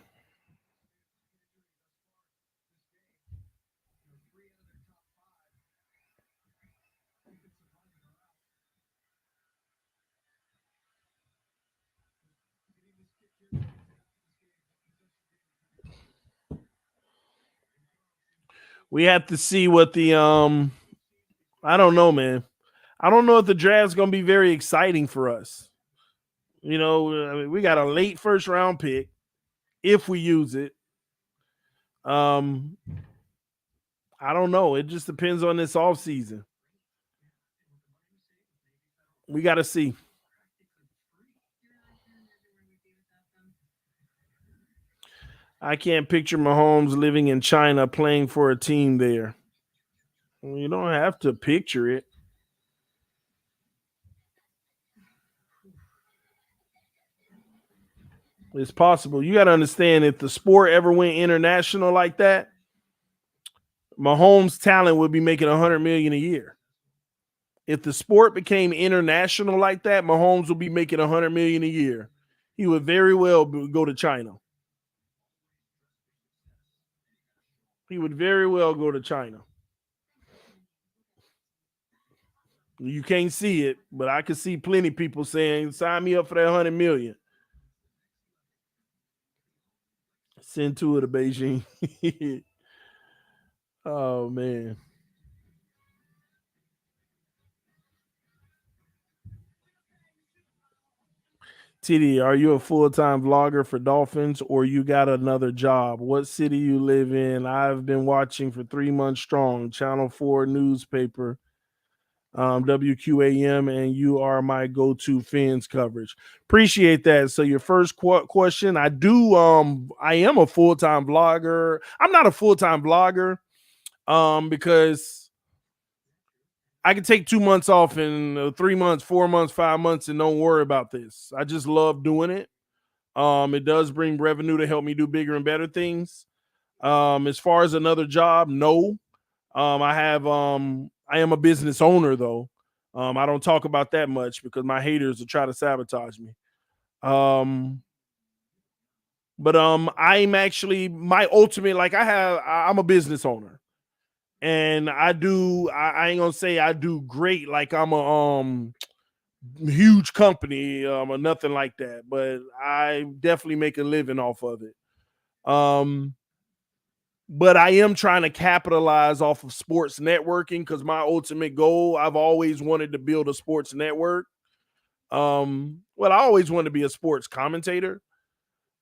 We have to see what the I don't know, man. I don't know if the draft's going to be very exciting for us. You know, I mean, we got a late first round pick if we use it. I don't know. It just depends on this offseason. We got to see. I can't picture Mahomes living in China playing for a team there. Well, you don't have to picture it. It's possible. You got to understand, if the sport ever went international like that, Mahomes' talent would be making $100 million a year. If the sport became international like that, Mahomes would be making $100 million a year. He would very well go to China. He would very well go to China. You can't see it, but I can see plenty of people saying, sign me up for that $100 million. Send to it to Beijing. Oh, man. TD, are you a full-time vlogger for Dolphins or you got another job? What city you live in? I've been watching for 3 months strong. Channel 4 newspaper, WQAM, and you are my go-to Fins coverage. Appreciate that. So your first question, I am a full-time vlogger. I'm not a full-time vlogger because I can take 2 months off in 3 months, 4 months, 5 months, and don't worry about this. I just love doing it. It does bring revenue to help me do bigger and better things. As far as another job, no. I am a business owner though. I don't talk about that much because my haters will try to sabotage me. I'm actually my ultimate, I'm a business owner. And I ain't gonna say I do great like I'm a huge company or nothing like that, but I definitely make a living off of it. But I am trying to capitalize off of sports networking because my ultimate goal, I've always wanted to build a sports network. Well, I always wanted to be a sports commentator,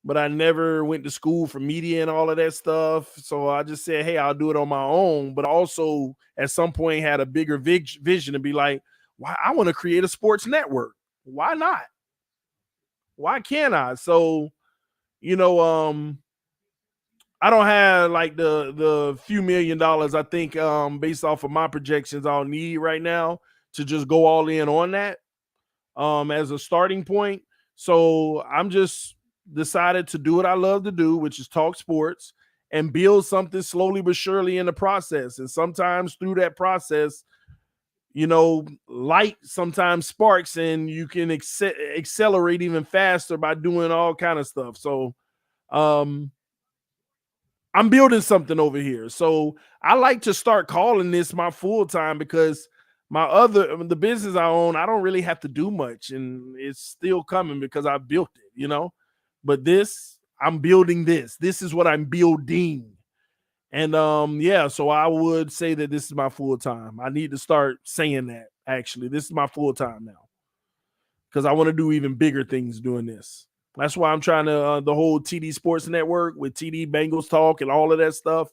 but I never went to school for media and all of that stuff. So I just said, hey, I'll do it on my own. But also at some point had a bigger vision to be like, why I want to create a sports network. Why not? Why can't I? So, you know, I don't have like the few $1 million I think based off of my projections I'll need right now to just go all in on that as a starting point. So I'm just decided to do what I love to do, which is talk sports and build something slowly but surely in the process. And sometimes through that process, you know, light sometimes sparks and you can accelerate even faster by doing all kind of stuff. So I'm building something over here. So I like to start calling this my full time because the business I own, I don't really have to do much and it's still coming because I built it, you know. But I'm building this. This is what I'm building. And yeah, so I would say that this is my full time. I need to start saying that actually. This is my full time now. Because I want to do even bigger things doing this. That's why I'm trying to the whole TD Sports Network with TD Bengals Talk and all of that stuff.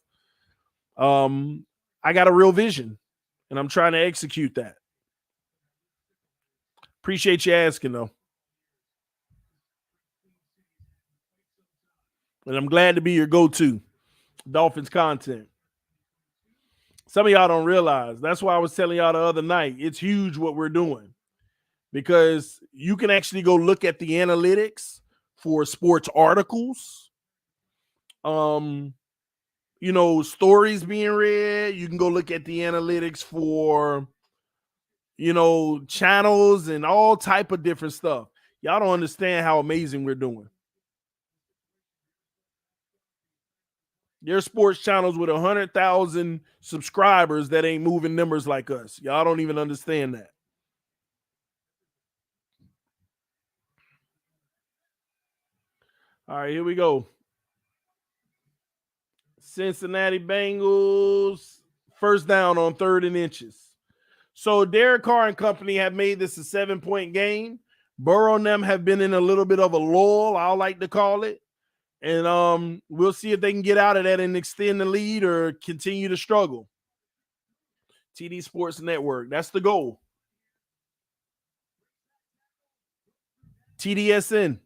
I got a real vision and I'm trying to execute that. Appreciate you asking though. And I'm glad to be your go-to Dolphins content. Some of y'all don't realize. That's why I was telling y'all the other night. It's huge what we're doing because you can actually go look at the analytics for sports articles. You know, stories being read. You can go look at the analytics for, you know, channels and all type of different stuff. Y'all don't understand how amazing we're doing. There's sports channels with 100,000 subscribers that ain't moving numbers like us. Y'all don't even understand that. All right, here we go. Cincinnati Bengals, first down on 3rd and inches. So Derek Carr and company have made this a 7-point game. Burrow and them have been in a little bit of a lull, I like to call it. And we'll see if they can get out of that and extend the lead or continue to struggle. TD Sports Network, that's the goal. TDSN.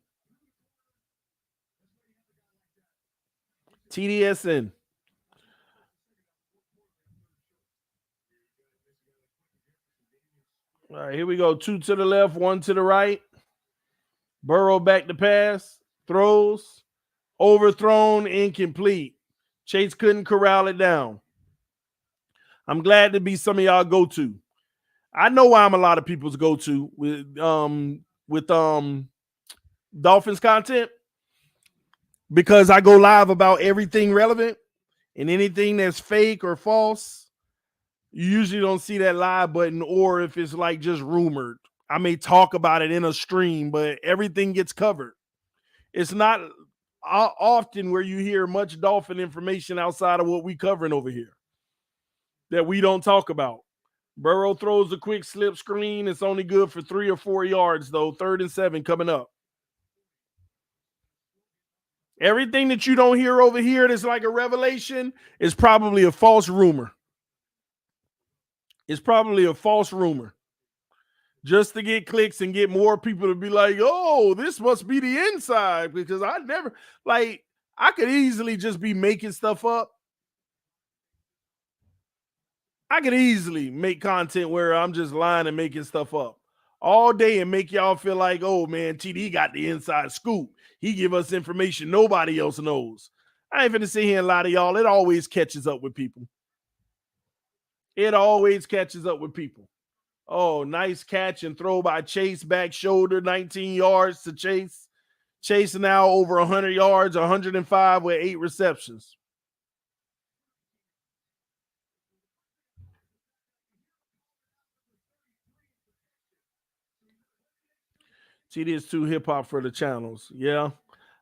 TDSN. All right, here we go. 2 to the left, 1 to the right. Burrow back to pass, throws, overthrown, incomplete. Chase couldn't corral it down. I'm glad to be some of y'all go-to. I know why I'm a lot of people's go-to with Dolphins content because I go live about everything relevant and anything that's fake or false. You usually don't see that live button, or if it's like just rumored, I may talk about it in a stream, but everything gets covered. It's not often where you hear much Dolphin information outside of what we covering over here that we don't talk about. Burrow throws a quick slip screen. It's only good for 3 or 4 yards, though. 3rd and 7 coming up. Everything that you don't hear over here that's like a revelation is probably a false rumor. It's probably a false rumor. Just to get clicks and get more people to be like, oh, this must be the inside. Because I could easily just be making stuff up. I could easily make content where I'm just lying and making stuff up all day and make y'all feel like, oh man, TD got the inside scoop. He give us information nobody else knows. I ain't finna sit here and lie to y'all. It always catches up with people. It always catches up with people. Oh, nice catch and throw by Chase, back shoulder, 19 yards to Chase. Chase now over 100 yards, 105 with 8 receptions. TD is too hip hop for the channels. Yeah.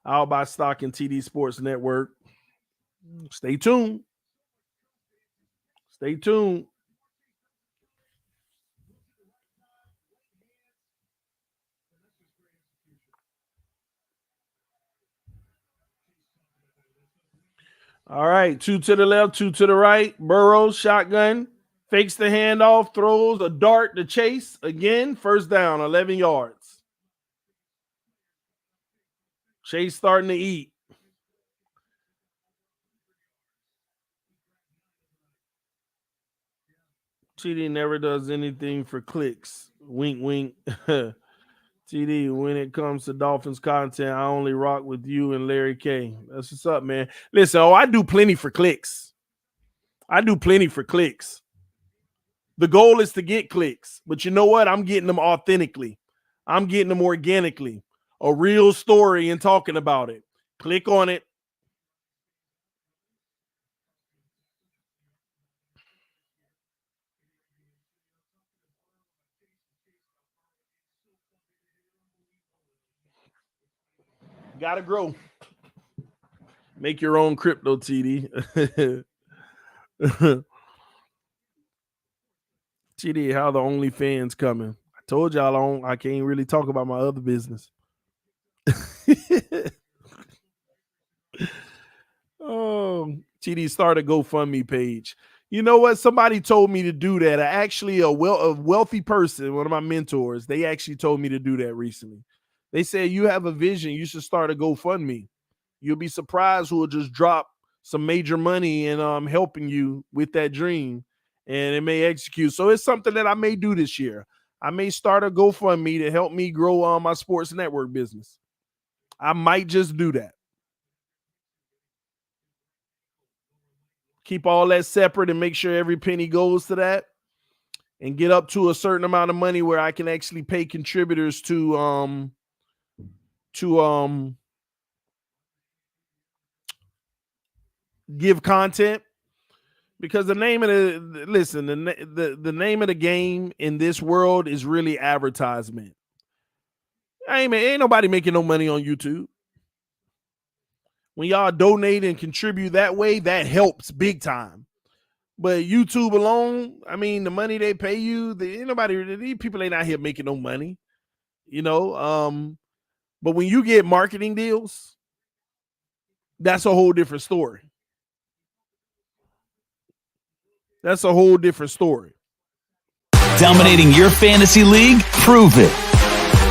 I'll buy stock in TD Sports Network. Stay tuned. Stay tuned. All right. 2 to the left, 2 to the right. Burrow, shotgun. Fakes the handoff, throws a dart to Chase. Again, first down, 11 yards. Chase starting to eat. TD never does anything for clicks. Wink, wink. TD, when it comes to Dolphins content, I only rock with you and Larry K. That's what's up, man. Listen, I do plenty for clicks. The goal is to get clicks. But you know what? I'm getting them authentically. I'm getting them organically. A real story and talking about it. Click on it. Gotta grow. Make your own crypto, TD. TD, how the OnlyFans coming? I told y'all I can't really talk about my other business. TD started a GoFundMe page. You know what? Somebody told me to do that. Actually, a wealthy person, one of my mentors, they actually told me to do that recently. They said, you have a vision. You should start a GoFundMe. You'll be surprised who will just drop some major money and helping you with that dream, and it may execute. So it's something that I may do this year. I may start a GoFundMe to help me grow my sports network business. I might just do that. Keep all that separate and make sure every penny goes to that, and get up to a certain amount of money where I can actually pay contributors to give content. Because the name of the name of the game in this world is really advertisement. Ain't nobody making no money on YouTube. When y'all donate and contribute that way, that helps big time. But YouTube alone, I mean, the money they pay you, these people ain't out here making no money, you know. But when you get marketing deals, that's a whole different story. That's a whole different story. Dominating your fantasy league? Prove it.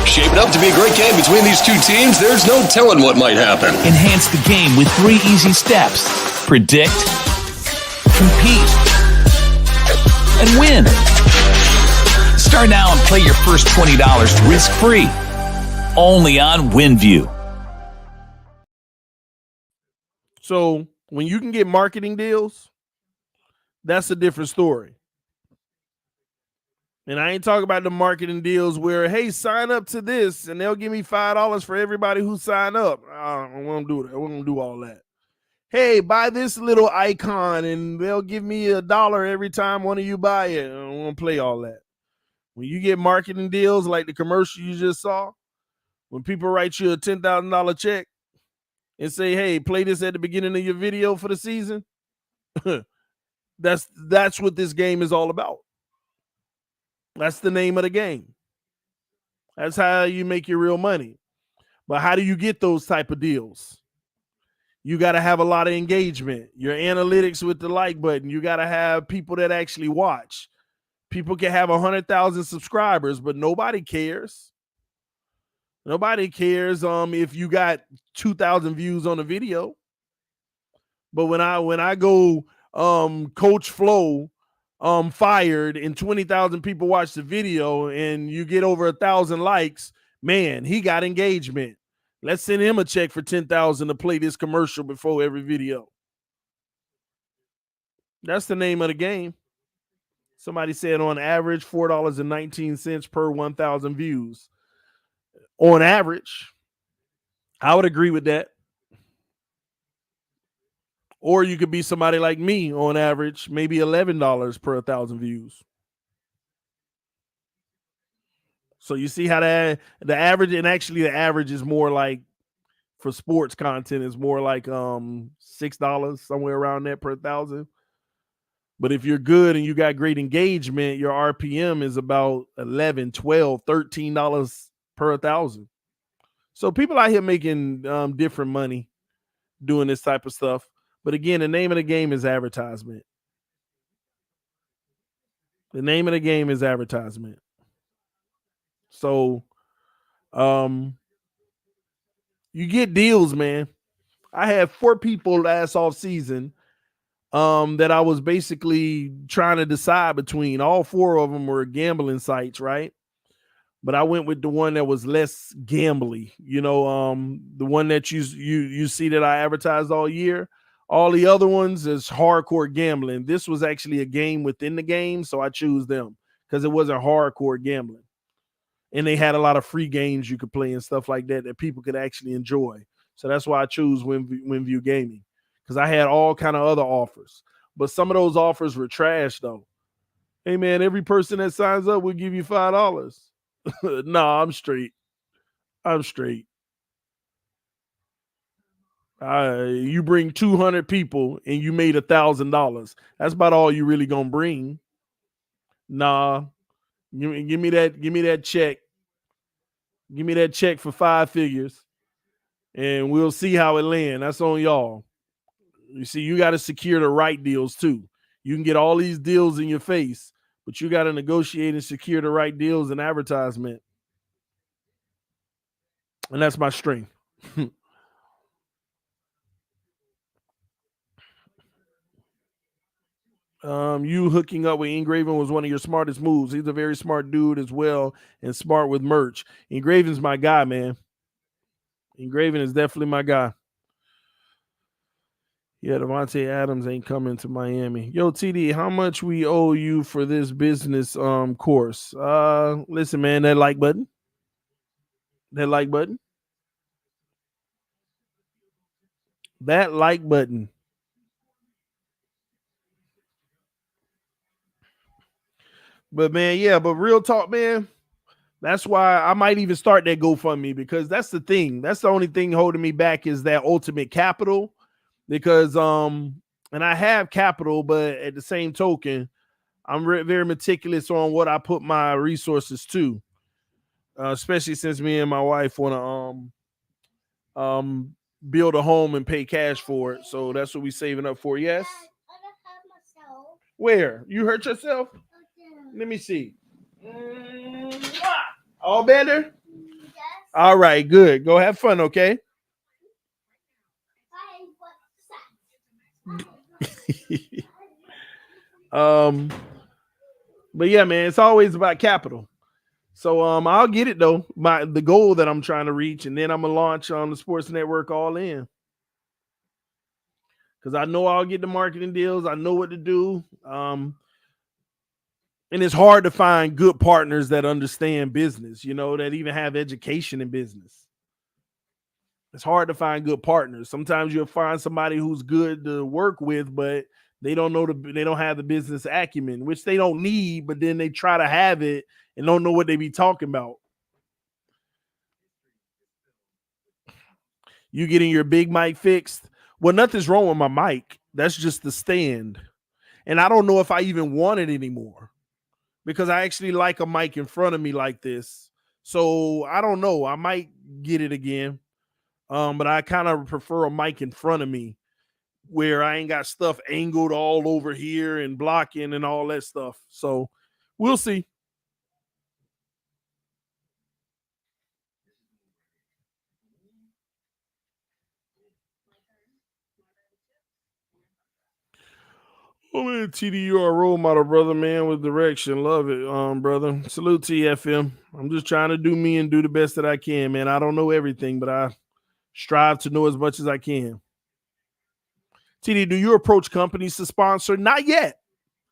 Shaping up to be a great game between these two teams. There's no telling what might happen. Enhance the game with 3 easy steps. Predict, compete, and win. Start now and play your first $20 risk-free. Only on WINVIEW. So when you can get marketing deals, that's a different story. And I ain't talking about the marketing deals where, hey, sign up to this and they'll give me $5 for everybody who sign up. I don't want to do that. We're going to do all that. Hey, buy this little icon and they'll give me $1 every time one of you buy it. I don't want to play all that. When you get marketing deals like the commercial you just saw, when people write you a $10,000 check and say, hey, play this at the beginning of your video for the season, that's what this game is all about. That's the name of the game. That's how you make your real money. But how do you get those type of deals? You got to have a lot of engagement. Your analytics with the like button. You got to have people that actually watch. People can have 100,000 subscribers, but nobody cares. Nobody cares if you got 2,000 views on a video. But when I go Coach Flo fired and 20,000 people watch the video and you get over 1,000 likes, man, he got engagement. Let's send him a check for 10,000 to play this commercial before every video. That's the name of the game. Somebody said on average $4.19 per 1,000 views. On average, I would agree with that. Or you could be somebody like me on average, maybe $11 per 1,000 views. So you see how the average, and actually the average is more like for sports content is more like $6, somewhere around that per 1,000. But if you're good and you got great engagement, your RPM is about $11, $12, $13 per 1,000. So people out here making different money doing this type of stuff. But again, the name of the game is advertisement. The name of the game is advertisement. So you get deals, man. I had 4 people last off season that I was basically trying to decide between. All 4 of them were gambling sites, right? But I went with the one that was less gambly, the one that you see that I advertised all year. All the other ones is hardcore gambling. This was actually a game within the game, so I choose them because it wasn't hardcore gambling. And they had a lot of free games you could play and stuff like that people could actually enjoy. So that's why I choose WinView Gaming, because I had all kind of other offers. But some of those offers were trash, though. Hey, man, every person that signs up will give you $5. Nah, I'm straight. You bring 200 people and you made $1,000. That's about all you really gonna bring. Nah, give me that check. Give me that check for 5 figures, and we'll see how it lands. That's on y'all. You see, you got to secure the right deals too. You can get all these deals in your face, but you got to negotiate and secure the right deals and advertisement. And that's my strength. You hooking up with Engraven was one of your smartest moves. He's a very smart dude as well, and smart with merch. Engraven's my guy, man. Engraven is definitely my guy. Yeah, Devontae Adams ain't coming to Miami. Yo, TD, how much we owe you for this business course? Listen, man, that like button. That like button. That like button. But man, yeah, but real talk, man. That's why I might even start that GoFundMe, because that's the thing. That's the only thing holding me back is that ultimate capital. Because and I have capital, but at the same token, I'm very meticulous on what I put my resources to. Especially since me and my wife want to build a home and pay cash for it. So that's what we're saving up for. Yes. Where? You hurt yourself? Let me see. All better? Yes. All right, good. Go have fun, okay? But yeah, man, it's always about capital. So I'll get it though. The goal that I'm trying to reach, and then I'm gonna launch on the Sports Network All In. Because I know I'll get the marketing deals. I know what to do. And it's hard to find good partners that understand business, that even have education in business. It's hard to find good partners. Sometimes you'll find somebody who's good to work with, but they don't have the business acumen, which they don't need, but then they try to have it and don't know what they be talking about. You getting your big mic fixed? Well, nothing's wrong with my mic. That's just the stand. And I don't know if I even want it anymore, because I actually like a mic in front of me like this. So I don't know. I might get it again. But I kind of prefer a mic in front of me where I ain't got stuff angled all over here and blocking and all that stuff. So we'll see. Oh man, TD, you are a role model, brother, man, with direction. Love it, brother. Salute to you, FM. I'm just trying to do me and do the best that I can, man. I don't know everything, but I strive to know as much as I can. TD, do you approach companies to sponsor? Not yet.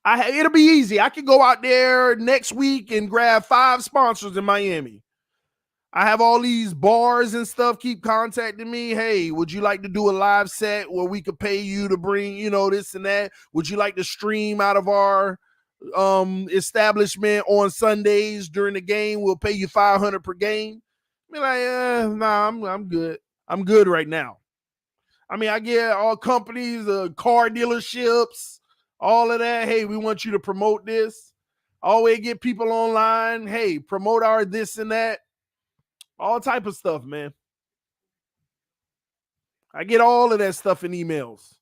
It'll be easy. I can go out there next week and grab 5 sponsors in Miami. I have all these bars and stuff keep contacting me. Hey, would you like to do a live set where we could pay you to bring, this and that? Would you like to stream out of our establishment on Sundays during the game. We'll pay you $500 per game. Be like, nah, I'm good. I'm good right now. I mean, I get all companies, car dealerships, all of that. Hey, we want you to promote this. Always get people online. Hey, promote our this and that. All type of stuff, man. I get all of that stuff in emails.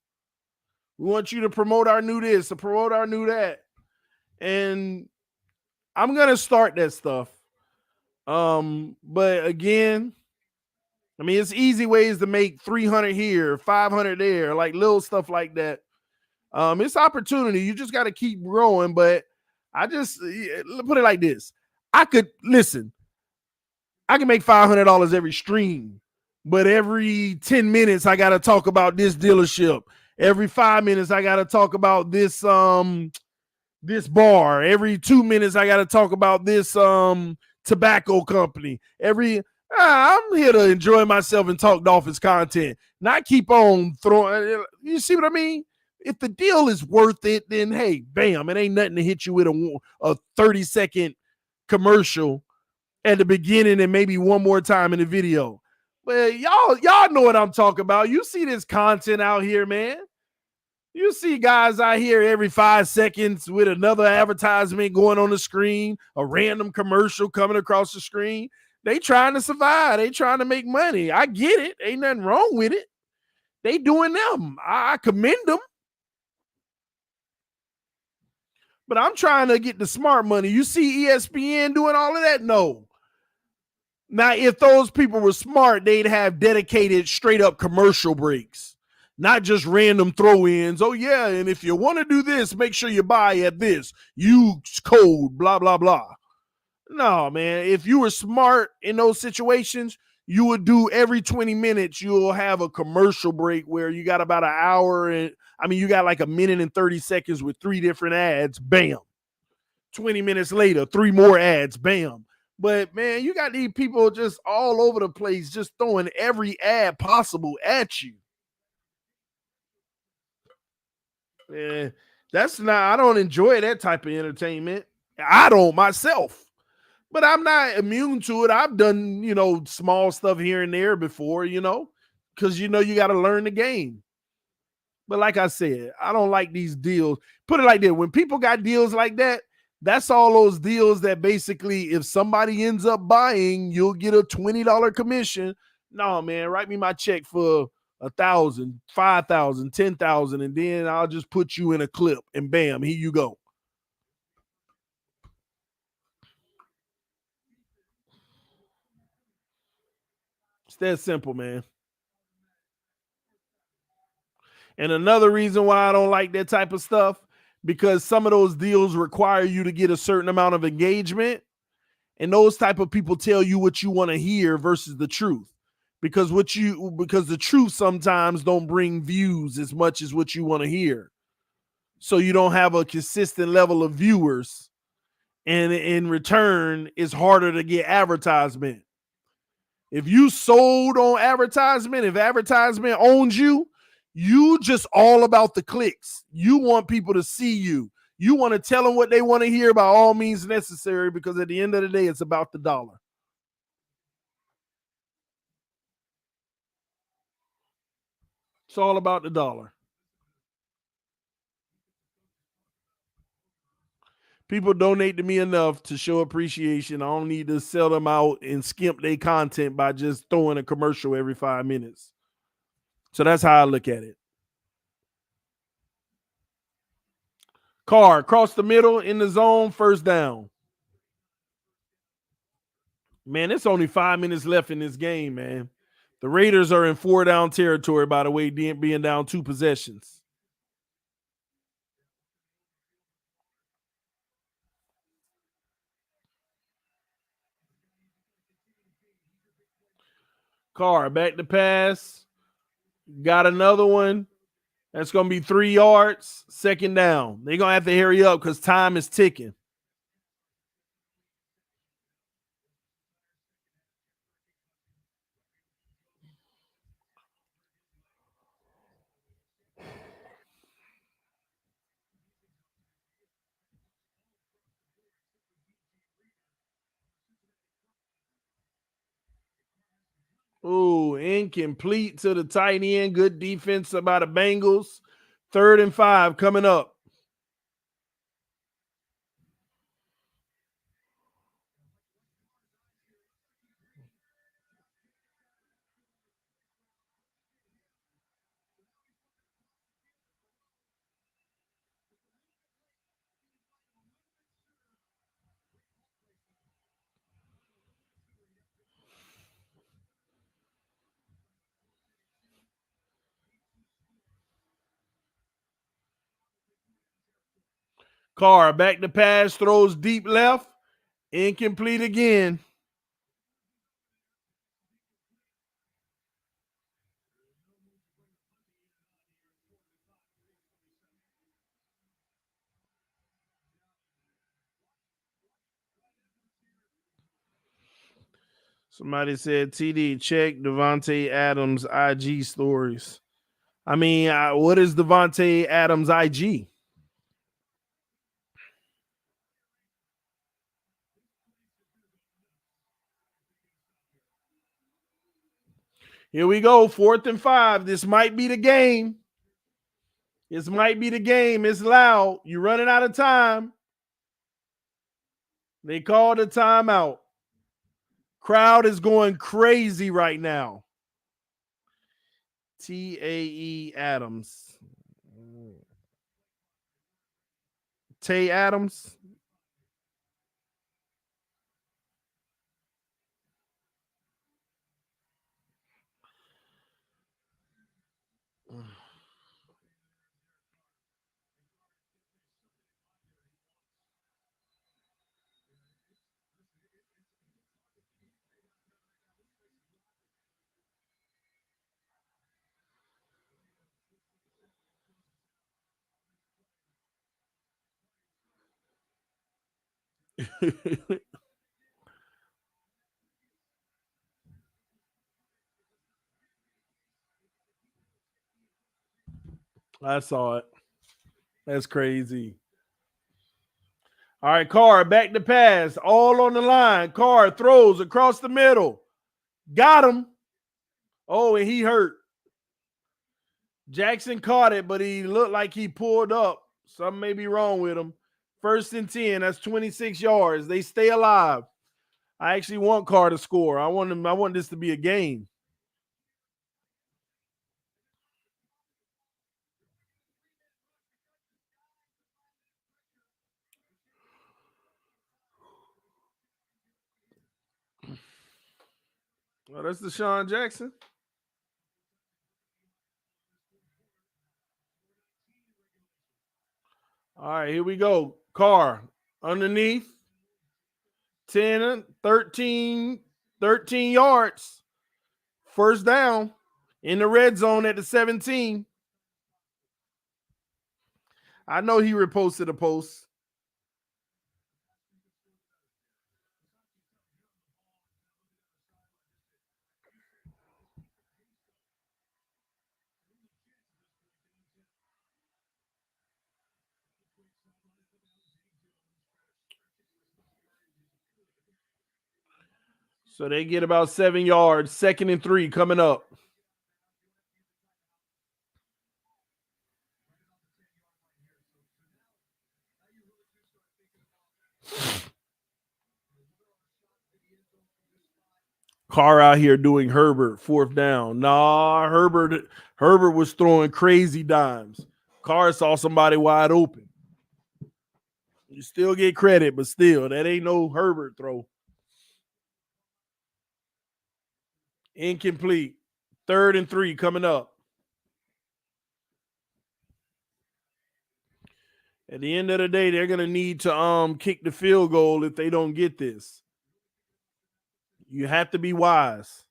We want you to promote our new this, to promote our new that. And I'm going to start that stuff. But again, I mean, it's easy ways to make 300 here, 500 there, like little stuff like that. It's opportunity. You just got to keep growing. But I just put it like this. I can make $500 every stream, but every 10 minutes, I got to talk about this dealership. Every 5 minutes, I got to talk about this, this bar. Every 2 minutes, I got to talk about this, tobacco company. I'm here to enjoy myself and talk Dolphins content, not keep on throwing. You see what I mean? If the deal is worth it, then hey, bam, it ain't nothing to hit you with a 30-second commercial at the beginning and maybe one more time in the video. But y'all know what I'm talking about. You see this content out here, man. You see guys out here every 5 seconds with another advertisement going on the screen, a random commercial coming across the screen. They trying to survive. They trying to make money. I get it. Ain't nothing wrong with it. They doing them. I commend them. But I'm trying to get the smart money. You see ESPN doing all of that? No. Now, if those people were smart, they'd have dedicated straight up commercial breaks, not just random throw-ins. Oh, yeah, and if you want to do this, make sure you buy at this. Use code, blah, blah, blah. No, man. If you were smart in those situations, you would do every 20 minutes, you'll have a commercial break where you got about an hour and you got like a minute and 30 seconds with 3 different ads. Bam. 20 minutes later, 3 more ads. Bam. But man, you got these people just all over the place, just throwing every ad possible at you. Yeah, I don't enjoy that type of entertainment. I don't myself. But I'm not immune to it. I've done, small stuff here and there before, because, you got to learn the game. But like I said, I don't like these deals. Put it like that. When people got deals like that, that's all those deals that basically if somebody ends up buying, you'll get a $20 commission. No, man, write me my check for 1,000, 5,000, 10,000, and then I'll just put you in a clip and bam, here you go. It's that simple, man. And another reason why I don't like that type of stuff, because some of those deals require you to get a certain amount of engagement. And those type of people tell you what you want to hear versus the truth. Because the truth sometimes don't bring views as much as what you want to hear. So you don't have a consistent level of viewers. And in return, it's harder to get advertisement. If you sold on advertisement, if advertisement owns you, you just all about the clicks. You want people to see you. You want to tell them what they want to hear by all means necessary, because at the end of the day, it's about the dollar. It's all about the dollar. People donate to me enough to show appreciation. I don't need to sell them out and skimp their content by just throwing a commercial every 5 minutes. So that's how I look at it. Carr, across the middle in the zone, first down. Man, it's only 5 minutes left in this game, man. The Raiders are in 4-down territory, by the way, being down 2 possessions. Carr, back to pass. Got another one. That's going to be 3 yards. Second down. They're going to have to hurry up because time is ticking. Ooh, incomplete to the tight end. Good defense by the Bengals. 3rd and 5 coming up. Carr back to pass, throws deep left. Incomplete again. Somebody said, TD, check Devontae Adams' IG stories. I mean, what is Devontae Adams' IG? Here we go. 4th and 5. This might be the game. This might be the game. It's loud. You're running out of time. They called a timeout. Crowd is going crazy right now. TAE Adams. Tay Adams. I saw it. That's crazy. All right, Carr back to pass. All on the line. Carr throws across the middle. Got him. Oh, and he hurt. Jackson caught it, but he looked like he pulled up. Something may be wrong with him. 1st and 10. That's 26 yards. They stay alive. I actually want Carr to score. I want this to be a game. Oh, that's Deshaun Jackson. All right, here we go. Carr underneath. 10, 13 yards. 1st down in the red zone at the 17. I know he reposted a post. So they get about 7 yards. 2nd and 3 coming up. Carr out here doing Herbert 4th down. Nah, Herbert was throwing crazy dimes. Carr saw somebody wide open. You still get credit, but still, that ain't no Herbert throw. Incomplete. 3rd and 3 coming up. At the end of the day, they're going to need to kick the field goal if they don't get this. You have to be wise.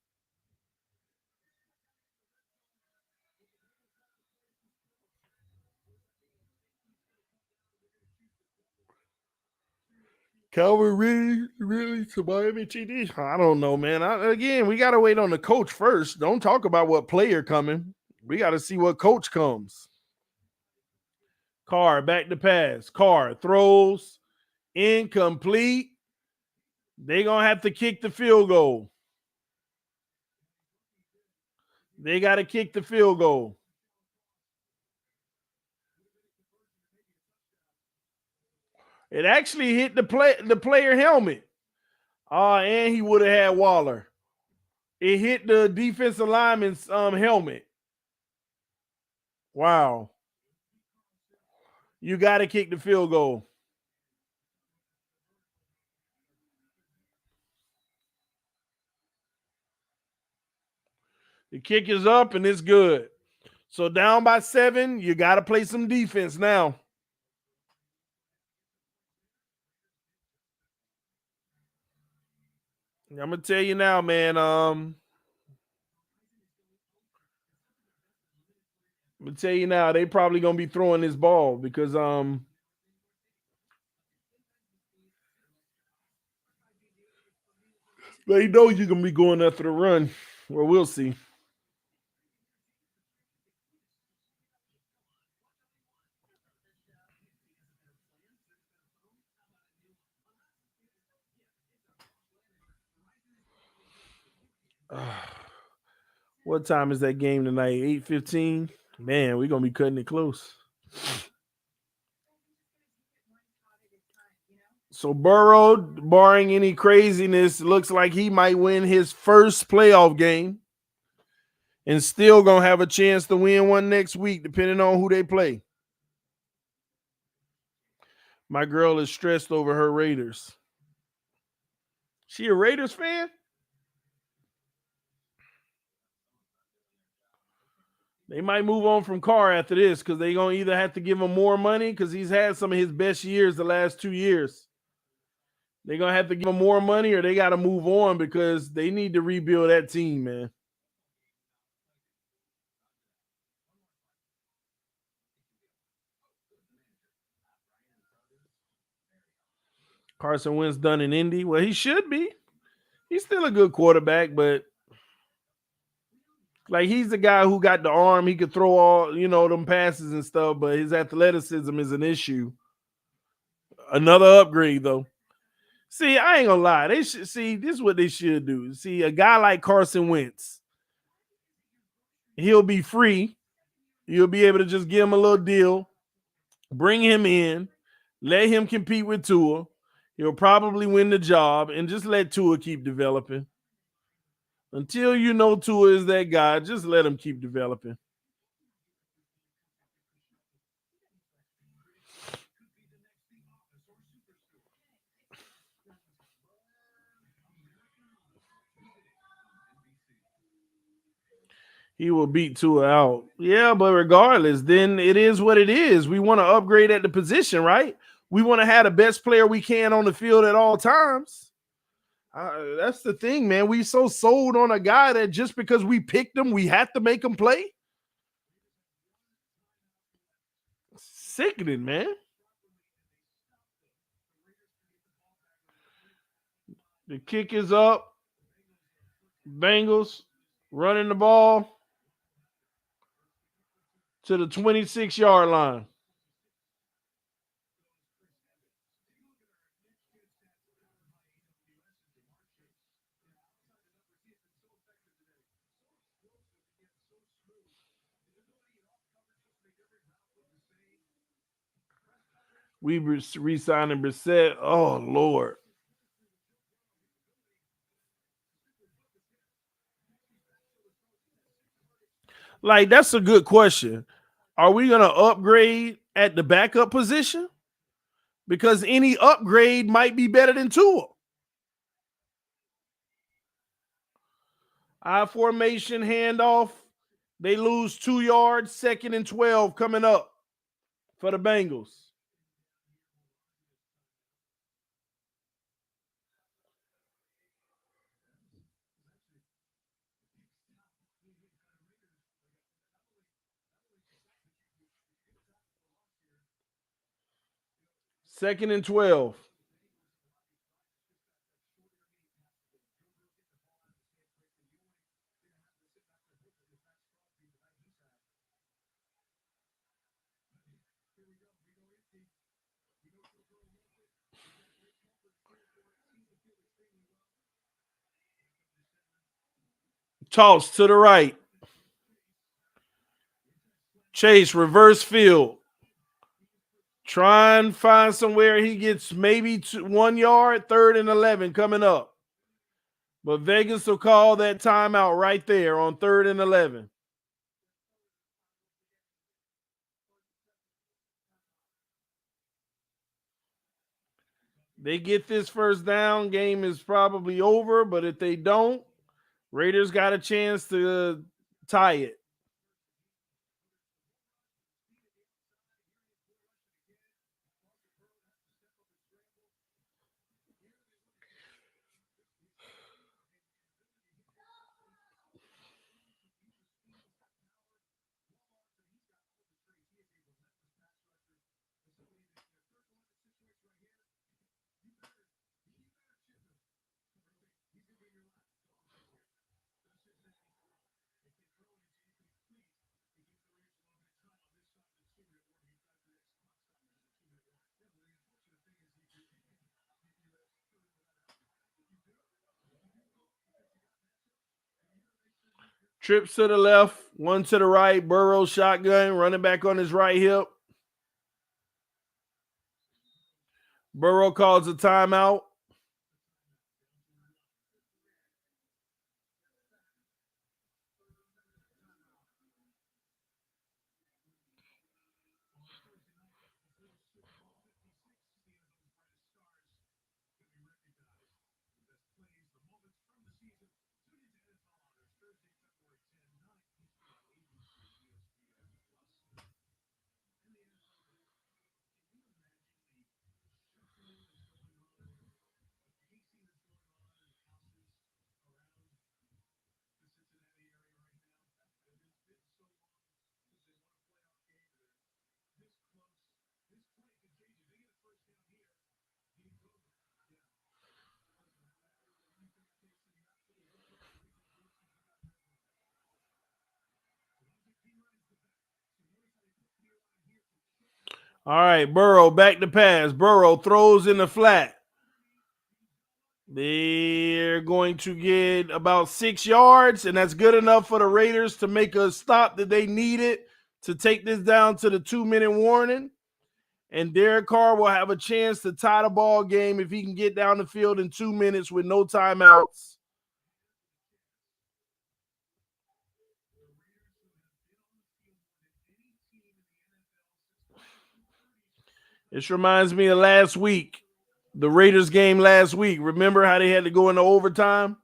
Calvin really to Miami TD? I don't know, man. Again, we got to wait on the coach first. Don't talk about what player coming. We got to see what coach comes. Carr back to pass. Carr throws incomplete. They're going to have to kick the field goal. They got to kick the field goal. It actually hit the player helmet. And he would have had Waller. It hit the defensive lineman's helmet. Wow. You got to kick the field goal. The kick is up and it's good. So down by 7, you got to play some defense now. I'm going to tell you now, man. I'm going to tell you now, they probably going to be throwing this ball because they know you're going to be going after the run. Well, we'll see. What time is that game tonight? 8:15? Man, we're going to be cutting it close. So Burrow, barring any craziness, looks like he might win his first playoff game and still going to have a chance to win one next week, depending on who they play. My girl is stressed over her Raiders. She a Raiders fan? They might move on from Carr after this because they're going to either have to give him more money because he's had some of his best years the last 2 years. They're going to have to give him more money or they got to move on because they need to rebuild that team, man. Carson Wentz done in Indy. Well, he should be. He's still a good quarterback, but like he's the guy who got the arm. He could throw all, them passes and stuff, but his athleticism is an issue. Another upgrade, though. See, I ain't gonna lie. They should see this is what they should do. See, a guy like Carson Wentz, he'll be free. You'll be able to just give him a little deal, bring him in, let him compete with Tua. He'll probably win the job, and just let Tua keep developing. Until you know Tua is that guy, just let him keep developing. He will beat Tua out. Yeah, but regardless, then it is what it is. We want to upgrade at the position, right? We want to have the best player we can on the field at all times. That's the thing, man. We so sold on a guy that just because we picked him, we have to make him play. Sickening, man. The kick is up. Bengals running the ball to the 26-yard line. We re-signing Brissett. Oh, Lord. Like, that's a good question. Are we going to upgrade at the backup position? Because any upgrade might be better than Tua. I formation handoff. They lose 2 yards, 2nd and 12 coming up for the Bengals. Second and 12. Toss to the right. Chase, reverse field. Try and find somewhere he gets maybe 1 yard, 3rd and 11 coming up. But Vegas will call that timeout right there on 3rd and 11. They get this first down, game is probably over. But if they don't, Raiders got a chance to tie it. Trips to the left, one to the right. Burrow shotgun, running back on his right hip. Burrow calls a timeout. All right, Burrow back to pass. Burrow throws in the flat. They're going to get about 6 yards, and that's good enough for the Raiders to make a stop that they needed to take this down to the 2-minute warning. And Derek Carr will have a chance to tie the ball game if he can get down the field in 2 minutes with no timeouts. This reminds me of last week, the Raiders game last week. Remember how they had to go into overtime?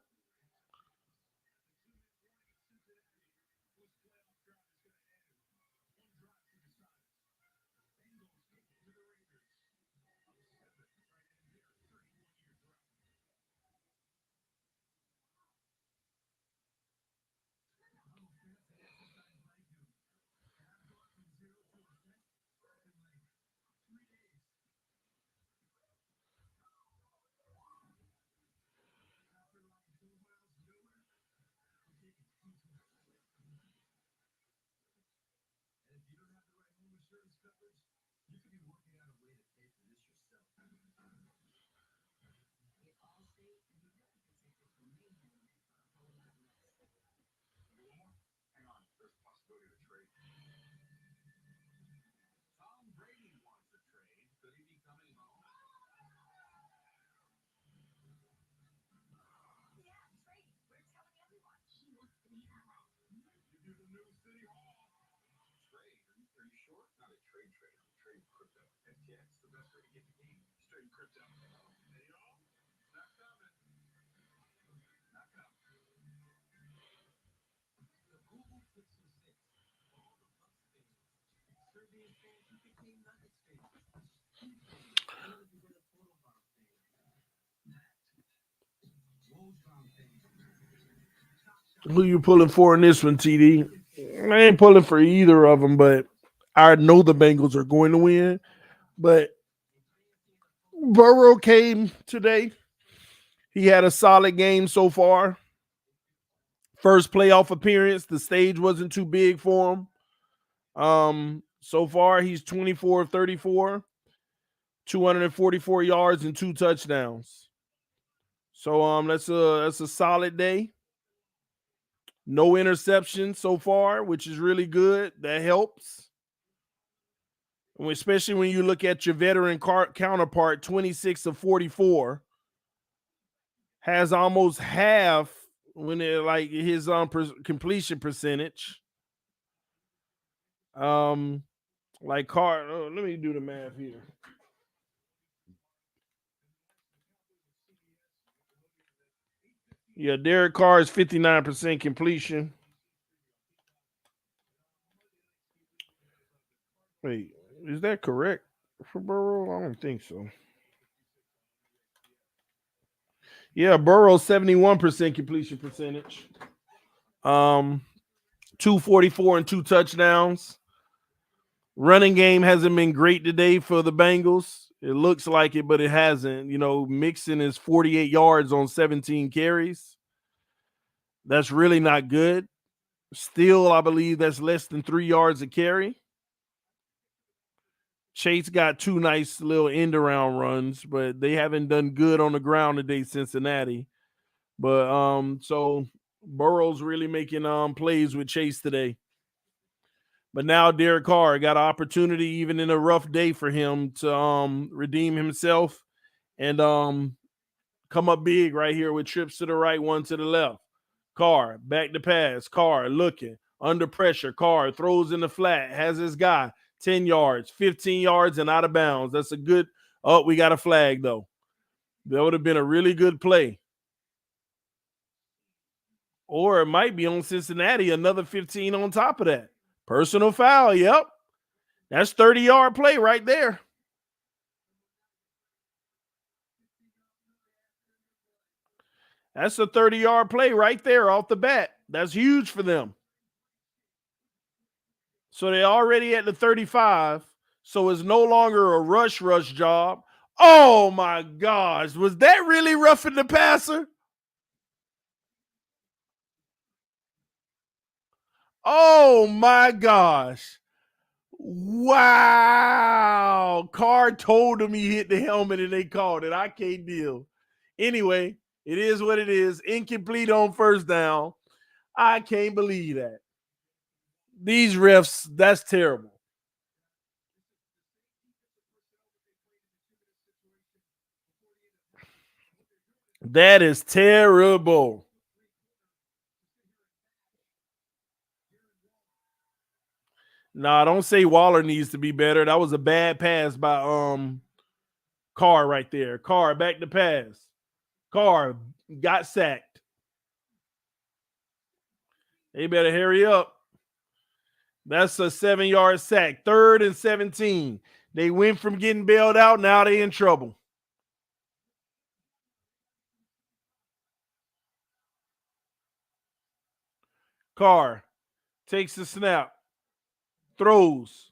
Who you pulling for in this one, TD? I ain't pulling for either of them, but I know the Bengals are going to win. But Burrow came today. He had a solid game so far. First playoff appearance. The stage wasn't too big for him. So far, he's 24 of 34, 244 yards and 2 touchdowns. So that's a solid day. No interceptions so far, which is really good. That helps. Especially when you look at your veteran counterpart, 26 of 44, has almost half when it like his completion percentage. Like Carr, let me do the math here. Yeah, Derek Carr is 59% completion. Wait, is that correct for Burrow? I don't think so. Yeah, Burrow 71% completion percentage. 244 and 2 touchdowns. Running game hasn't been great today for the Bengals. It looks like it, but it hasn't. You know, Mixon is 48 yards on 17 carries. That's really not good. Still, I believe that's less than 3 yards a carry. Chase got 2 nice little end around runs, but they haven't done good on the ground today, Cincinnati. But so Burrow's really making plays with Chase today. But now Derek Carr got an opportunity, even in a rough day, for him to redeem himself and come up big right here with trips to the right, one to the left. Carr back to pass. Carr looking under pressure. Carr throws in the flat, has his guy 10 yards, 15 yards, and out of bounds. That's a good. Oh, we got a flag though. That would have been a really good play. Or it might be on Cincinnati, another 15 on top of that. Personal foul, yep. That's 30-yard play right there. That's a 30-yard play right there off the bat. That's huge for them. So they're already at the 35. So it's no longer a rush job. Oh, my gosh. Was that really roughing the passer? Oh, my gosh. Wow. Carr told him he hit the helmet and they called it. I can't deal. Anyway, it is what it is. Incomplete on first down. I can't believe that. These refs, that's terrible. That is terrible. Nah, don't say Waller needs to be better. That was a bad pass by Carr right there. Carr back to pass. Carr got sacked. They better hurry up. That's a 7-yard sack. 3rd and 17. They went from getting bailed out. Now they in trouble. Carr takes the snap. Throws.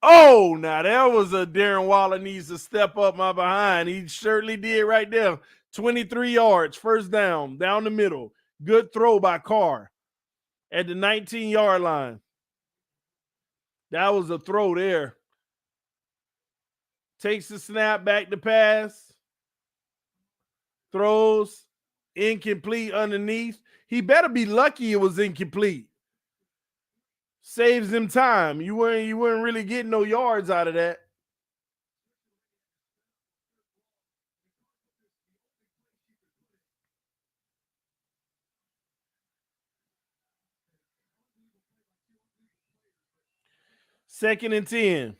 Oh, now that was a Darren Waller needs to step up my behind. He certainly did right there. 23 yards, first down the middle. Good throw by Carr at the 19-yard line. That was a throw there. Takes the snap, back to pass. Throws. Incomplete underneath. He better be lucky it was incomplete. Saves him time. You weren't really getting no yards out of that. Second and 10.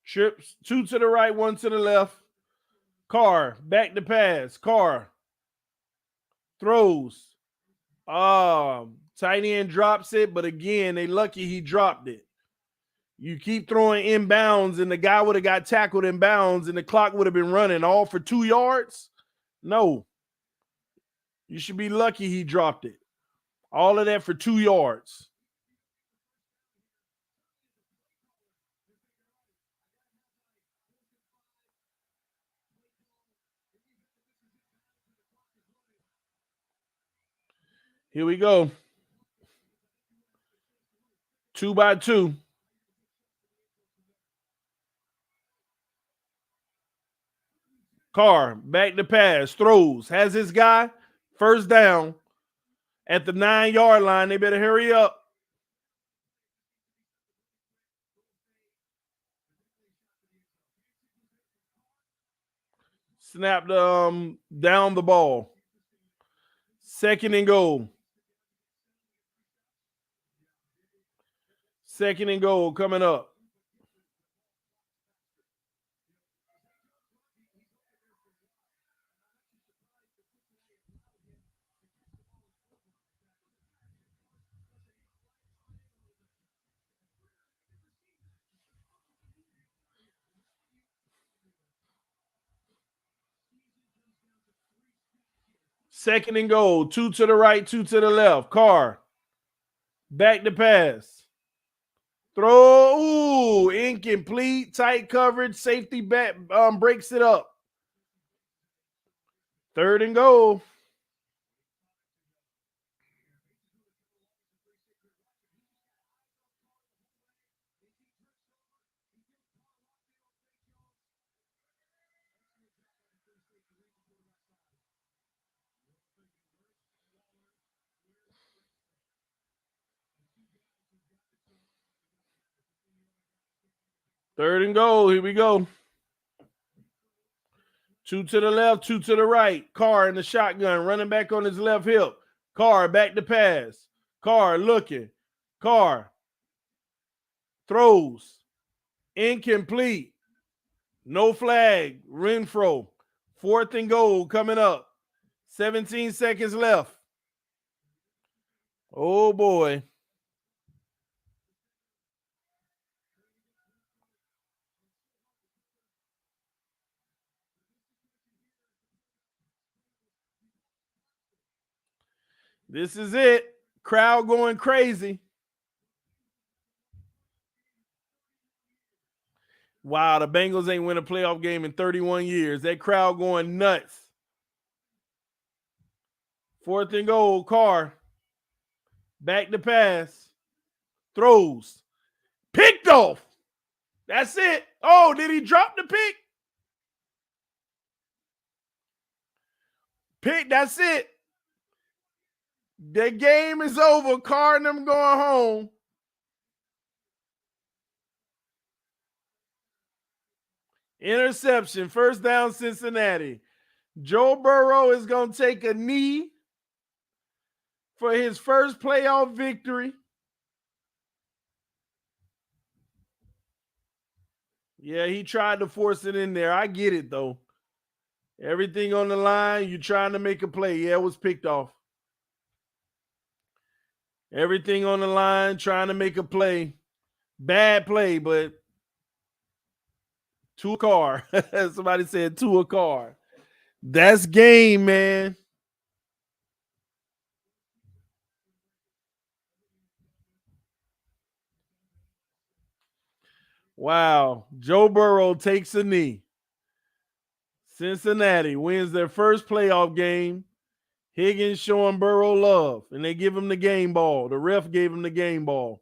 Trips, 2 to the right, 1 to the left. Carr, back to pass. Carr throws. Tight end drops it, but again, they lucky he dropped it. You keep throwing inbounds, and the guy would have got tackled inbounds, and the clock would have been running all for 2 yards. No. You should be lucky he dropped it. All of that for 2 yards. Here we go. 2 by 2. Carr, back to pass, throws, has his guy, first down at the 9-yard line. They better hurry up. Snap down the ball. 2nd and goal. 2nd and goal coming up. Second and goal. 2 to the right, 2 to the left. Carr. Back to pass. Throw. Ooh, incomplete. Tight coverage. Safety back breaks it up. 3rd and goal. Third and goal. Here we go. 2 to the left, 2 to the right. Carr in the shotgun, running back on his left hip. Carr back to pass. Carr looking. Carr throws. Incomplete. No flag. Renfro. 4th and goal coming up. 17 seconds left. Oh, boy. This is it. Crowd going crazy. Wow, the Bengals ain't win a playoff game in 31 years. That crowd going nuts. 4th and goal, Carr. Back to pass. Throws. Picked off. That's it. Oh, did he drop the pick? Pick, that's it. The game is over. Carr and them going home. Interception. First down, Cincinnati. Joe Burrow is going to take a knee for his first playoff victory. Yeah, he tried to force it in there. I get it, though. Everything on the line, you're trying to make a play. Yeah, it was picked off. Everything on the line, trying to make a play. Bad play, but to a car. Somebody said to a car. That's game, man. Wow. Joe Burrow takes a knee. Cincinnati wins their first playoff game. Higgins showing Burrow love, and they give him the game ball. The ref gave him the game ball.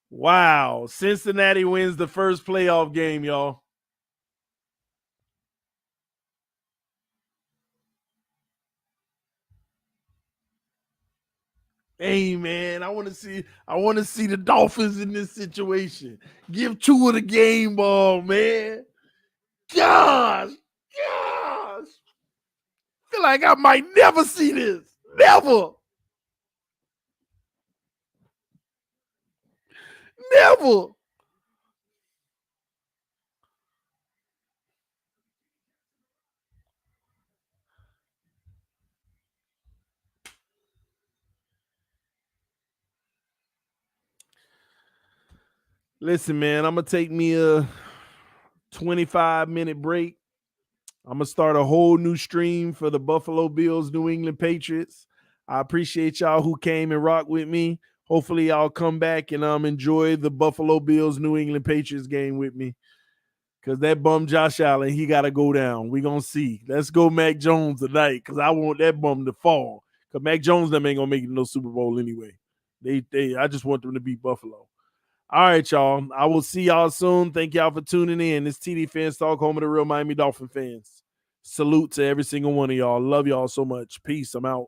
Wow. Cincinnati wins the first playoff game, y'all. Hey, man, I want to see the Dolphins in this situation. Give Tua the game ball, man. Gosh. Feel like I might never see this. Never. Listen, man, I'm going to take me a 25-minute break. I'm going to start a whole new stream for the Buffalo Bills, New England Patriots. I appreciate y'all who came and rocked with me. Hopefully y'all come back and enjoy the Buffalo Bills, New England Patriots game with me. Because that bum Josh Allen, he got to go down. We're going to see. Let's go Mac Jones tonight because I want that bum to fall. Because Mac Jones them ain't going to make it no Super Bowl anyway. I just want them to beat Buffalo. All right, y'all. I will see y'all soon. Thank y'all for tuning in. It's TD FINSTALK, home of the real Miami Dolphin fans. Salute to every single one of y'all. Love y'all so much. Peace. I'm out.